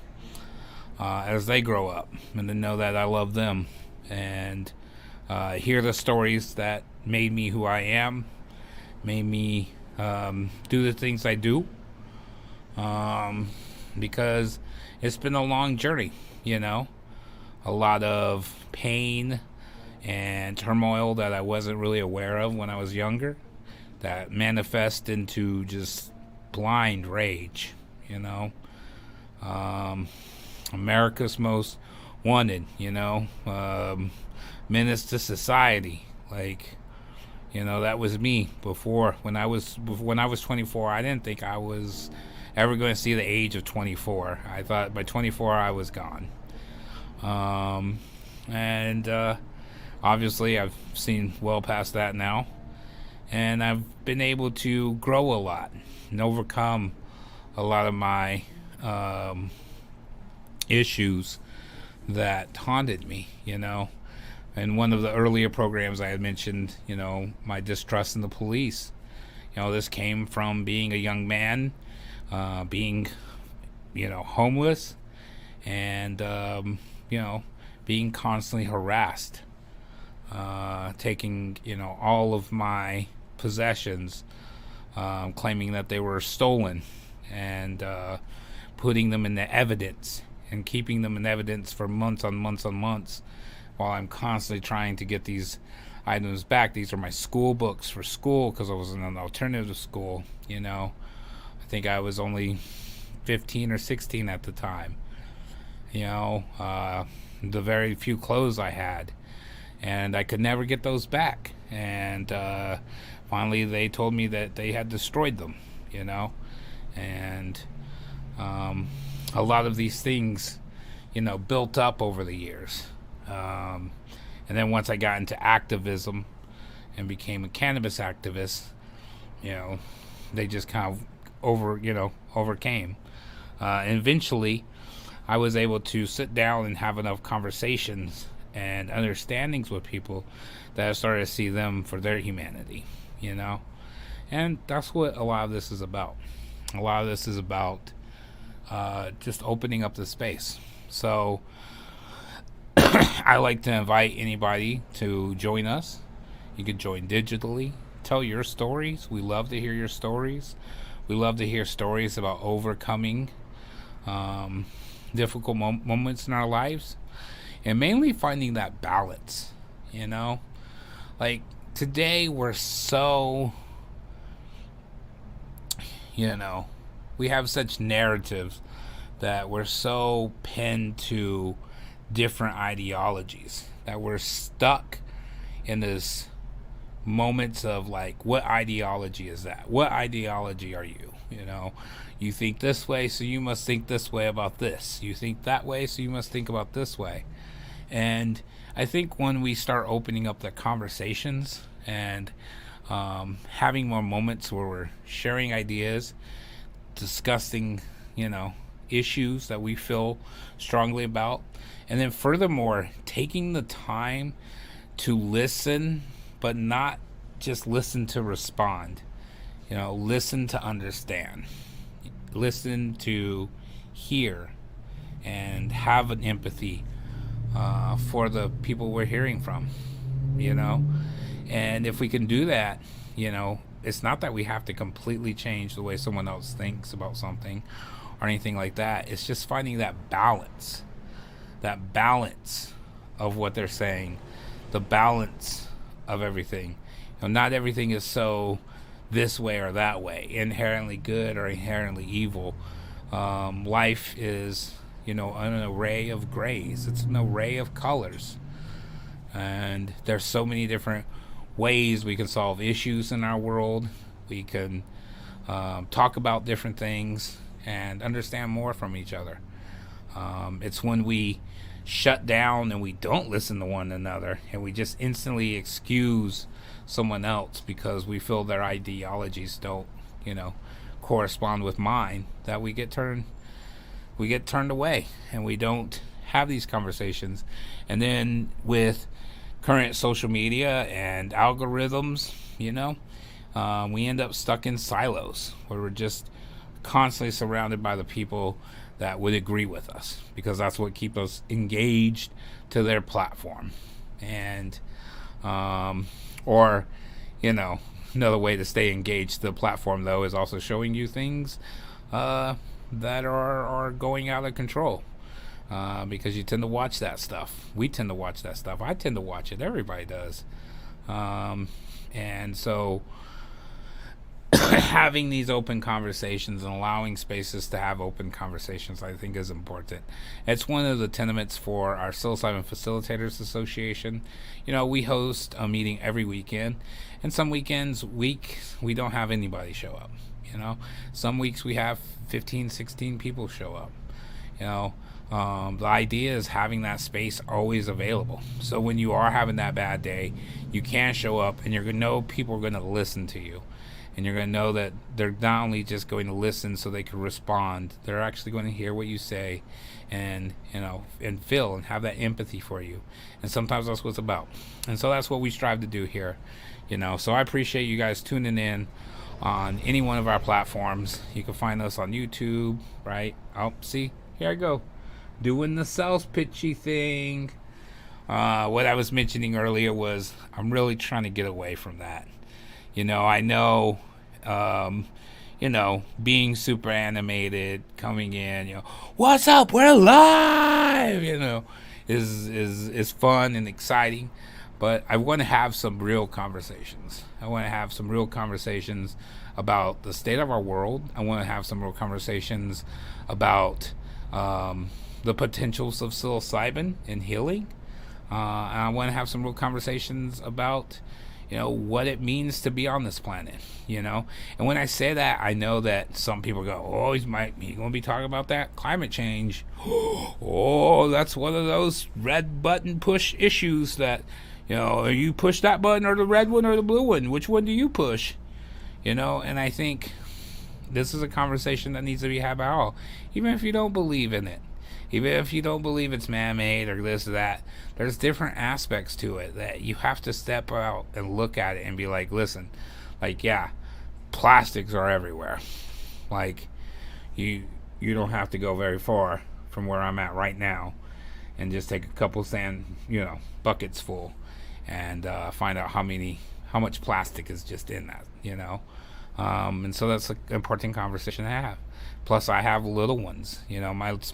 Speaker 1: as they grow up, and to know that I love them, and hear the stories that made me who I am, made me do the things I do. Because it's been a long journey, you know, a lot of pain and turmoil that I wasn't really aware of when I was younger, that manifest into just blind rage, you know. America's Most Wanted, you know, menace to society, like, you know, that was me before. When I was 24, I didn't think I was ever going to see the age of 24. I thought by 24 I was gone. And obviously I've seen well past that now, and I've been able to grow a lot and overcome a lot of my issues that haunted me, you know. In one of the earlier programs I had mentioned, you know, my distrust in the police. You know, this came from being a young man, being, you know, homeless, and, you know, being constantly harassed, taking, you know, all of my possessions, claiming that they were stolen, and putting them in the evidence and keeping them in evidence for months on months on months, while I'm constantly trying to get these items back. These are my school books for school, because I was in an alternative school, you know. I think I was only 15 or 16 at the time, you know. The very few clothes I had, and I could never get those back. And finally they told me that they had destroyed them, you know. And a lot of these things, you know, built up over the years. And then once I got into activism and became a cannabis activist, you know, they just kind of overcame. And eventually I was able to sit down and have enough conversations and understandings with people that have started to see them for their humanity, you know? And that's what a lot of this is about. A lot of this is about just opening up the space. So I like to invite anybody to join us. You can join digitally. Tell your stories. We love to hear your stories. We love to hear stories about overcoming difficult moments in our lives, and mainly finding that balance, you know? Like, today we're so, you know, we have such narratives that we're so pinned to different ideologies that we're stuck in this moments of like, what ideology is that? What ideology are you? You know, you think this way, so you must think this way about this. You think that way, so you must think about this way. And I think when we start opening up the conversations and having more moments where we're sharing ideas, discussing, you know, issues that we feel strongly about, and then furthermore, taking the time to listen, but not just listen to respond. You know, listen to understand. Listen to hear and have an empathy for the people we're hearing from, you know? And if we can do that, you know, it's not that we have to completely change the way someone else thinks about something or anything like that. It's just finding that balance of what they're saying, the balance of everything. You know, not everything is so this way or that way, inherently good or inherently evil. Life is, you know, an array of grays. It's an array of colors. And there's so many different ways we can solve issues in our world. We can talk about different things and understand more from each other. It's when we shut down and we don't listen to one another and we just instantly excuse someone else because we feel their ideologies don't, you know, correspond with mine, that we get turned away and we don't have these conversations. And then with current social media and algorithms, you know, we end up stuck in silos where we're just constantly surrounded by the people that would agree with us, because that's what keeps us engaged to their platform. And or, you know, another way to stay engaged to the platform though is also showing you things that are going out of control, because you tend to watch that stuff. We tend to watch that stuff. I tend to watch it. Everybody does. And so having these open conversations and allowing spaces to have open conversations, I think, is important. It's one of the tenements for our Psilocybin Facilitators Association. You know, we host a meeting every weekend, and some weekends we don't have anybody show up. You know, some weeks we have 15, 16 people show up. You know, the idea is having that space always available. So when you are having that bad day, you can show up and you're going to know people are going to listen to you. And you're going to know that they're not only just going to listen so they can respond, they're actually going to hear what you say and, you know, and feel and have that empathy for you. And sometimes that's what it's about. And so that's what we strive to do here, you know. So I appreciate you guys tuning in on any one of our platforms. You can find us on YouTube, right? Oh, see, here I go, doing the sales pitchy thing. What I was mentioning earlier was I'm really trying to get away from that. You know, I know, you know, being super animated, coming in, you know, what's up, we're live, you know, is fun and exciting. But I want to have some real conversations. I want to have some real conversations about the state of our world. I want to have some real conversations about the potentials of psilocybin in healing. And I want to have some real conversations about, you know, what it means to be on this planet, you know. And when I say that, I know that some people go, oh, he's going to be talking about that climate change. Oh, that's one of those red button push issues that, you know, you push that button or the red one or the blue one. Which one do you push? You know, and I think this is a conversation that needs to be had by all, even if you don't believe in it. Even if you don't believe it's man-made or this or that, there's different aspects to it that you have to step out and look at it and be like, listen, like, yeah, plastics are everywhere. Like, you don't have to go very far from where I'm at right now and just take a couple buckets full and find out how much plastic is just in that, and so that's an important conversation to have. Plus, I have little ones.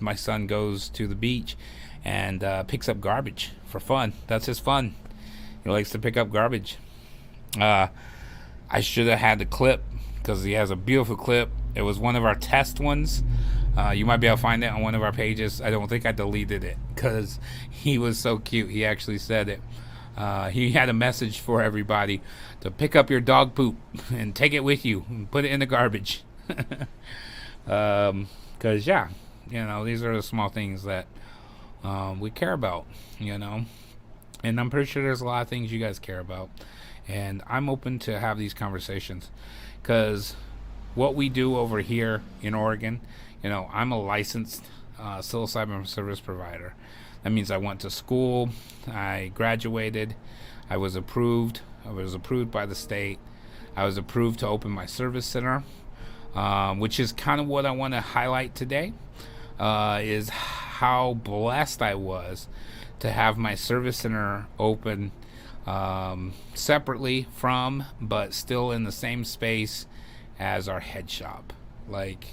Speaker 1: My son goes to the beach and picks up garbage for fun. That's his fun. He likes to pick up garbage. I should have had the clip because he has a beautiful clip. It was one of our test ones. You might be able to find it on one of our pages. I don't think I deleted it because he was so cute. He actually said it. He had a message for everybody to pick up your dog poop and take it with you and put it in the garbage. Because, these are the small things that we care about, and I'm pretty sure there's a lot of things you guys care about. And I'm open to have these conversations because what we do over here in Oregon, I'm a licensed psilocybin service provider. That means I went to school, I graduated, I was approved by the state, I was approved to open my service center, which is kind of what I want to highlight today, is how blessed I was to have my service center open separately from, but still in the same space as our head shop. Like,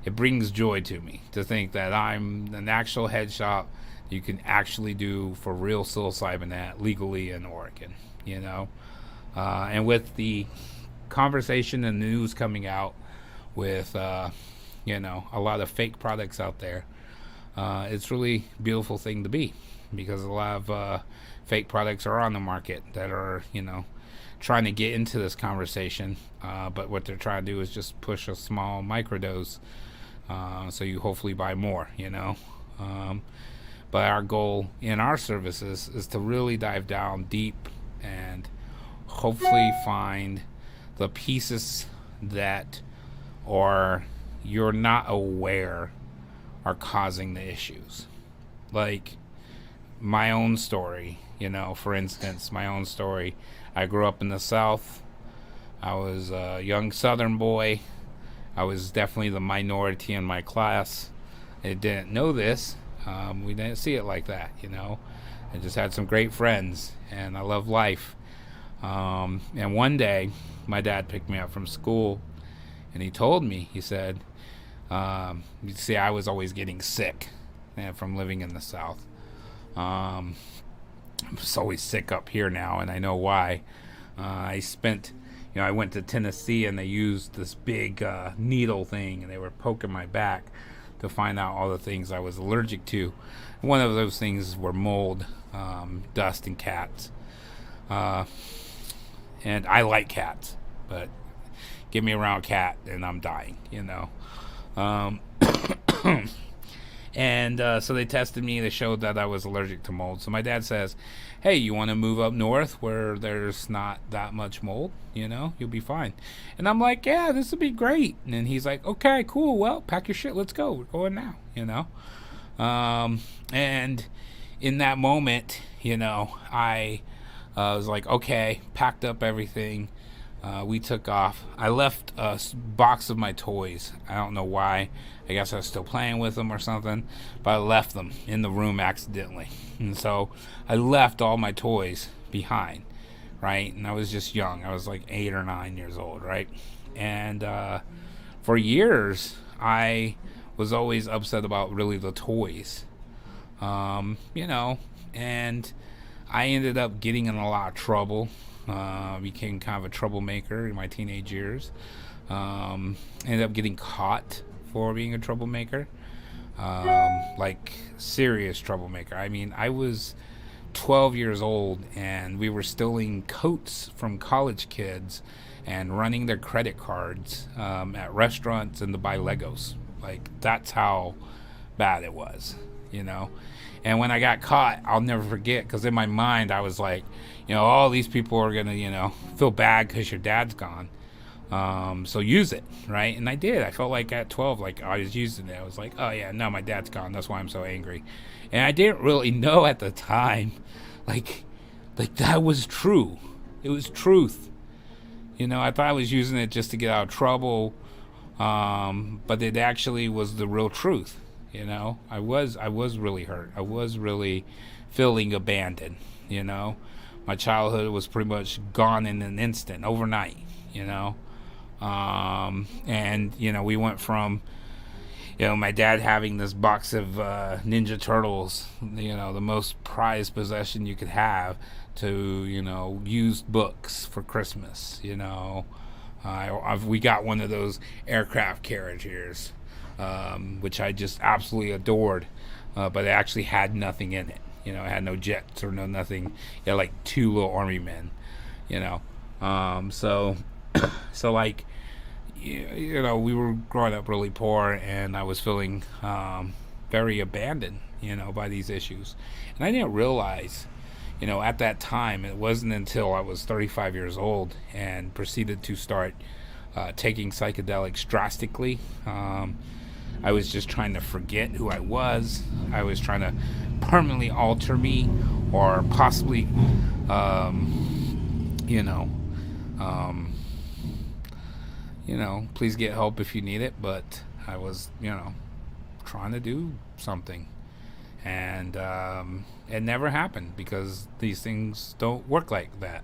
Speaker 1: it brings joy to me to think that I'm an actual head shop you can actually do for real psilocybin at legally in Oregon, and with the conversation and news coming out with, a lot of fake products out there, it's really beautiful thing to be, because a lot of fake products are on the market that are, trying to get into this conversation, but what they're trying to do is just push a small microdose, so you hopefully buy more, but our goal in our services is to really dive down deep and hopefully find the pieces that you're not aware are causing the issues. Like my own story, for instance, I grew up in the South. I was a young Southern boy. I was definitely the minority in my class. I didn't know this. We didn't see it like that, I just had some great friends, and I love life. And one day, my dad picked me up from school, and he told me, he said, you see, I was always getting sick from living in the South. I'm just always sick up here now, and I know why. I went to Tennessee, and they used this big needle thing, and they were poking my back to find out all the things I was allergic to. One of those things were mold, dust, and cats. And I like cats, but get me around a cat and I'm dying, And so they tested me. They showed that I was allergic to mold. So my dad says, hey, you want to move up north where there's not that much mold? You'll be fine. And I'm like, yeah, this would be great. And then he's like, okay, cool. Well, pack your shit. Let's go. We're going now, And in that moment, I was like, okay, packed up everything. We took off. I left a box of my toys. I don't know why. I guess I was still playing with them or something, but I left them in the room accidentally. And so I left all my toys behind, right? And I was just young. I was like 8 or 9 years old, right? And for years, I was always upset about really the toys, and I ended up getting in a lot of trouble. Became kind of a troublemaker in my teenage years. Ended up getting caught for being a troublemaker, like serious troublemaker. I mean, I was 12 years old and we were stealing coats from college kids and running their credit cards at restaurants and to buy Legos. Like, that's how bad it was, And when I got caught, I'll never forget, because in my mind I was like, all these people are gonna, feel bad because your dad's gone. So use it, right? And I did. I felt like at 12, like I was using it. I was like, oh yeah, no, my dad's gone. That's why I'm so angry. And I didn't really know at the time, like that was true. It was truth. You know, I thought I was using it just to get out of trouble, but it actually was the real truth. You know, I was really hurt. I was really feeling abandoned. You know, my childhood was pretty much gone in an instant, overnight. You know, and you know, we went from, you know, my dad having this box of Ninja Turtles, you know, the most prized possession you could have, to, you know, used books for Christmas. You know, we got one of those aircraft carriers, which I just absolutely adored, but it actually had nothing in it. You know, it had no jets or no nothing. It had like 2 little army men. You know, so like, you know, we were growing up really poor, and I was feeling very abandoned, you know, by these issues. And I didn't realize, you know, at that time, it wasn't until I was 35 years old and proceeded to start taking psychedelics drastically. I was just trying to forget who I was. I was trying to permanently alter me, or possibly, you know, please get help if you need it. But I was, you know, trying to do something, and it never happened, because these things don't work like that.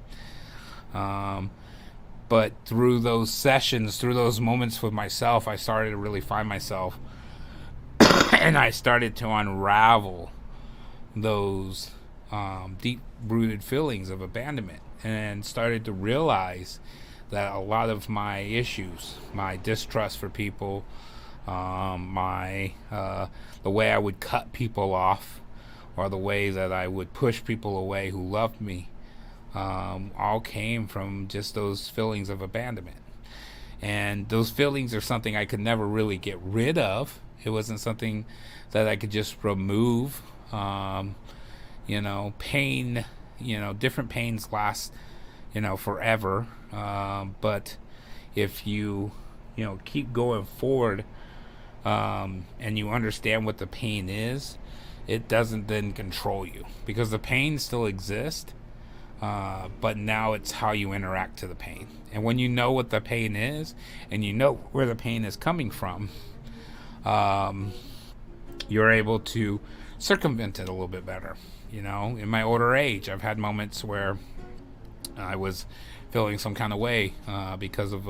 Speaker 1: But through those sessions, through those moments with myself, I started to really find myself, and I started to unravel those deep-rooted feelings of abandonment, and started to realize that a lot of my issues, my distrust for people, the way I would cut people off, or the way that I would push people away who loved me, all came from just those feelings of abandonment. And those feelings are something I could never really get rid of. It wasn't something that I could just remove. You know, pain, you know, different pains last, you know, forever. But if you know, keep going forward, and you understand what the pain is, it doesn't then control you, because the pain still exists, but now it's how you interact to the pain. And when you know what the pain is, and you know where the pain is coming from, you're able to circumvent it a little bit better. You know, in my older age, I've had moments where I was feeling some kind of way because of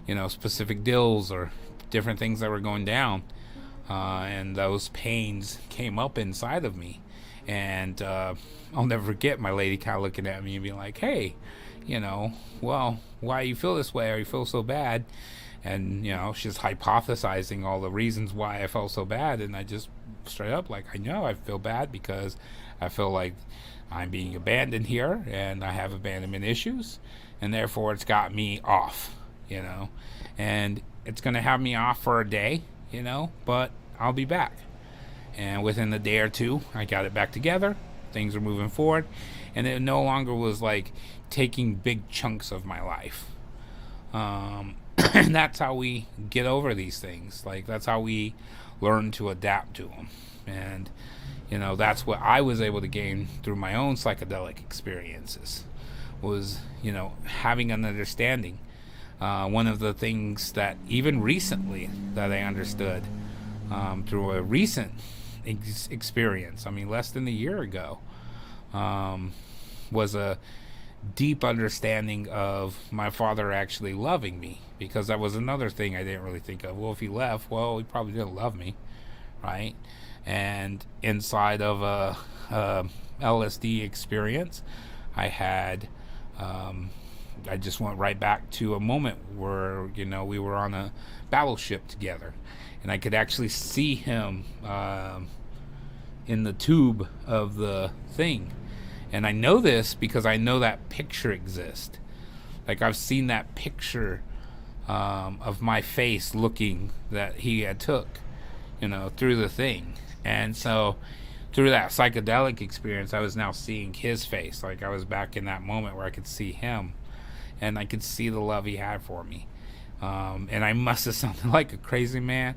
Speaker 1: you know, specific deals or different things that were going down, and those pains came up inside of me. And I'll never forget my lady kind of looking at me and being like, hey, you know, well, why you feel this way, or you feel so bad? And, you know, she's hypothesizing all the reasons why I felt so bad, and I just straight up, like, I know I feel bad because I feel like I'm being abandoned here, and I have abandonment issues, and therefore it's got me off, you know, and it's going to have me off for a day, you know, but I'll be back. And within a day or two, I got it back together. Things were moving forward, and it no longer was like taking big chunks of my life. And that's how we get over these things. Like, that's how we learn to adapt to them. And, you know, that's what I was able to gain through my own psychedelic experiences, was, you know, having an understanding. One of the things that even recently that I understood through a recent experience, I mean, less than a year ago, was a deep understanding of my father actually loving me, because that was another thing I didn't really think of. Well, if he left, well, he probably didn't love me, right? And inside of a LSD experience, I had I just went right back to a moment where, you know, we were on a battleship together, and I could actually see him in the tube of the thing. And I know this because I know that picture exists. Like, I've seen that picture of my face looking that he had took, you know, through the thing. And so through that psychedelic experience, I was now seeing his face. Like, I was back in that moment where I could see him, and I could see the love he had for me. And I must have sounded like a crazy man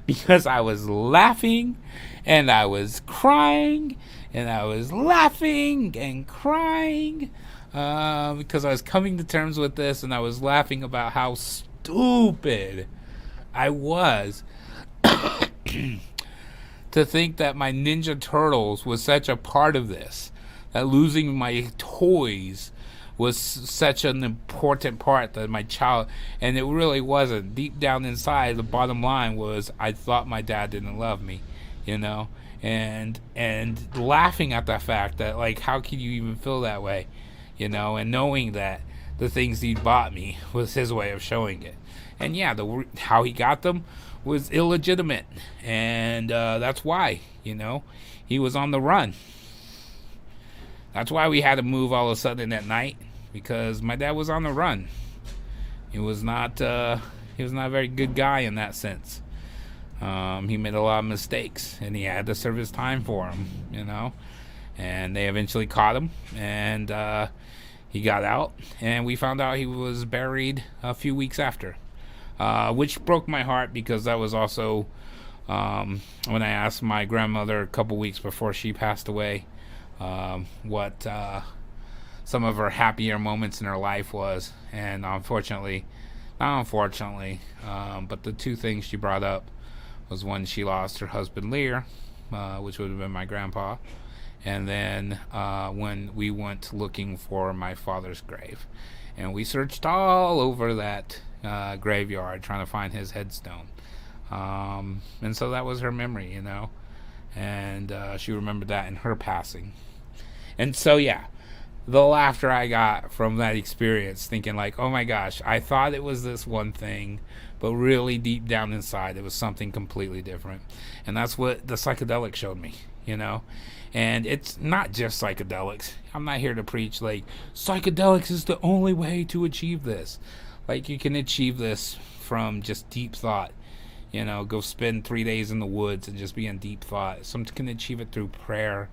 Speaker 1: because I was laughing and I was crying and I was laughing and crying because I was coming to terms with this, and I was laughing about how stupid I was to think that my Ninja Turtles was such a part of this, that losing my toys was such an important part that my child, and it really wasn't. Deep down inside, the bottom line was I thought my dad didn't love me, you know, and laughing at the fact that, like, how can you even feel that way, you know, and knowing that the things he bought me was his way of showing it. And yeah, how he got them was illegitimate, and that's why, you know, he was on the run. That's why we had to move all of a sudden at night, because my dad was on the run. He was not a very good guy in that sense. He made a lot of mistakes, and he had to serve his time for them, you know. And they eventually caught him, and he got out, and we found out he was buried a few weeks after, which broke my heart, because that was also when I asked my grandmother a couple weeks before she passed away what some of her happier moments in her life was, and not unfortunately, but the two things she brought up was when she lost her husband Lear, which would have been my grandpa, and then when we went looking for my father's grave, and we searched all over that graveyard trying to find his headstone, and so that was her memory, you know, and she remembered that in her passing. And so yeah, the laughter I got from that experience, thinking like, oh my gosh, I thought it was this one thing, but really deep down inside it was something completely different. And that's what the psychedelics showed me, you know. And it's not just psychedelics. I'm not here to preach like psychedelics is the only way to achieve this. Like, you can achieve this from just deep thought, you know. Go spend 3 days in the woods and just be in deep thought. Some can achieve it through prayer,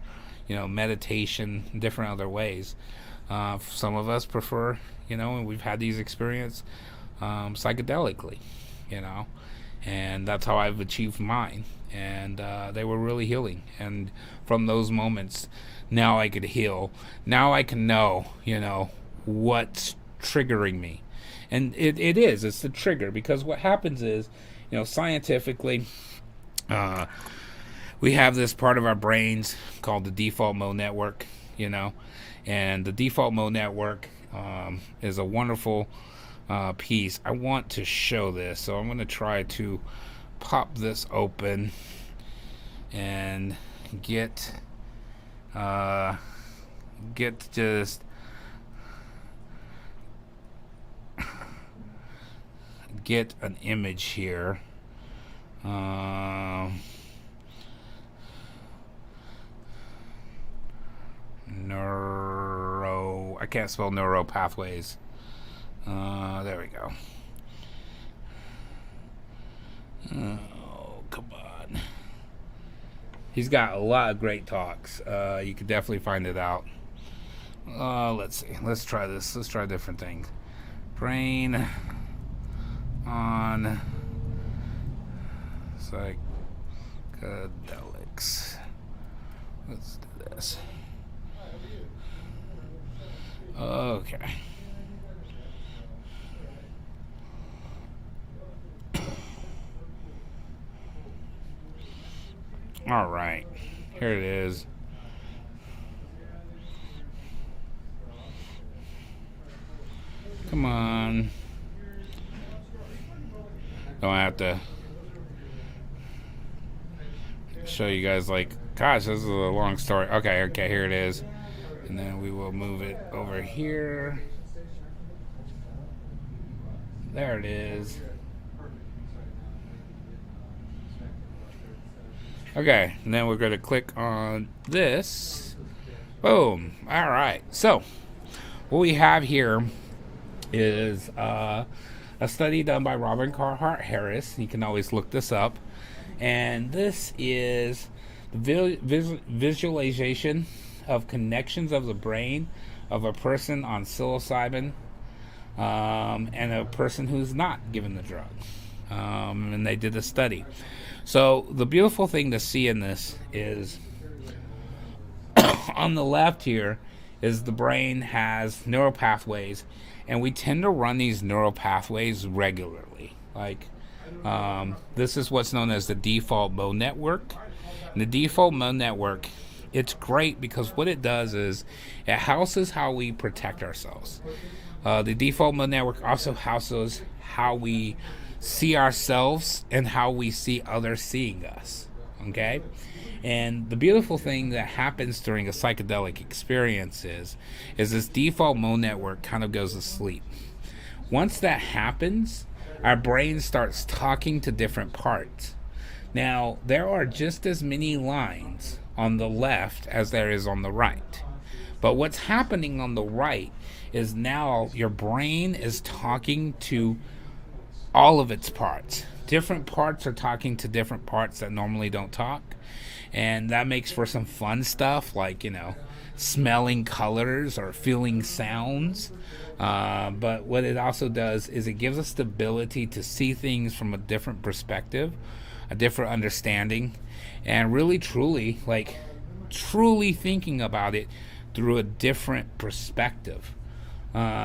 Speaker 1: you know, meditation, different other ways. Some of us prefer, you know, and we've had these experiences psychedelically, you know, and that's how I've achieved mine. And they were really healing. And from those moments, now I could heal. Now I can know, you know, what's triggering me. And it's the trigger, because what happens is, you know, scientifically, we have this part of our brains called the default mode network, you know, and the default mode network is a wonderful piece. I want to show this, so I'm going to try to pop this open and get an image here. I can't spell neuro pathways. There we go. Oh, come on. He's got a lot of great talks. You can definitely find it out. Let's see. Let's try this. Let's try different things. Brain on psychedelics. Let's do this. Okay. All right. Here it is. Come on. Don't have to show you guys, like, gosh, this is a long story. Okay, here it is. And then we will move it over here. There it is. Okay, and then we're going to click on this. Boom. All right. So, what we have here is a study done by Robin Carhart Harris. You can always look this up. And this is the visualization of connections of the brain of a person on psilocybin and a person who's not given the drug. And they did a study. So the beautiful thing to see in this is on the left here is the brain has neural pathways, and we tend to run these neural pathways regularly. Like this is what's known as the default mode network. And the default mode network, it's great because what it does is it houses how we protect ourselves. The default mode network also houses how we see ourselves and how we see others seeing us. Okay? And the beautiful thing that happens during a psychedelic experience is this default mode network kind of goes to sleep. Once that happens, our brain starts talking to different parts. Now, there are just as many lines on the left as there is on the right. But what's happening on the right is now your brain is talking to all of its parts. Different parts are talking to different parts that normally don't talk. And that makes for some fun stuff like, smelling colors or feeling sounds. But what it also does is it gives us the ability to see things from a different perspective, a different understanding, and really truly thinking about it through a different perspective.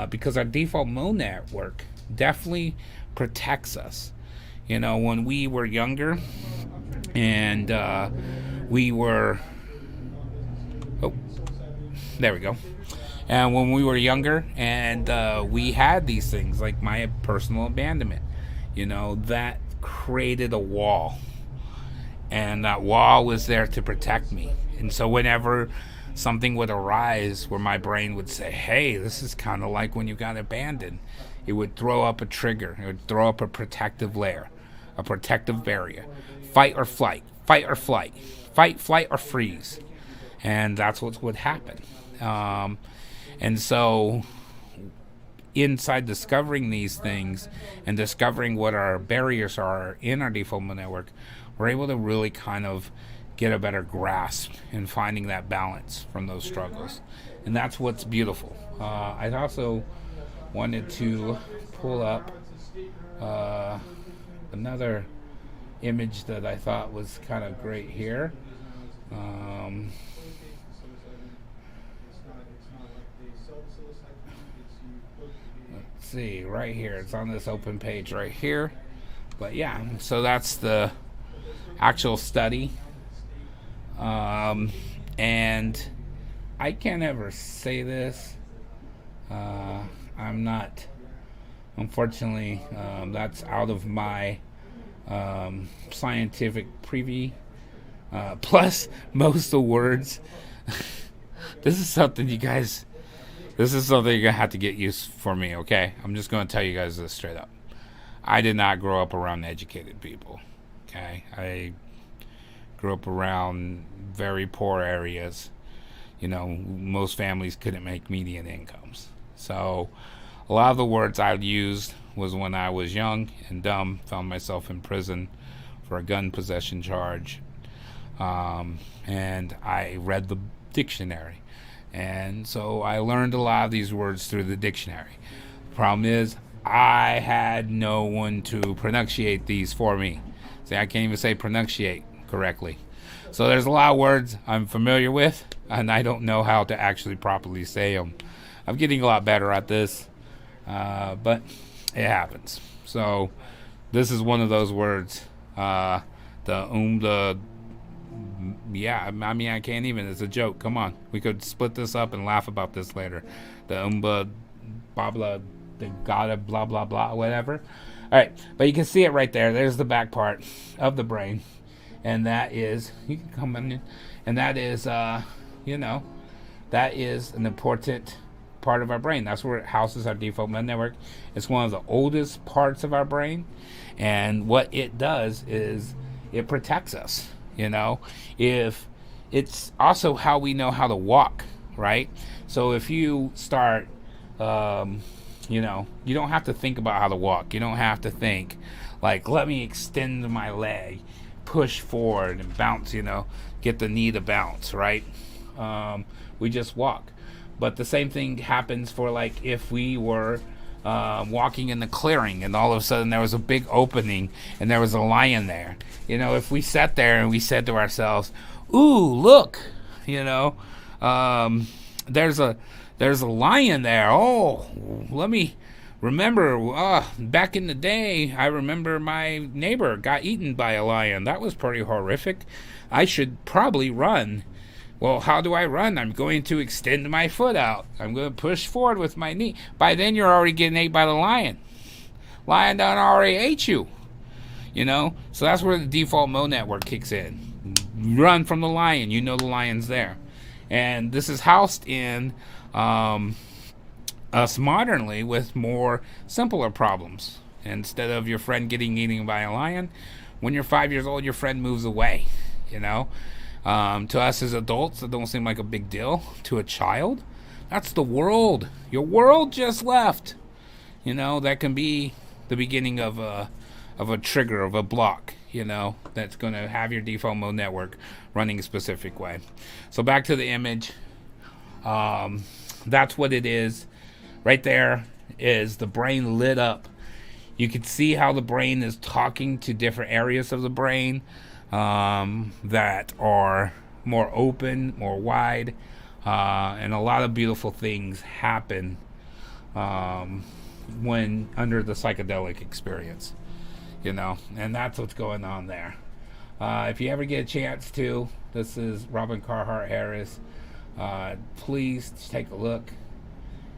Speaker 1: Because our default mode network definitely protects us. When we were younger and And when we were younger and we had these things like my personal abandonment, that created a wall. And that wall was there to protect me. And so whenever something would arise where my brain would say, hey, this is kind of like when you got abandoned, it would throw up a trigger. It would throw up a protective layer, a protective barrier. Fight or flight, fight or flight, fight, flight, or freeze. And that's what would happen. And so inside discovering these things and discovering what our barriers are in our default mode network, we're able to really kind of get a better grasp in finding that balance from those struggles. And that's what's beautiful. I also wanted to pull up another image that I thought was kind of great here. Let's see, right here. It's on this open page right here. But yeah, so that's the actual study. And I can't ever say this. I'm not, unfortunately, that's out of my scientific privy. Plus, most of the words, this is something you're going to have to get used for me, okay? I'm just going to tell you guys this straight up. I did not grow up around educated people, okay? I grew up around very poor areas. Most families couldn't make median incomes. So a lot of the words I used was when I was young and dumb, found myself in prison for a gun possession charge. And I read the dictionary. And so I learned a lot of these words through the dictionary. The problem is I had no one to pronunciate these for me. See, I can't even say pronunciate correctly. So there's a lot of words I'm familiar with, and I don't know how to actually properly say them. I'm getting a lot better at this, but it happens. So this is one of those words. I can't even. It's a joke. Come on. We could split this up and laugh about this later. The babla, the gotta, blah, blah, blah, whatever. All right. But you can see it right there. There's the back part of the brain. And that is, you can come in, and that is, that is an important part of our brain. That's where it houses our default mode network. It's one of the oldest parts of our brain. And what it does is it protects us. If it's also how we know how to walk, right? So if you start, you don't have to think about how to walk. You don't have to think like, let me extend my leg, push forward and bounce, get the knee to bounce, right? We just walk. But the same thing happens for like if we were walking in the clearing, and all of a sudden there was a big opening and there was a lion there. You know, if we sat there and we said to ourselves, ooh, look, you know, there's a lion there. Oh, let me remember, back in the day, I remember my neighbor got eaten by a lion. That was pretty horrific. I should probably run. Well, how do I run? I'm going to extend my foot out. I'm going to push forward with my knee. By then, you're already getting ate by the lion. Lion done already ate you. You know? So that's where the default mode network kicks in. Run from the lion. You know the lion's there. And this is housed in us modernly with more simpler problems. Instead of your friend getting eaten by a lion, when you're 5 years old, your friend moves away. You know? To us as adults, it don't seem like a big deal. To a child, that's the world. Your world just left. You know, that can be the beginning of a trigger, of a block, you know, that's going to have your default mode network running a specific way. So back to the image. That's what it is. Right there is the brain lit up. You can see how the brain is talking to different areas of the brain that are more open, more wide, and a lot of beautiful things happen when under the psychedelic experience, you know, and that's what's going on there. If you ever get a chance to, this is Robin Carhart Harris. Please take a look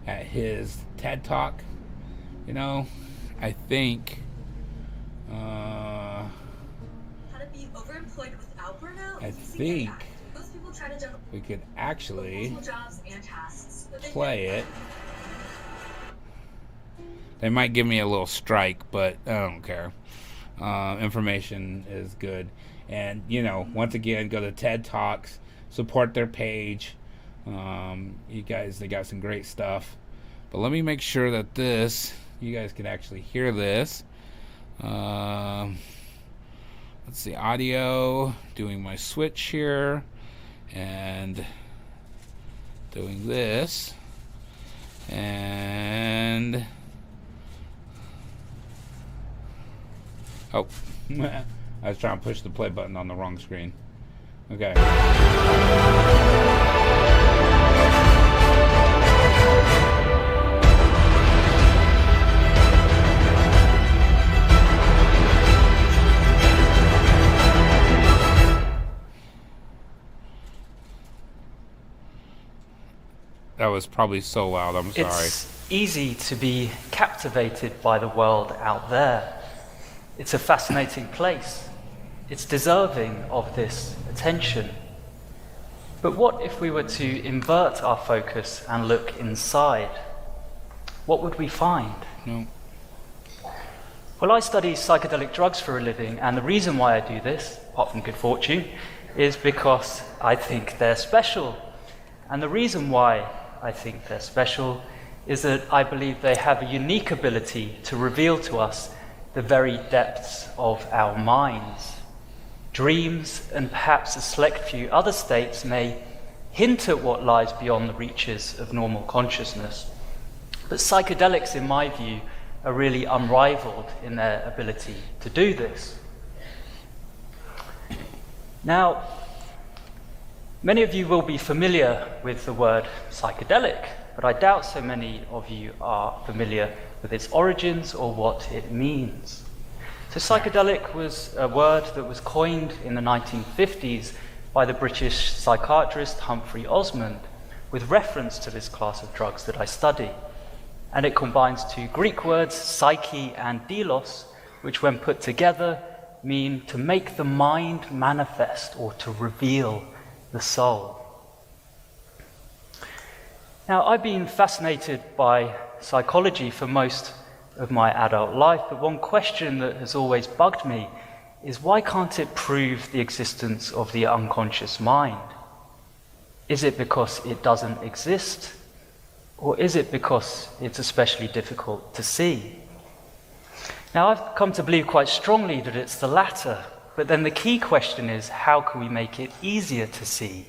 Speaker 1: at his TED Talk. You know, I think I think we could actually play it. They might give me a little strike, but I don't care. Information is good. And, you know, once again, go to TED Talks, support their page. You guys, they got some great stuff. But let me make sure that you guys can actually hear this. Let's see, audio, doing my switch here, and doing this, and oh, I was trying to push the play button on the wrong screen. Okay. That was probably so loud, I'm sorry.
Speaker 11: It's easy to be captivated by the world out there. It's a fascinating place. It's deserving of this attention. But what if we were to invert our focus and look inside? What would we find?
Speaker 1: No.
Speaker 11: Well, I study psychedelic drugs for a living, and the reason why I do this, apart from good fortune, is because I think they're special. And the reason why I think they're special is that I believe they have a unique ability to reveal to us the very depths of our minds. Dreams and perhaps a select few other states may hint at what lies beyond the reaches of normal consciousness. But psychedelics, in my view, are really unrivaled in their ability to do this. Now, many of you will be familiar with the word psychedelic, but I doubt so many of you are familiar with its origins or what it means. So psychedelic was a word that was coined in the 1950s by the British psychiatrist Humphrey Osmond with reference to this class of drugs that I study. And it combines two Greek words, psyche and delos, which when put together mean to make the mind manifest or to reveal the soul. Now, I've been fascinated by psychology for most of my adult life, but one question that has always bugged me is why can't it prove the existence of the unconscious mind? Is it because it doesn't exist? Or is it because it's especially difficult to see? Now, I've come to believe quite strongly that it's the latter, but then the key question is, how can we make it easier to see?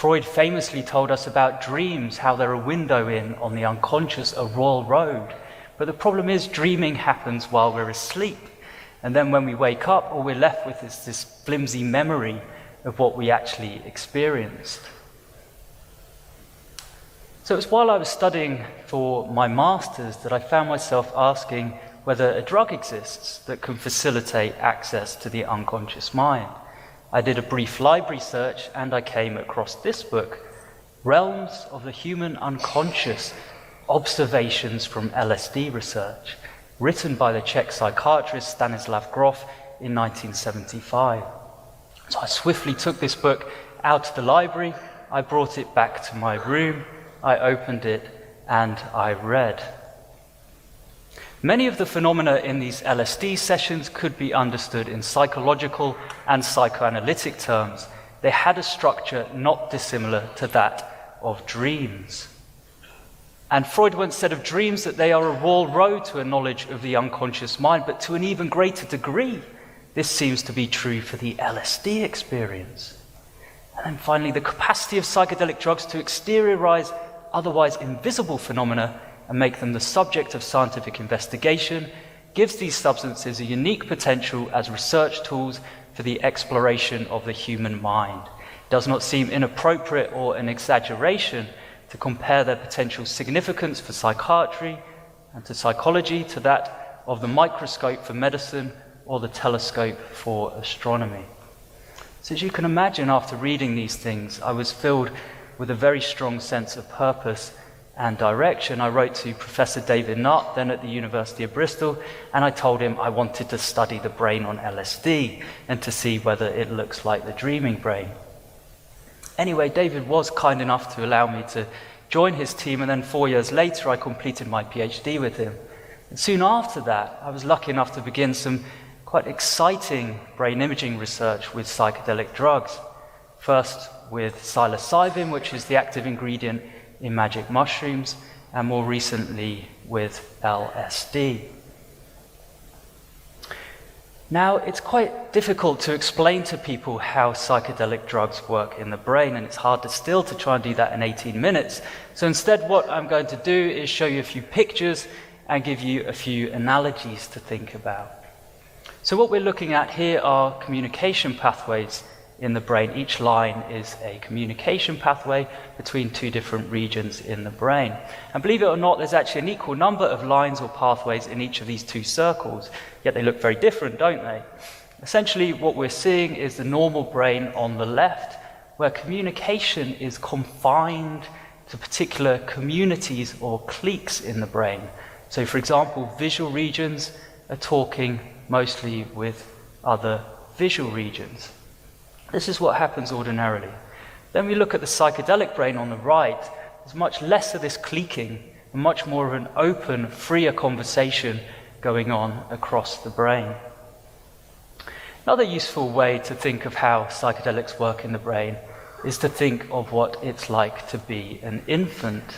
Speaker 11: Freud famously told us about dreams, how they're a window in on the unconscious, a royal road. But the problem is dreaming happens while we're asleep. And then when we wake up, all we're left with is this flimsy memory of what we actually experienced. So it was while I was studying for my master's that I found myself asking whether a drug exists that can facilitate access to the unconscious mind. I did a brief library search and I came across this book, Realms of the Human Unconscious, Observations from LSD Research, written by the Czech psychiatrist Stanislav Grof in 1975. So I swiftly took this book out of the library, I brought it back to my room, I opened it, and I read. Many of the phenomena in these LSD sessions could be understood in psychological and psychoanalytic terms. They had a structure not dissimilar to that of dreams. And Freud once said of dreams that they are a royal road to a knowledge of the unconscious mind, but to an even greater degree, this seems to be true for the LSD experience. And then finally, the capacity of psychedelic drugs to exteriorize otherwise invisible phenomena and make them the subject of scientific investigation gives these substances a unique potential as research tools for the exploration of the human mind. It does not seem inappropriate or an exaggeration to compare their potential significance for psychiatry and to psychology to that of the microscope for medicine or the telescope for astronomy. So as you can imagine, after reading these things, I was filled with a very strong sense of purpose and direction. I wrote to Professor David Nutt, then at the University of Bristol, and I told him I wanted to study the brain on LSD and to see whether it looks like the dreaming brain. Anyway, David was kind enough to allow me to join his team, and then 4 years later I completed my PhD with him. And soon after that, I was lucky enough to begin some quite exciting brain imaging research with psychedelic drugs. First with psilocybin, which is the active ingredient in magic mushrooms, and more recently with LSD. Now, it's quite difficult to explain to people how psychedelic drugs work in the brain, and it's hard to try and do that in 18 minutes. So instead, what I'm going to do is show you a few pictures and give you a few analogies to think about. So what we're looking at here are communication pathways in the brain. Each line is a communication pathway between two different regions in the brain. And believe it or not, there's actually an equal number of lines or pathways in each of these two circles, yet they look very different, don't they? Essentially, what we're seeing is the normal brain on the left, where communication is confined to particular communities or cliques in the brain. So, for example, visual regions are talking mostly with other visual regions. This is what happens ordinarily. Then we look at the psychedelic brain on the right. There's much less of this cliquing and much more of an open, freer conversation going on across the brain. Another useful way to think of how psychedelics work in the brain is to think of what it's like to be an infant,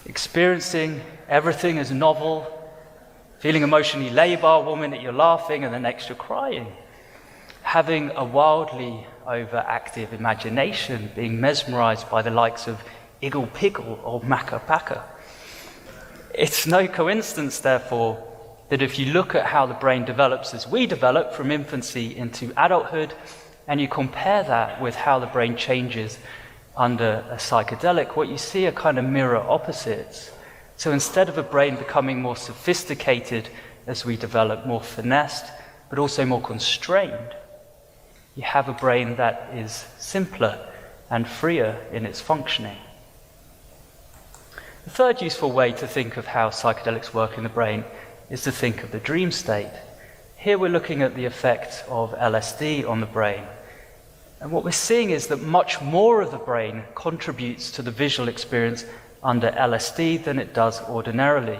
Speaker 11: experiencing everything as novel, feeling emotionally labile, one minute you're laughing and the next you're crying, having a wildly overactive imagination, being mesmerized by the likes of Iggle Piggle or Macca Pacca. It's no coincidence, therefore, that if you look at how the brain develops as we develop from infancy into adulthood, and you compare that with how the brain changes under a psychedelic, what you see are kind of mirror opposites. So instead of a brain becoming more sophisticated as we develop, more finessed, but also more constrained, you have a brain that is simpler and freer in its functioning. The third useful way to think of how psychedelics work in the brain is to think of the dream state. Here we're looking at the effect of LSD on the brain. And what we're seeing is that much more of the brain contributes to the visual experience under LSD than it does ordinarily.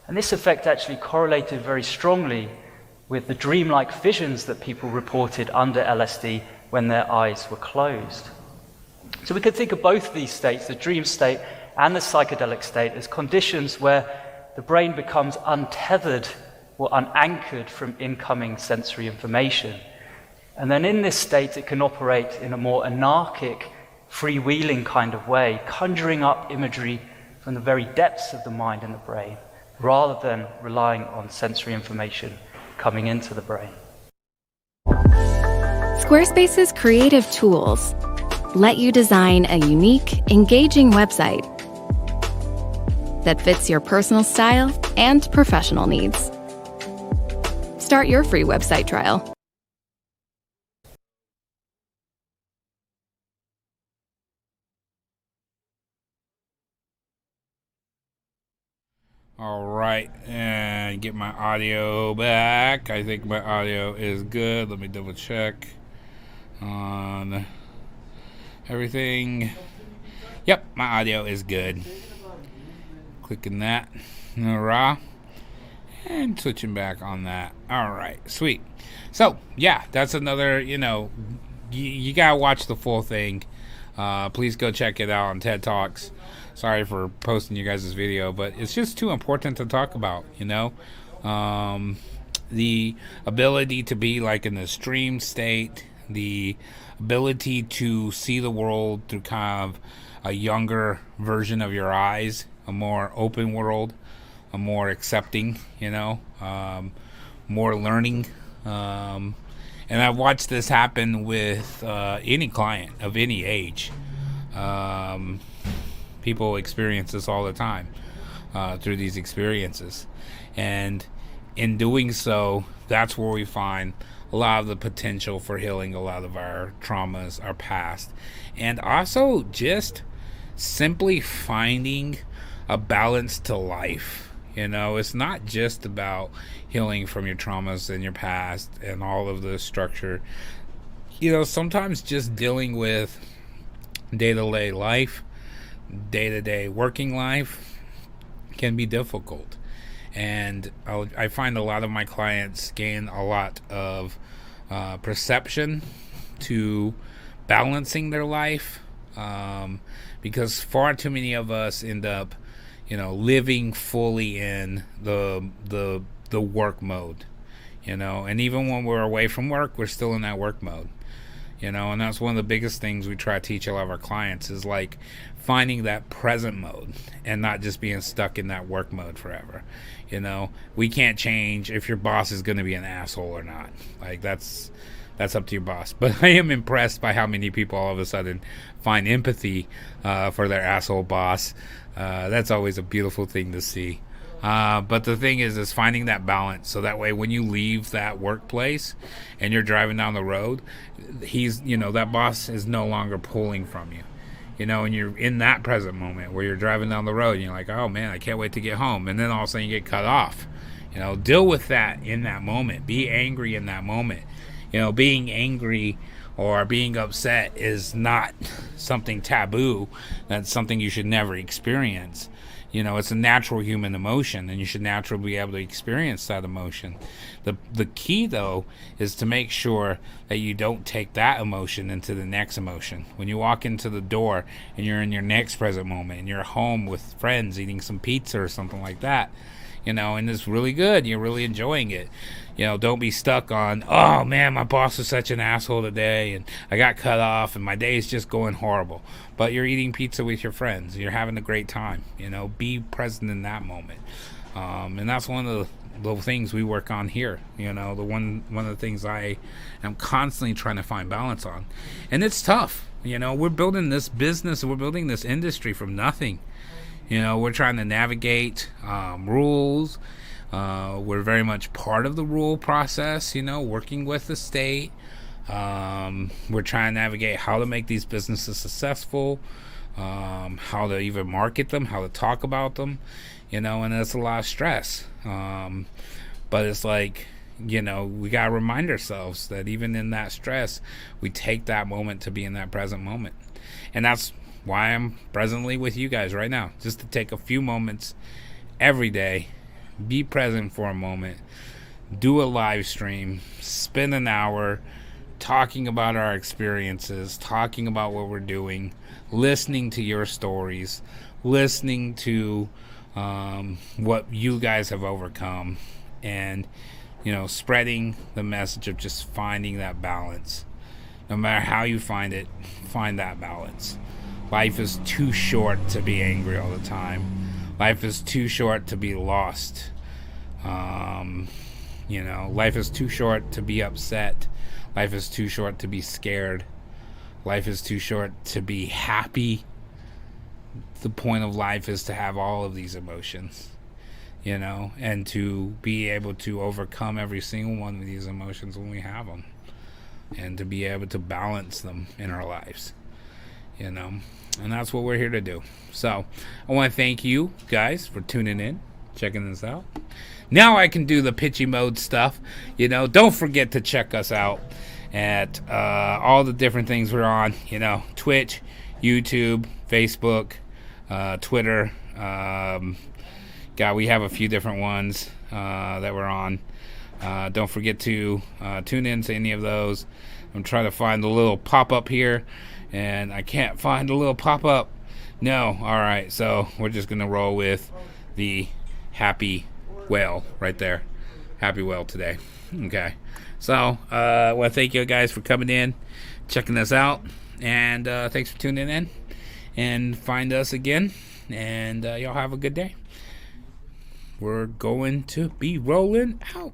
Speaker 11: And this effect actually correlated very strongly with the dreamlike visions that people reported under LSD when their eyes were closed. So we could think of both of these states, the dream state and the psychedelic state, as conditions where the brain becomes untethered or unanchored from incoming sensory information. And then in this state, it can operate in a more anarchic freewheeling kind of way, conjuring up imagery from the very depths of the mind and the brain, rather than relying on sensory information coming into the brain.
Speaker 12: Squarespace's creative tools let you design a unique, engaging website that fits your personal style and professional needs. Start your free website trial.
Speaker 1: All right, and get my audio back. I think my audio is good. Let me double check on everything. Yep, my audio is good. Clicking that, raw, and switching back on that. All right, sweet. So yeah, that's another. You gotta watch the full thing. Please go check it out on TED Talks. Sorry for posting you guys this video, but it's just too important to talk about, the ability to be like in the stream state, the ability to see the world through kind of a younger version of your eyes, a more open world, a more accepting, more learning. And I've watched this happen with any client of any age. People experience this all the time through these experiences, and in doing so, that's where we find a lot of the potential for healing a lot of our traumas, our past, and also just simply finding a balance to life. It's not just about healing from your traumas and your past and all of the structure. Sometimes just dealing with day-to-day life, day-to-day working life can be difficult, and I find a lot of my clients gain a lot of perception to balancing their life, because far too many of us end up living fully in the work mode, and even when we're away from work, we're still in that work mode. And that's one of the biggest things we try to teach a lot of our clients is like finding that present mode and not just being stuck in that work mode forever. We can't change if your boss is going to be an asshole or not. Like that's up to your boss. But I am impressed by how many people all of a sudden find empathy for their asshole boss. That's always a beautiful thing to see. But the thing is finding that balance, so that way when you leave that workplace and you're driving down the road, that boss is no longer pulling from you, and you're in that present moment where you're driving down the road and you're like, oh man, I can't wait to get home, and then all of a sudden you get cut off. Deal with that in that moment. Be angry in that moment. Being angry or being upset is not something taboo. That's something you should never experience. It's a natural human emotion, and you should naturally be able to experience that emotion. The key, though, is to make sure that you don't take that emotion into the next emotion. When you walk into the door and you're in your next present moment and you're home with friends eating some pizza or something like that, and it's really good, you're really enjoying it. Don't be stuck on, oh man, my boss is such an asshole today and I got cut off and my day is just going horrible. But you're eating pizza with your friends, you're having a great time. Be present in that moment. And that's one of the things we work on here. One of the things I am constantly trying to find balance on. And it's tough. We're building this business, we're building this industry from nothing. We're trying to navigate rules. We're very much part of the rule process, working with the state. We're trying to navigate how to make these businesses successful, how to even market them, how to talk about them, and it's a lot of stress. But it's like, we got to remind ourselves that even in that stress, we take that moment to be in that present moment. And that's why I'm presently with you guys right now, just to take a few moments every day, be present for a moment, do a live stream, spend an hour talking about our experiences, talking about what we're doing, listening to your stories, listening to what you guys have overcome, and spreading the message of just finding that balance. No matter how you find it, find that balance. Life is too short to be angry all the time. Life is too short to be lost. Life is too short to be upset. Life is too short to be scared. Life is too short to be happy. The point of life is to have all of these emotions, and to be able to overcome every single one of these emotions when we have them, and to be able to balance them in our lives, and that's what we're here to do. So I want to thank you guys for tuning in, checking this out. Now I can do the pitchy mode stuff. Don't forget to check us out at all the different things we're on. Twitch, YouTube, Facebook, Twitter. We have a few different ones that we're on. Don't forget to tune in to any of those. I'm trying to find the little pop-up here, and I can't find the little pop-up. No. All right, so we're just going to roll with the happy whale right there. Happy whale today. Okay. So I want to thank you guys for coming in, checking us out, and thanks for tuning in. And find us again, and y'all have a good day. We're going to be rolling out.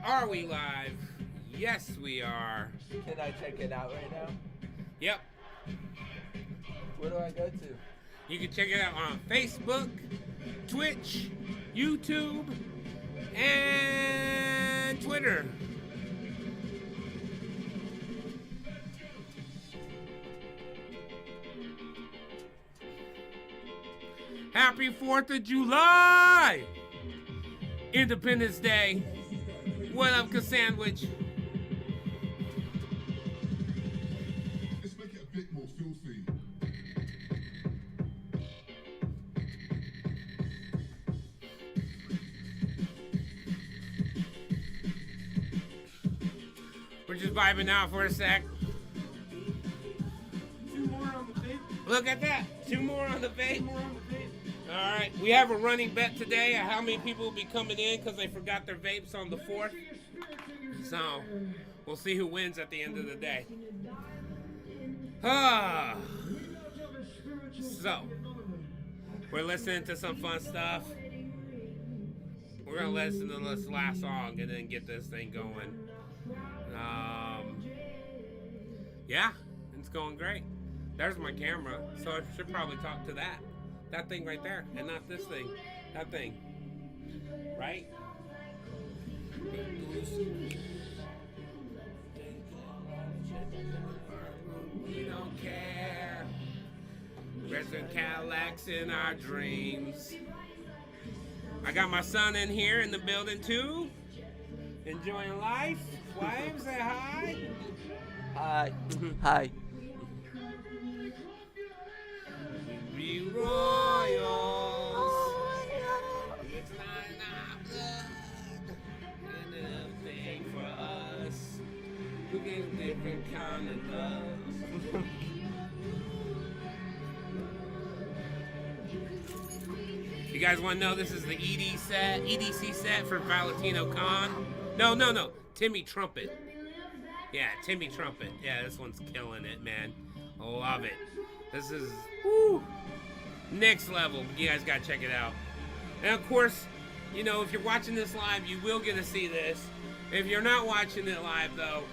Speaker 1: Are we live? Yes, we are.
Speaker 13: Can I check it out right now?
Speaker 1: Yep.
Speaker 13: Where do I go to?
Speaker 1: You can check it out on Facebook, Twitch, YouTube, and Twitter. Happy 4th of July! Independence Day. What up, Cassandwich?
Speaker 14: Let's make it a bit more filthy.
Speaker 1: We're just vibing out for a sec.
Speaker 2: 2 more on the vape.
Speaker 1: Look at that. 2 more on the vape. All right. We have a running bet today of how many people will be coming in because they forgot their vapes on the 4th. So we'll see who wins at the end of the day. So we're listening to some fun stuff. We're going to listen to this last song and then get this thing going. Yeah, it's going great. There's my camera, so I should probably talk to that. That thing right there, and not this thing. That thing. Right? We don't care. Resident Cadillacs in our dreams. I got my son in here in the building too. Enjoying life. Wife, say hi.
Speaker 13: Hi. Hi.
Speaker 1: Be royals. It's not in our blood. And a thing for us. We get a different kind of love. You guys want to know this is the EDC set for Valentino Khan? No. Timmy Trumpet. Yeah, Timmy Trumpet. Yeah, this one's killing it, man. I love it. This is woo, next level. You guys gotta check it out. And of course, you know, if you're watching this live, you will get to see this. If you're not watching it live, though,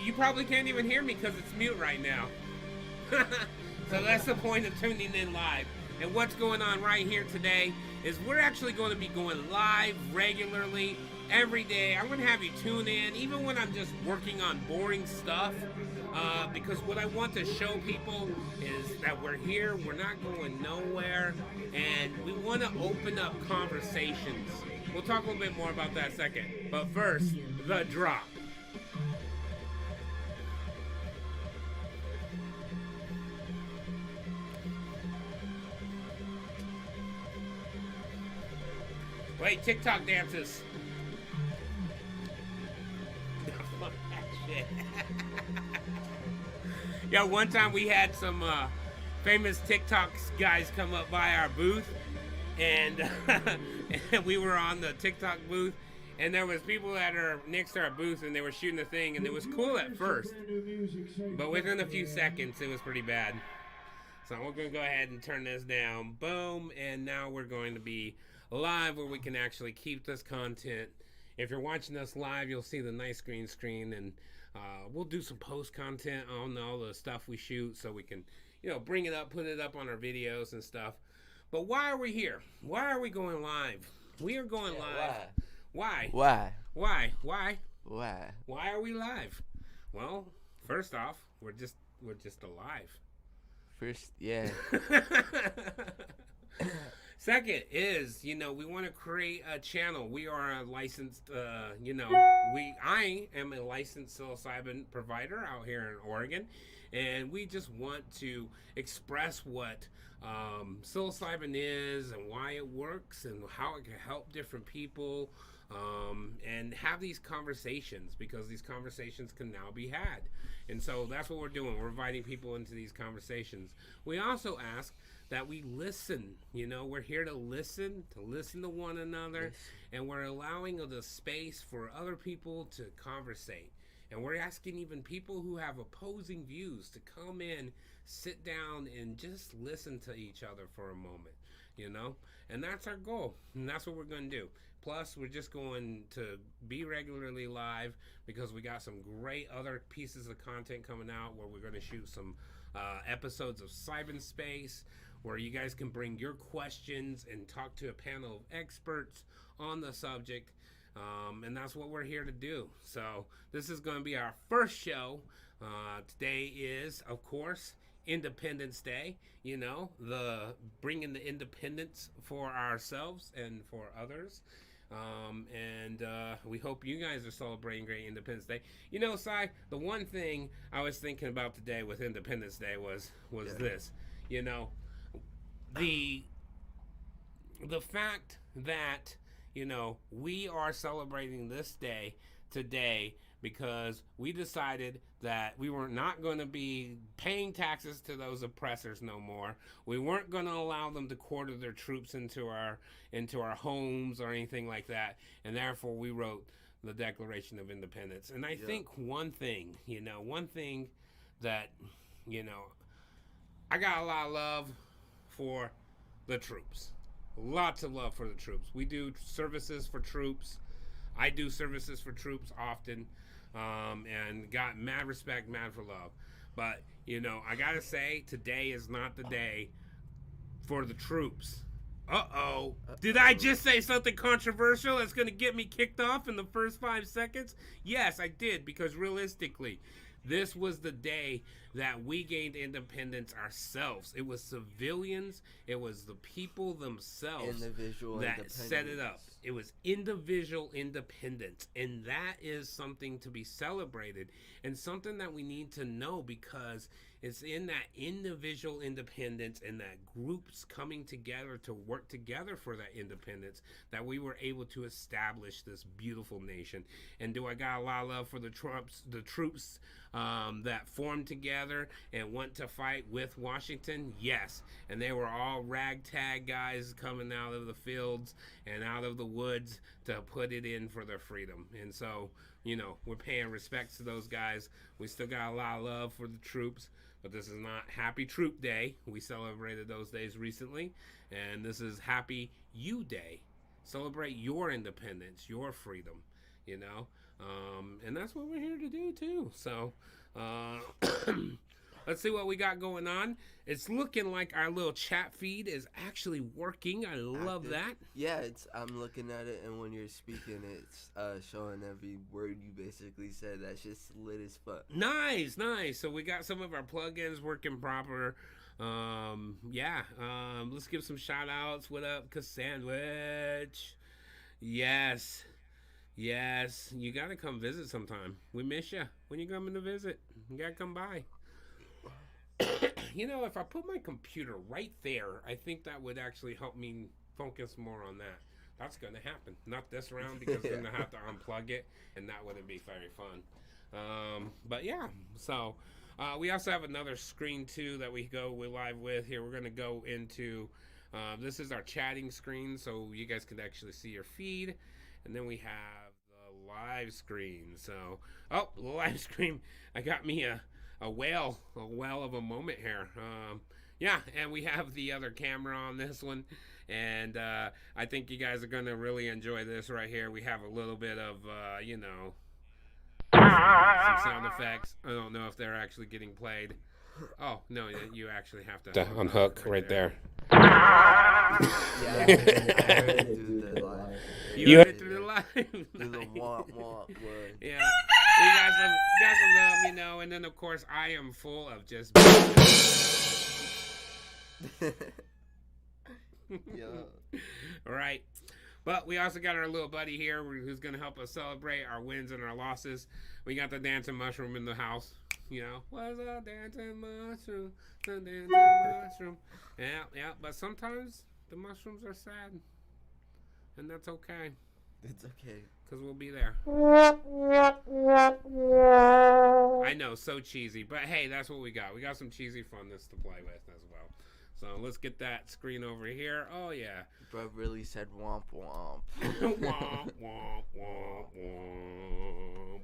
Speaker 1: you probably can't even hear me because it's mute right now. So that's the point of tuning in live. And what's going on right here today is we're actually going to be going live regularly every day. I'm going to have you tune in, even when I'm just working on boring stuff. Because what I want to show people is that we're here, we're not going nowhere, and we want to open up conversations. We'll talk a little bit more about that second. But first, the drop. Wait, TikTok dances. Fuck that shit. Yeah, one time we had some famous TikTok guys come up by our booth, and we were on the TikTok booth, and there was people that are next to our booth, and they were shooting the thing, and it was cool at first, but within a few seconds, it was pretty bad. So we're going to go ahead and turn this down. Boom, and now we're going to be live where we can actually keep this content. If you're watching us live, you'll see the nice green screen, and we'll do some post content on all the stuff we shoot so we can, you know, bring it up, put it up on our videos and stuff. But why are we here? Why are we going live? We are going live. Why?
Speaker 13: Why?
Speaker 1: Why? Why?
Speaker 13: Why?
Speaker 1: Why are we live? Well, first off, we're just alive.
Speaker 13: First, yeah.
Speaker 1: Second is, you know, we want to create a channel. We are a licensed, I am a licensed psilocybin provider out here in Oregon, and we just want to express what psilocybin is and why it works and how it can help different people, and have these conversations, because these conversations can now be had. And so that's what we're doing. We're inviting people into these conversations. We also ask that we listen. You know, we're here to listen to one another, and we're allowing the space for other people to conversate.
Speaker 15: And we're asking even people who have opposing views to come in, sit down, and just listen to each other for a moment, you know? And that's our goal, and that's what we're going to do. Plus, we're just going to be regularly live because we got some great other pieces of content coming out where we're going to shoot some episodes of Cyberspace where you guys can bring your questions and talk to a panel of experts on the subject. And that's what we're here to do. So this is going to be our first show. Today is, of course, Independence Day. You know, bringing the independence for ourselves and for others. And we hope you guys are celebrating great Independence Day. You know, Si, the one thing I was thinking about today with Independence Day was this. You know, the fact that, you know, we are celebrating this day today because we decided that we were not going to be paying taxes to those oppressors no more. We weren't going to allow them to quarter their troops into our homes or anything like that. And therefore we wrote the Declaration of Independence. And I think one thing that, you know, I got a lot of love for the troops. Lots of love for the troops. We do services for troops. I do services for troops often, and got mad respect, mad for love. But, you know, I gotta say, today is not the day for the troops. Uh-oh. Did I just say something controversial that's gonna get me kicked off in the first 5 seconds? Yes, I did, because realistically, this was the day that we gained independence ourselves. It was civilians, it was the people themselves that set it up. It was individual independence, and that is something to be celebrated and something that we need to know, because it's in that individual independence and that groups coming together to work together for that independence that we were able to establish this beautiful nation. And do I got a lot of love for the troops that formed together and went to fight with Washington? Yes. And they were all ragtag guys coming out of the fields and out of the woods to put it in for their freedom. And so, you know, we're paying respects to those guys. We still got a lot of love for the troops, but this is not Happy Troop Day. We celebrated those days recently, and this is Happy You Day. Celebrate your independence, your freedom, you know, and that's what we're here to do too. So let's see what we got going on. It's looking like our little chat feed is actually working. I love that.
Speaker 13: Yeah, I'm looking at it, and when you're speaking, it's showing every word you basically said. That's just lit as fuck.
Speaker 15: Nice. So we got some of our plugins working proper. Let's give some shout outs. What up, Cassandwich? Yes, you gotta come visit sometime. We miss you. When you coming to visit, you gotta come by. You know, if I put my computer right there, I think that would actually help me focus more on that. That's gonna happen. Not this round, because I'm gonna have to unplug it, and that wouldn't be very fun. But yeah, so we also have another screen too that we live with here. We're gonna go into this is our chatting screen, so you guys can actually see your feed, and then we have the live screen. So the live screen, I got me a whale of a moment here. And we have the other camera on this one, and I think you guys are gonna really enjoy this right here. We have a little bit of some sound effects. I don't know if they're actually getting played. Oh no, you actually have to unhook right there. You heard it through the live.
Speaker 13: Through the womp womp word.
Speaker 15: Yeah, we got some love, you know, and then of course I am full of just. Right. But we also got our little buddy here who's going to help us celebrate our wins and our losses. We got the dancing mushroom in the house. You know, what's a dancing mushroom? The dancing mushroom. Yeah. But sometimes the mushrooms are sad. And that's okay.
Speaker 13: It's okay.
Speaker 15: Because we'll be there. I know, so cheesy. But hey, that's what we got. We got some cheesy funness to play with as well. So let's get that screen over here. Oh, yeah.
Speaker 13: Bro really said womp womp.
Speaker 15: Womp, womp, womp, womp.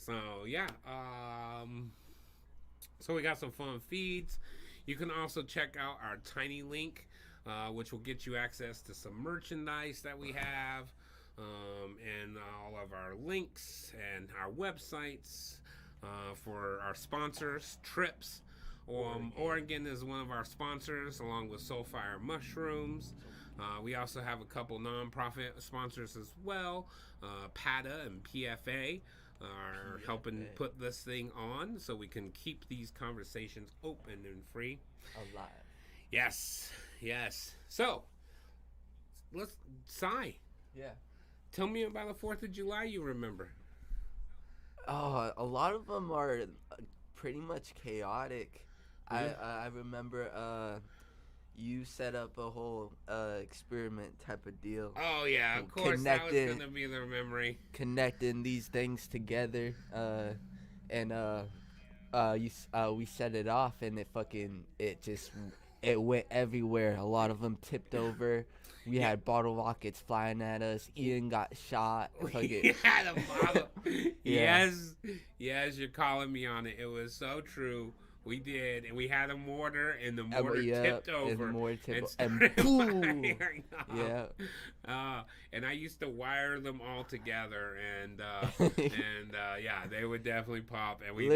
Speaker 15: So yeah, so we got some fun feeds. You can also check out our Tiny Link, which will get you access to some merchandise that we have, and all of our links and our websites for our sponsors, trips. Oregon is one of our sponsors, along with Soulfire Mushrooms. We also have a couple nonprofit sponsors as well. PATA and PFA are helping put this thing on so we can keep these conversations open and free.
Speaker 13: Alive.
Speaker 15: Yes, yes. So, Sai.
Speaker 13: Yeah.
Speaker 15: Tell me about the 4th of July you remember.
Speaker 13: Oh, a lot of them are pretty much chaotic. I remember you set up a whole experiment type of deal.
Speaker 15: Oh yeah, of course that was gonna be the memory.
Speaker 13: Connecting these things together, and we set it off, and it went everywhere. A lot of them tipped over. We had bottle rockets flying at us. Ian got shot.
Speaker 15: We had a bottle. Yes, you're calling me on it. It was so true. We did, and we had a mortar, and the mortar tipped over, and boom! Yeah. And I used to wire them all together, and yeah, they would definitely pop, and we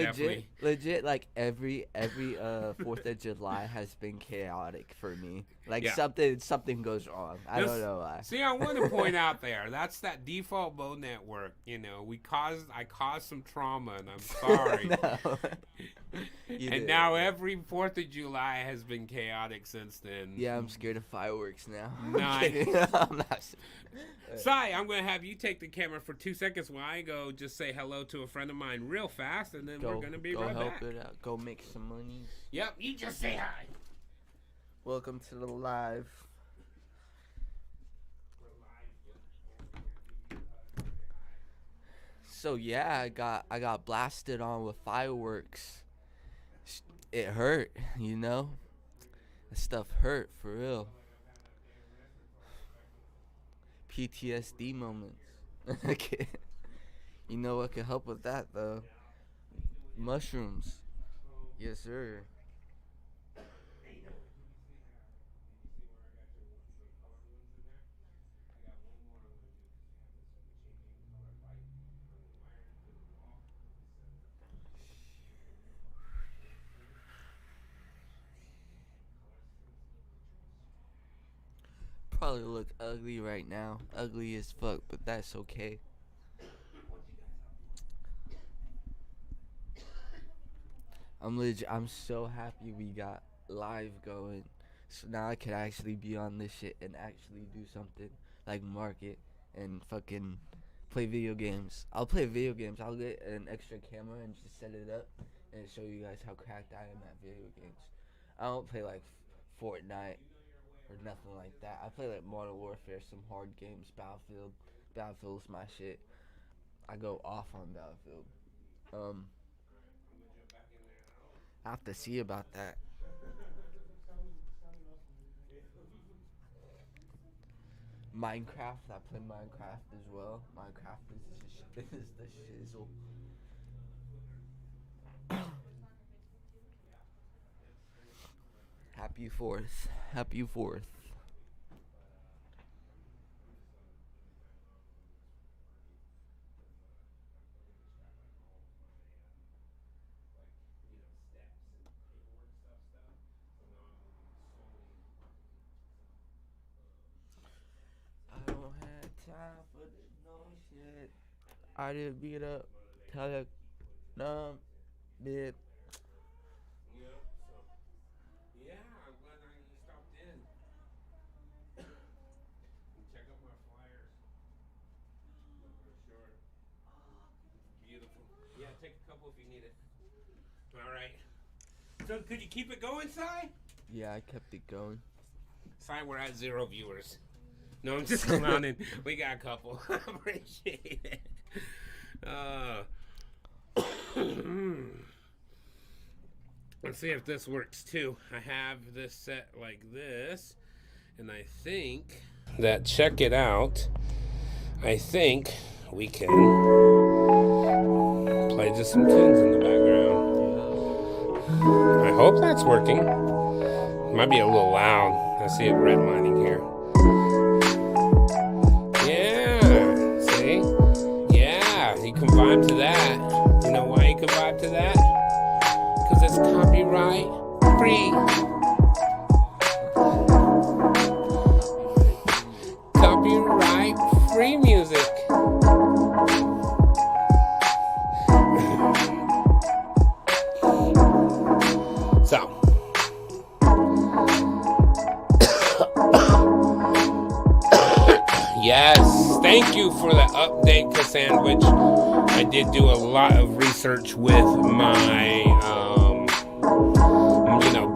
Speaker 13: legit like every 4th of July has been chaotic for me. Like something goes wrong. I don't know why.
Speaker 15: See, I want to point out there, that's that default mode network. You know, I caused some trauma, and I'm sorry. And now every 4th of July has been chaotic since then.
Speaker 13: Yeah, I'm scared of fireworks now.
Speaker 15: Nice.
Speaker 13: I'm not.
Speaker 15: Sai, I'm going to have you take the camera for 2 seconds while I go just say hello to a friend of mine real fast, and then we're going to be right back.
Speaker 13: Go help it out. Go make some money.
Speaker 15: Yep, you just say hi.
Speaker 13: Welcome to the live. So yeah, I got blasted on with fireworks. It hurt, you know? That stuff hurt, for real. PTSD moments. You know what could help with that, though? Mushrooms. Yes, sir. Probably look ugly right now. Ugly as fuck, but that's okay. I'm so happy we got live going. So now I can actually be on this shit and actually do something like market and fucking play video games. I'll play video games. I'll get an extra camera and just set it up and show you guys how cracked I am at video games. I don't play like Fortnite or nothing like that. I play like Modern Warfare, some hard games, Battlefield. Battlefield's my shit. I go off on Battlefield. I have to see about that. Minecraft, I play Minecraft as well. Minecraft is the shizzle. Happy 4th. Happy 4th. I don't have time for this no shit. I just beat up, tell her, numb, bitch.
Speaker 15: Yeah, I'm glad you stopped in. Check out my flyers. For sure. Beautiful. Yeah, take a couple if you need it. All right. So could you keep it going, Sai?
Speaker 13: Yeah, I kept it going.
Speaker 15: Sai, we're at 0 viewers. No, I'm just clowning. We got a couple. I appreciate it. Let's see if this works too. I have this set like this, and I think that, check it out, I think we can play just some tunes in the background. I hope that's working. Might be a little loud. I see it redlining here. Yeah, see? Yeah, you can vibe to that. You know why you can vibe to that? Because it's copyright free. Copyright free music. So, yes, thank you for the update, Cassandwich. I did do a lot of research with my,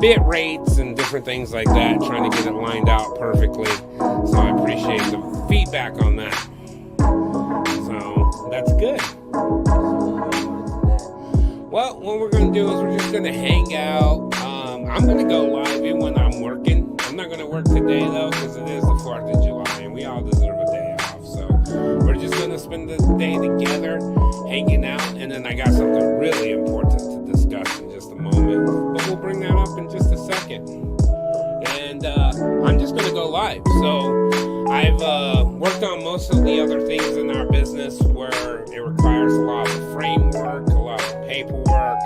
Speaker 15: bit rates and different things like that, trying to get it lined out perfectly. So I appreciate the feedback on that. So that's good. Well, what we're going to do is we're just going to hang out. I'm going to go live even when I'm working. I'm not going to work today, though, because it is the 4th of July, and we all deserve a day off. So we're just going to spend the day together, hanging out, and then I got something really important to discuss in just a moment. But we'll bring that up in just a second. And I'm just going to go live. So I've worked on most of the other things in our business where it requires a lot of framework, a lot of paperwork,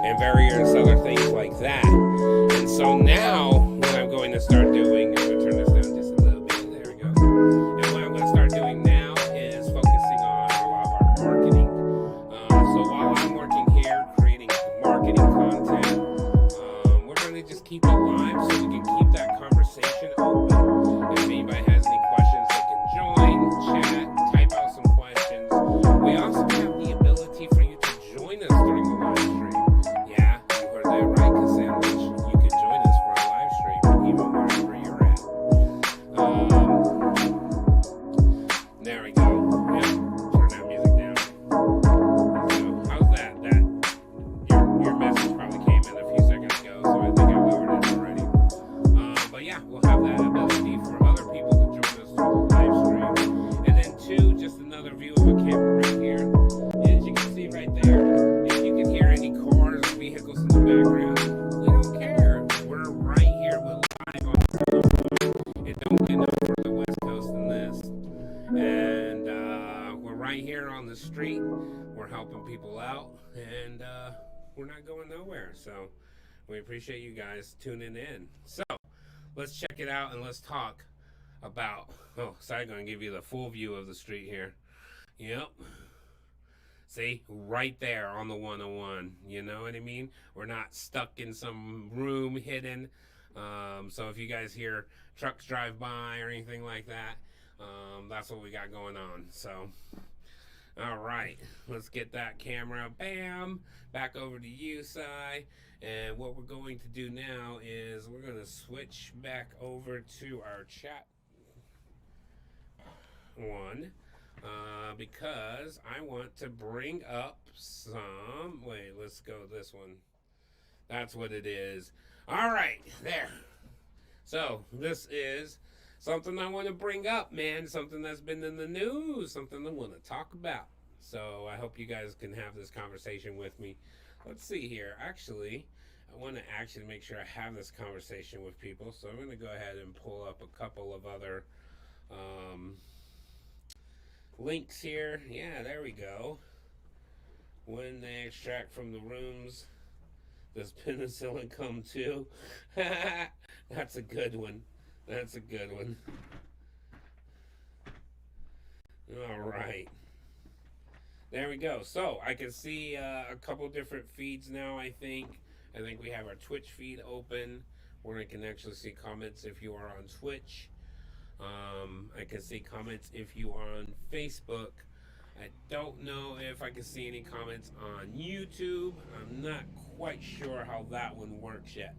Speaker 15: and various other things like that. And so now what I'm going to start doing, I'm going to turn this down just a little bit. There we go. And what I'm going to start doing now is focusing on a lot of our marketing. So while I'm working here creating marketing content, we're going to just keep it live so we can keep that conversation open. If anybody has any questions, they can join, chat, type out some questions. We also have the ability for you to join us during the live stream. Yeah, you heard that right, Cassandra. You can join us for a live stream, even wherever you're at. There we go. Yeah, turn that music down. So, how's that? Your message probably came in a few seconds ago, so I think I lowered it already. But yeah, we'll have that ability for other people to join us through the live stream. And then two, just another view of a camera right here. As you can see right there, if you can hear any cars or vehicles in the background, we don't care. We're right here. We're live on Facebook. It don't get no further West Coast than this. And we're right here on the street. We're helping people out. And we're not going nowhere. So we appreciate you guys tuning in. So let's check it out and let's talk about, so I'm going to give you the full view of the street here. Yep. See, right there on the 101. You know what I mean? We're not stuck in some room hidden. So if you guys hear trucks drive by or anything like that, that's what we got going on. So, all right, let's get that camera, bam, back over to you, Cy. And what we're going to do now is we're going to switch back over to our chat one. Because I want to bring up some, wait, let's go this one. That's what it is. All right, there. So this is something I want to bring up, man. Something that's been in the news, something I want to talk about. So I hope you guys can have this conversation with me. Let's see here. Actually, I want to actually make sure I have this conversation with people. So I'm going to go ahead and pull up a couple of other links here. Yeah, there we go. When they extract from the rooms, does penicillin come too? That's a good one. That's a good one. All right. There we go. So I can see a couple different feeds now, I think. I think we have our Twitch feed open where I can actually see comments if you are on Twitch. I can see comments if you are on Facebook. I don't know if I can see any comments on YouTube. I'm not quite sure how that one works yet,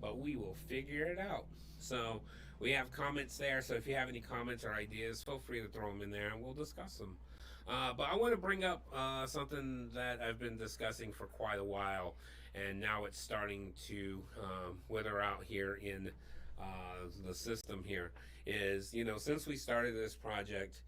Speaker 15: but we will figure it out. So we have comments there, so if you have any comments or ideas, feel free to throw them in there and we'll discuss them. But I want to bring up something that I've been discussing for quite a while, and now it's starting to wither out here in the system here. Is, you know, since we started this project,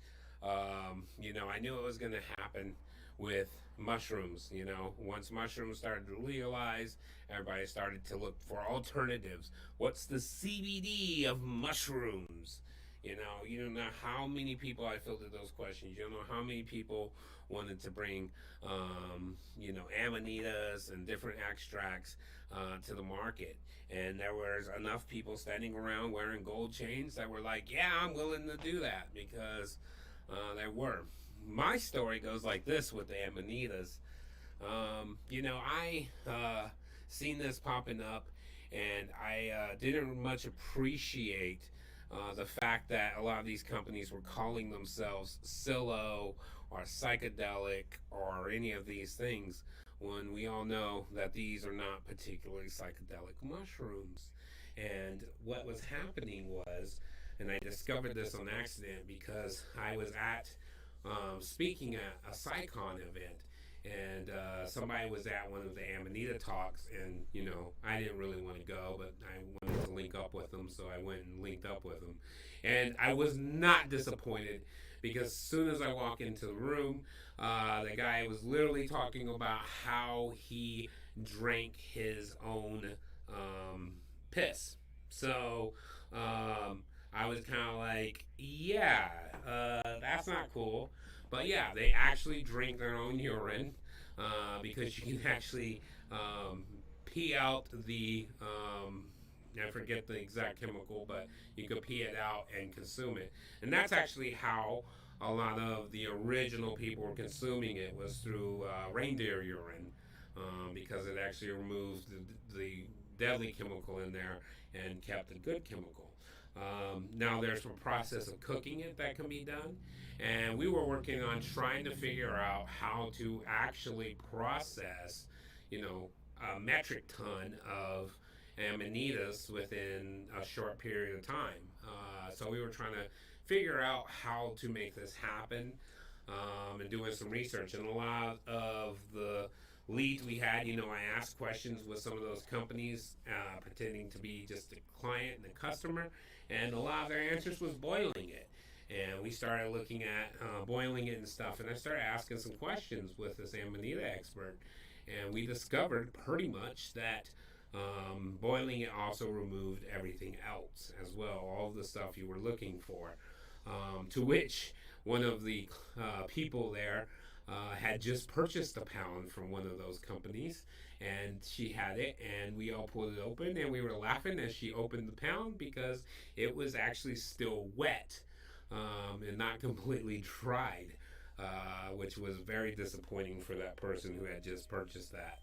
Speaker 15: you know, I knew it was going to happen with mushrooms. You know, once mushrooms started to legalize, everybody started to look for alternatives. What's the CBD of mushrooms? You know, you don't know how many people I filtered those questions. You don't know how many people wanted to bring, you know, amanitas and different extracts to the market. And there was enough people standing around wearing gold chains that were like, yeah, I'm willing to do that, because there were. My story goes like this with the amanitas. You know, I seen this popping up, and I didn't much appreciate the fact that a lot of these companies were calling themselves psilo or psychedelic or any of these things, when we all know that these are not particularly psychedelic mushrooms. And what was happening was, and I discovered this on accident because I was at speaking at a PsyCon event, and somebody was at one of the Amanita talks, and you know, I didn't really want to go, but I wanted to link up with them, so I went and linked up with them, and I was not disappointed, because as soon as I walk into the room, the guy was literally talking about how he drank his own piss. So I was kind of like, yeah, that's not cool. But yeah, they actually drink their own urine, because you can actually pee out the, I forget the exact chemical, but you could pee it out and consume it. And that's actually how a lot of the original people were consuming it, was through reindeer urine, because it actually removed the deadly chemical in there and kept the good chemical. Now there's a process of cooking it that can be done, and we were working on trying to figure out how to actually process, you know, a metric ton of amanitas within a short period of time. So we were trying to figure out how to make this happen, and doing some research. And a lot of the leads we had, you know, I asked questions with some of those companies, pretending to be just a client and a customer, and a lot of their answers was boiling it. And we started looking at boiling it and stuff, and I started asking some questions with this Amanita expert, and we discovered pretty much that boiling it also removed everything else as well, all of the stuff you were looking for. To which one of the people there had just purchased a pound from one of those companies, and she had it, and we all pulled it open, and we were laughing as she opened the pound, because it was actually still wet, and not completely dried, which was very disappointing for that person who had just purchased that.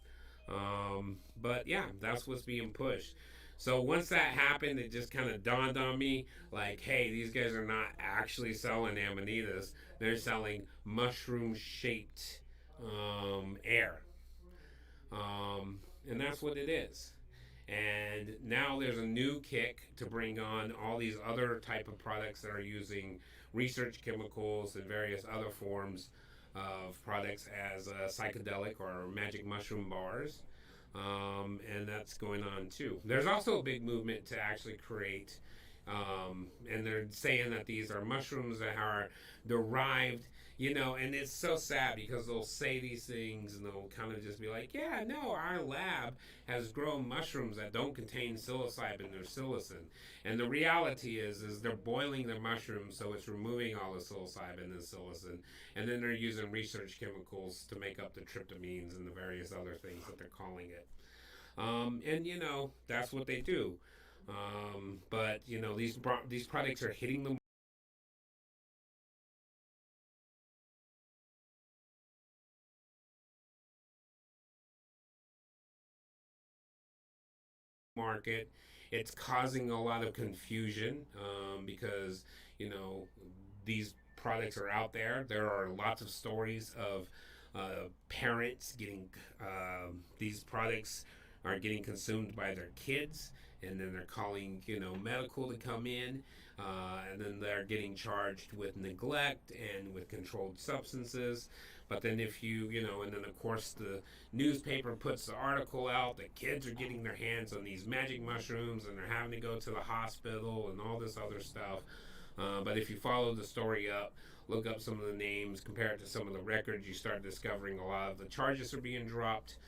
Speaker 15: But yeah, that's what's being pushed. So once that happened, it just kind of dawned on me, like, hey, these guys are not actually selling amanitas. They're selling mushroom-shaped air. And that's what it is. And now there's a new kick to bring on all these other type of products that are using research chemicals and various other forms of products as psychedelic or magic mushroom bars. And that's going on too. There's also a big movement to actually create, and they're saying that these are mushrooms that are derived, you know, and it's so sad because they'll say these things and they'll kind of just be like, yeah, no, our lab has grown mushrooms that don't contain psilocybin or psilocin. And the reality is they're boiling the mushrooms, so it's removing all the psilocybin and psilocin, and then they're using research chemicals to make up the tryptamines and the various other things that they're calling it. And you know, that's what they do. But you know, these products are hitting the market. It's causing a lot of confusion, because you know, these products are out there. There are lots of stories of parents getting these products are getting consumed by their kids, and then they're calling, you know, medical to come in, and then they're getting charged with neglect and with controlled substances. But then if you know, and then of course the newspaper puts the article out that kids are getting their hands on these magic mushrooms and they're having to go to the hospital and all this other stuff. But if you follow the story up, look up some of the names, compare it to some of the records, you start discovering a lot of the charges are being dropped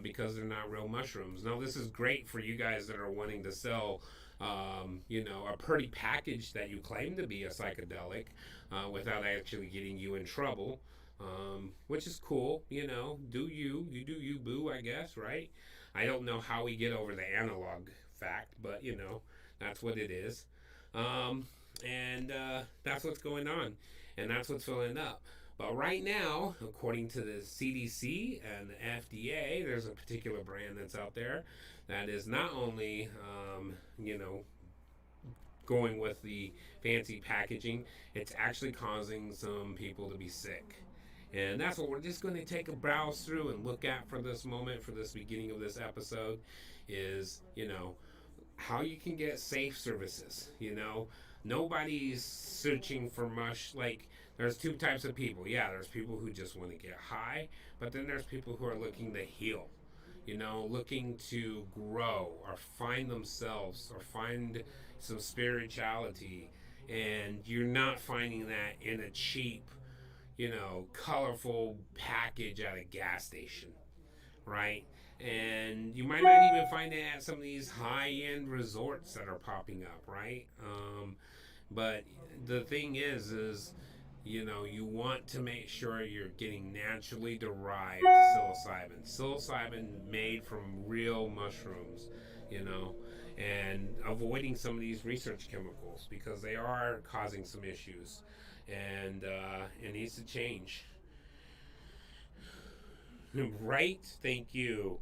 Speaker 15: because they're not real mushrooms. Now, this is great for you guys that are wanting to sell, a pretty package that you claim to be a psychedelic without actually getting you in trouble, which is cool. Do you do you, boo, I guess, right? I don't know how we get over the analog fact, but, that's what it is. And that's what's going on, and that's what's filling up. But right now, according to the CDC and the FDA, there's a particular brand that's out there that is not only, going with the fancy packaging, it's actually causing some people to be sick. And that's what we're just going to take a browse through and look at for this moment, for this beginning of this episode, is, how you can get safe services. Nobody's searching for mush. Like, there's two types of people. Yeah, there's people who just want to get high, but then there's people who are looking to heal, looking to grow or find themselves or find some spirituality. And you're not finding that in a cheap, colorful package at a gas station, right? And you might not even find it at some of these high-end resorts that are popping up, right? But the thing is, you want to make sure you're getting naturally derived psilocybin. Psilocybin made from real mushrooms, and avoiding some of these research chemicals because they are causing some issues, and it needs to change. Right? Thank you.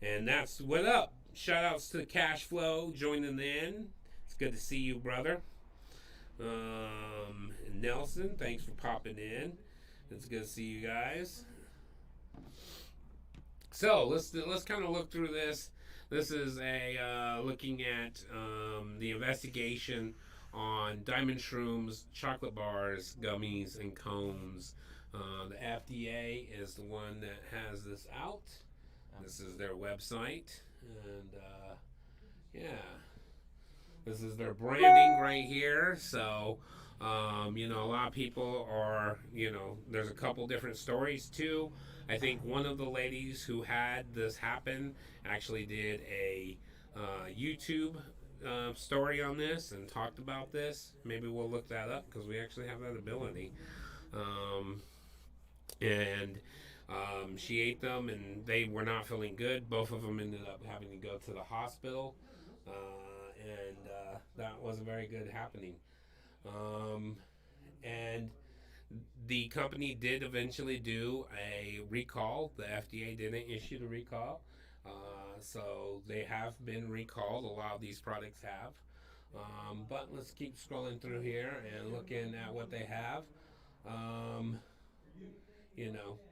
Speaker 15: And that's what up. Shout outs to Cash Flow joining in. It's good to see you, brother. Nelson, thanks for popping in. It's good to see you guys. So let's kind of look through this. This is a looking at the investigation on diamond shrooms, chocolate bars, gummies, and cones. The FDA is the one that has this out. This is their website, and this is their branding right here. So, a lot of people are, there's a couple different stories too. I think one of the ladies who had this happen actually did a YouTube story on this and talked about this. Maybe we'll look that up because we actually have that ability. She ate them and they were not feeling good. Both of them ended up having to go to the hospital, and that wasn't very good happening. And the company did eventually do a recall. The FDA didn't issue the recall, so they have been recalled. A lot of these products have. But let's keep scrolling through here and looking at what they have.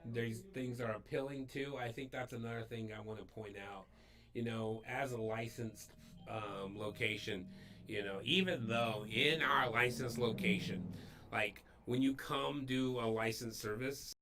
Speaker 15: These things are appealing to. I think that's another thing I want to point out. As a licensed location, even though in our licensed location, like when you come do a licensed service,